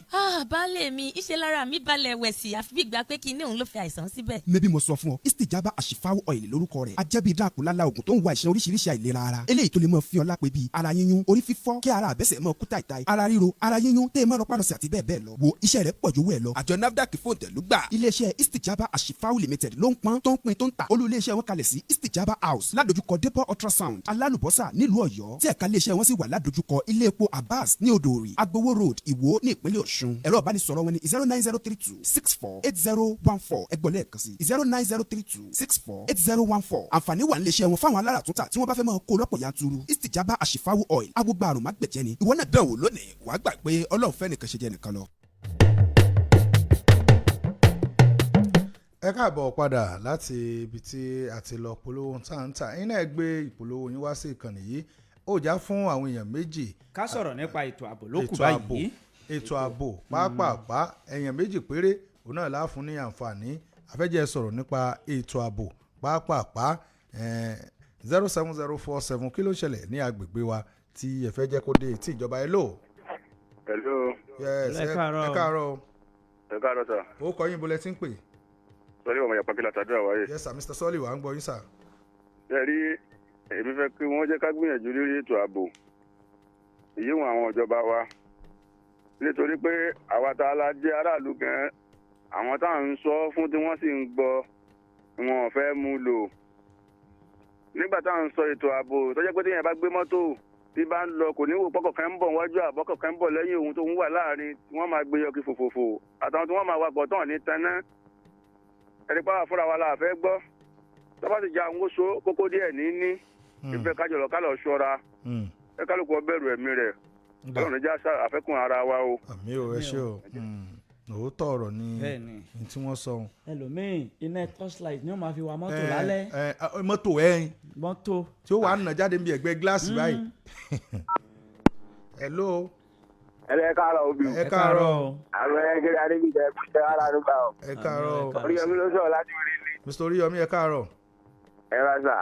baálé mi iṣẹ́ lára mi balẹ̀ wẹ̀ sí àfi bí ìgbà pé kí ní òun ló fi àìsàn síbẹ̀. mẹ́bí mo sọ fún ọ Istijaba Asifau oil lórúkọ rẹ̀ ajẹ́bí dákúlálá oògùn tó ń wa ìṣẹ́ oríṣiríṣi àìlera ara eléyìí tó lè mọ fi ọ lápẹ́ bíi ara yíyún orí fífọ́ kí ara àbẹ́sẹ̀ mọ kú tàìtàì ara ríro ara yíyún tẹ́ ẹ mọ́ rọpárọsẹ̀ àti bẹ́ẹ̀ bẹ́ẹ̀ lọ wo iṣẹ́ rẹ̀ pọ̀ jówó ẹ lọ. àjọ NAFDAC fòǹtẹ̀lú gbà iléeṣẹ́ Istijaba Asifau limited ló ń pọ́n tó ń pin tó ń ta olú iléeṣẹ́ wọn kalẹ̀ sí Istijaba house ládojúkọ Debo ultrasound alálùbọ́sà nílùú Ọ̀yọ́ tí ẹ̀ka iléeṣẹ́ wọn sì wà ládojúkọ ilé epo Abbas ní Odòòrì Agbowó road Ìwó ní ìpínlẹ̀ Ọ̀ṣun ẹ̀rọ ìbánisọ̀rọ̀ wọn ni 09032648014 ẹgbọ́n lẹ́ẹ̀kan sí 09032648014 àǹfààní wà níléeṣẹ́ wọn fáwọn alára túntà tí wọ́n bá fẹ́ máa kó lọ́pọ̀ yanturu Istijaba Asifau oil agbógbá àrùn mágbẹ̀jẹ̀ ni ìwọ náà dánwò lónìí wàá gbà pé Ọlọ́run fẹ́ nìkan ṣe jẹ́ nìkan lọ. ẹ káàbọ̀ padà láti ibi tí a ti lọ polówó táǹtà yín náà gbé ìpolówó yín wá sí ìkànnì yìí ó já fún àwọn èèyàn méjì. ká sọ̀rọ̀ nípa ètò ààbò ló kù báyìí. ètò ààbò pàápàá èèyàn méjì péré òun náà láàfún ní àǹfààní afẹ́jẹ́ sọ̀rọ̀ nípa ètò ààbò pàápàá 07047 kí ló ṣẹlẹ̀ ní agbègbè wa tí ẹ fẹ́ jẹ́ kó dé tí ìjọba ẹ lò. hello. yes ẹ káàárọ̀. ẹ káàárọ̀ sà. ó kọ yín bolẹ́ tí ń pè. sọ́ọ́lì ọmọ yàpá kílà tàdúrà wáyé. yes sir Mr. Sọ́ọ́lì wà ń gbọ́ yín sà. ẹ̀rí èmi fẹ́ kí wọ́n jẹ́ ká gbìyànjú lórí ètò ààbò èyí wọn àwọn ìjọba wa nítorí pé àwa tá a la jẹ́ aráàlú gan àwọn táwọn ń sọ fún tí wọ́n sì ń gbọ́ wọn ò fẹ́ mú lò nígbà táwọn ń sọ ètò ààbò tó jẹ́ pé téèyàn bá gbé mọ́tò tí bá ń lọ kò ní wò pọ́kọ̀ kan ń bọ̀ wájú àbọ́kọ̀ kan ń bọ̀ lẹ́yìn ohun tó ń wà láàrin tí wọ́n máa gbé yọkí fòfòfò àtàwọn tí wọ́n máa wakọ̀ tán ní taná ẹni pàwọ́ fúnra wa la fẹ́ gbọ́ tọ́ba ti jẹ àwọn oṣù kókó díẹ̀ ní ìfẹ́ kájọlọ ká lọ ṣọ́ra ẹ kálukú bẹ̀rù ẹ̀mí rẹ̀ ọlọ́run jẹ́ àfẹ́kùn ara wa o. àmì ò ẹ ṣe o òótọ́ ọ̀rọ̀ ni tí wọ́n sọ. ẹlòmíì iná torchlight ni wọ́n máa fi wa mọ́tò lálẹ́. mọ́tò ẹ̀yìn mọ́tò tí ó wà á nà jáde níbi ẹ̀gbẹ́ gíláàsì báyìí. hello. ẹ káàárọ̀ obì. ẹ káàárọ̀. àwọn ẹgbẹ́ adébíyẹ ẹgbẹ́ aráàlú gbà ọ́. ẹ káàárọ̀. oríyọmí ló sọ̀rọ̀ láti orí ilé. mr oríyọmí ẹ káàárọ̀. ẹ rà sà.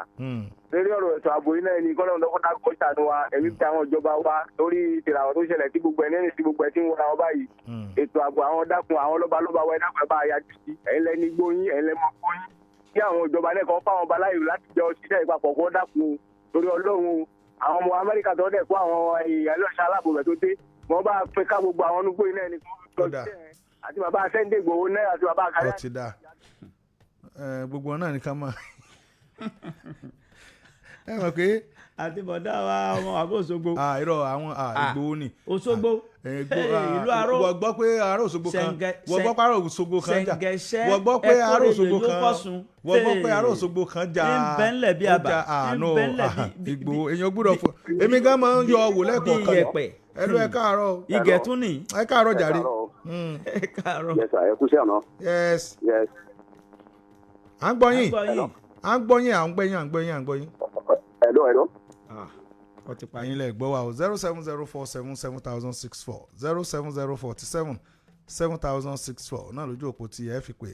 lórí ọ̀rọ̀ ètò ààbò iná ẹni kọ́lọ́ lọ́kọ́ta kó ṣàánú wa ẹ̀mí tí àwọn ìjọba wa lórí ìtìràwọ̀ tó ṣẹlẹ̀ tí gbogbo ẹ̀ ní ti gbogbo ẹ̀ tí ń wọra wọn báyìí. ètò ààbò àwọn dákun àwọn lọ́balọ́ba wa ẹ̀dá pẹ̀ bá a yájú sí ẹ̀yin lẹ́ni gbóyin ẹ̀yin lẹ́mọ gbóyin kí àwọn ìjọba lẹ́kọ̀ọ́ fáwọn ọba láyò láti jọ ṣiṣẹ́ ìpapọ̀ kó dákun torí ọlọ́run àwọn ọmọ amẹ́ríkà tó dẹ̀ kó àwọn èèyàn lọ́ṣà aláàbò rẹ̀ tó dé wọ́n bá pín ká gbogbo àwọn onugbó iná ẹni tó lọ sí àti bàbá Sunday Igboho náà àti bàbá Akari. ó ti dà gbogbo náà ní ká mọ̀ ẹ mọ̀ pé. àti bọ̀dá wa ọmọ àbọ̀ Òṣogbo. irọ́ àwọn Ìgbòho ni. Òṣogbo ìlú Aró. wọ́n gbọ́ pé Aró Òṣogbo kan wọ́n gbọ́ pé Aró Òṣogbo kan jà wọ́n gbọ́ pé Aró Òṣogbo kan wọ́n gbọ́ pé Aró Òṣogbo kan jà ìbẹ́ńlẹ̀ bí àbá Ìgbòho èèyàn gbúdọ̀ fún èmi gan máa ń yọ wò lẹ́kọ̀ọ́ kan ẹlú ẹ káàárọ̀. ìgẹ̀tún ni. ẹ káàárọ̀ jàre. ẹ káàárọ̀. yes ẹ kú sí àná. yes. yes. à ń gbọ́ yín à ń gbọ́ yín à ń gbọ́ yín à ń gbọ́ yín à ń gbọ́ yín. hello. ó ti pa yín lẹ̀ gbọ́ wa o 070477064 070477064 náà lójú òpó tí ẹ fi pè.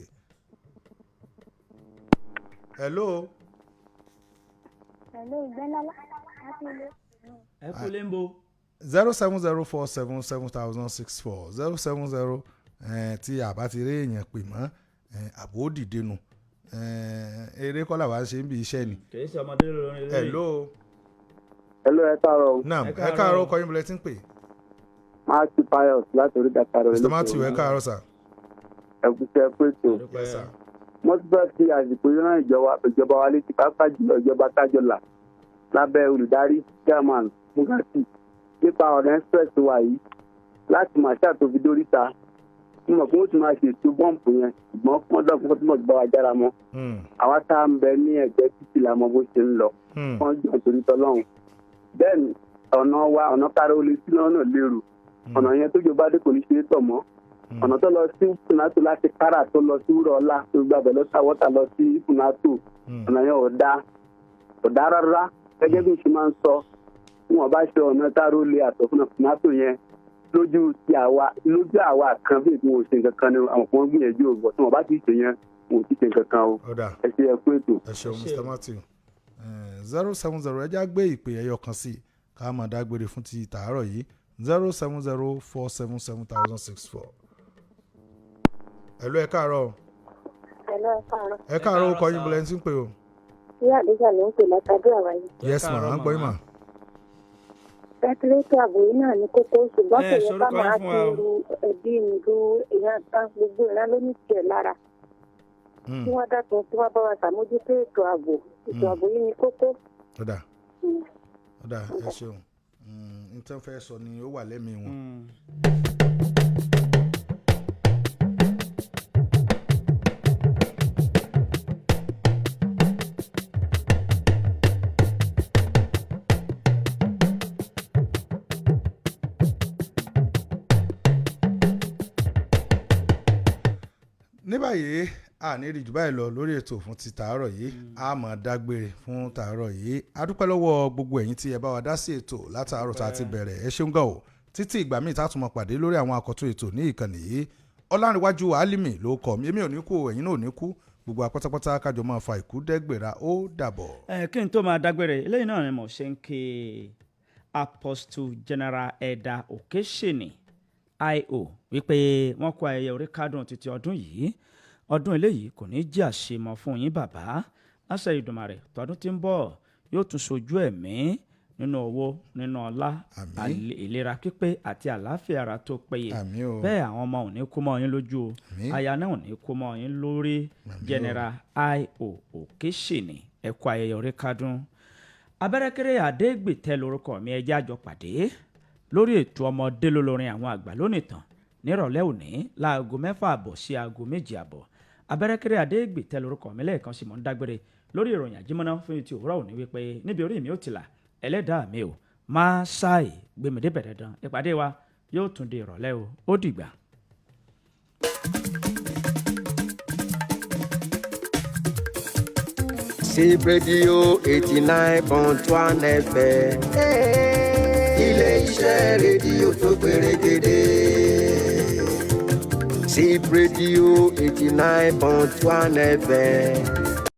hello. ìgbẹ́lá láti ilé. ẹ kú lé ń bo. 070477064 070 tí àbá ti rí èèyàn pè mọ́ àbò dìde nu eré kọ́là wá ṣe ń bí iṣẹ́ ni. kì í ṣe ọmọdé lórí eré. hello. hello ẹ káàárọ̀. naam ẹ káàárọ̀ kọ́ yín bọ̀lẹ́ tí ń pè. Matthew Pius láti orí dàkà rẹ̀. Mr. Matthew ẹ káàárọ̀ sà. ẹ kú sí ẹ pé tó. mo ti bá fi àsìkò yìí rán ìjọba wa létí pápá jùlọ ìjọba tájọlà lábẹ́ olùdarí chairman Mugati nípa ọ̀rẹ́ express wa yìí láti màṣá tó fi dórí ta mo mọ̀ pé wọ́n ti máa ṣètò bọ́ǹpù yẹn ṣùgbọ́n wọ́n dọ̀ fún kọ́tùmọ̀ gbọ́ wa jára mọ́ àwa tá à ń bẹ ní ẹgbẹ́ títí la mọ bó ṣe ń lọ wọ́n jọ torí tọ́lọ́run bẹ́ẹ̀ ni ọ̀nà kára olè sí lọ́nà lérò ọ̀nà yẹn tó jọba dé kò ní ṣe é tọ̀ mọ́ ọ̀nà tó lọ sí Funato láti kára tó lọ sí wúrọ̀ ọlá tó gbàgbẹ́ lọ sáwọ́tà lọ sí Funato ọ̀nà yẹn ò dá rárá gẹ́gẹ́ bí n ṣe máa ń sọ wọn bá ṣe ọ̀nà kára olè àtọ̀ Funato yẹn lójú àwa kan bí ìpín òṣè kankan ni àwọn kan gbìyànjú ògbọ tí wọn bá ti ṣe yẹn wọn ò ti ṣe kankan o ẹ ṣe ẹ kú ètò. ẹ ṣeun Mr. Matthew 070 ẹjá gbé ìpè ẹyọ kan sí ká máa dágbére fún ti tàárọ̀ yìí 070477064. ẹ̀lú ẹ káàárọ̀. ẹ káàárọ̀ ó kọ yín bọ́lẹ̀ ń tí ń pè o. ìyá àdéjà ló ń pè látàdé àwáyé. yes ma à ń gbọ́ yín mà. pẹtilétò ààbò yìí náà ní kókó ṣùgbọ́n kò yẹ ká máa ti ru ẹbí ìlú ìyá tán gbogbo ìran ló ní tiẹ̀ lára. tí wọ́n dákun tí wọ́n bá wa ṣàmójútó ètò ààbò yìí ní kókó. ọ̀dà ẹ ṣeun n tẹ́ fẹ́ sọ ni ó wà lẹ́mìí wọn. ní báyìí a ní rí jù báyìí lọ lórí ètò fún ti tàárọ̀ yìí a máa dágbére fún tàárọ̀ yìí a dúpẹ́ lọ́wọ́ gbogbo ẹ̀yin tí ẹ bá wa dá sí ètò látàárọ̀ tá a ti bẹ̀rẹ̀ ẹ ṣeun gan o títí ìgbà míì tá a tún máa pàdé lórí àwọn àkọ́tún ètò ní ìkànnì yìí Ọlárìnwájú Álímì ló kọ mi èmi ò ní kú ẹ̀yin náà ò ní kú gbogbo apátápátá kájọ máa fa ìkú dẹ́gbẹ̀rà ó dàbọ̀. kí n tó máa dágbére eléyìí náà ni mo ṣe ń ké Apostle General Ẹ̀dà Òkèṣènì I.O. wípé wọ́n kó ayẹyẹ orí kádùn títí ọdún yìí ọdún eléyìí kò ní jẹ́ àṣemọ fún yín bàbá láṣẹ Ìdùmarè tọdún tí ń bọ̀ yóò tún sojú ẹ̀mí nínú owó nínú ọlá ìlera pípé àti àlàáfíà ara tó péye bẹ́ẹ̀ àwọn ọmọ ò ní kú mọ́ yín lójú o aya náà ò ní kú mọ́ yín lórí General I.O. Òkèṣìnì ẹ̀kú ayẹyẹ orí kádùn abẹ́rẹ́kẹ́rẹ́ Adégbìtẹ́ lórúkọ mi ẹjẹ́ àjọ pàdé lórí ètò ọmọdé lólórin àwọn àgbà lónìí tán nírọ̀lẹ́ òní láago 6:30 sí aago 7:30 abẹ́rẹ́kẹ́rẹ́ Adégbìtẹ́ lórúkọ mi lẹ́ẹ̀kan sí mọ́ ń dágbére lórí ìròyìn àjímọ́ná fún ti òwúrọ̀ òní wípé níbi orí mi ó ti là ẹlẹ́dàá mi ò máa ṣáì gbèmídé bẹ̀rẹ̀ dán ìpàdé wa yóò tún di ìrọ̀lẹ́ o ó dìgbà. Sip Radio 89.1 FM. Ilé iṣẹ́ rédíò tó gbèrègèdè. Sip Radio 89.1 FM.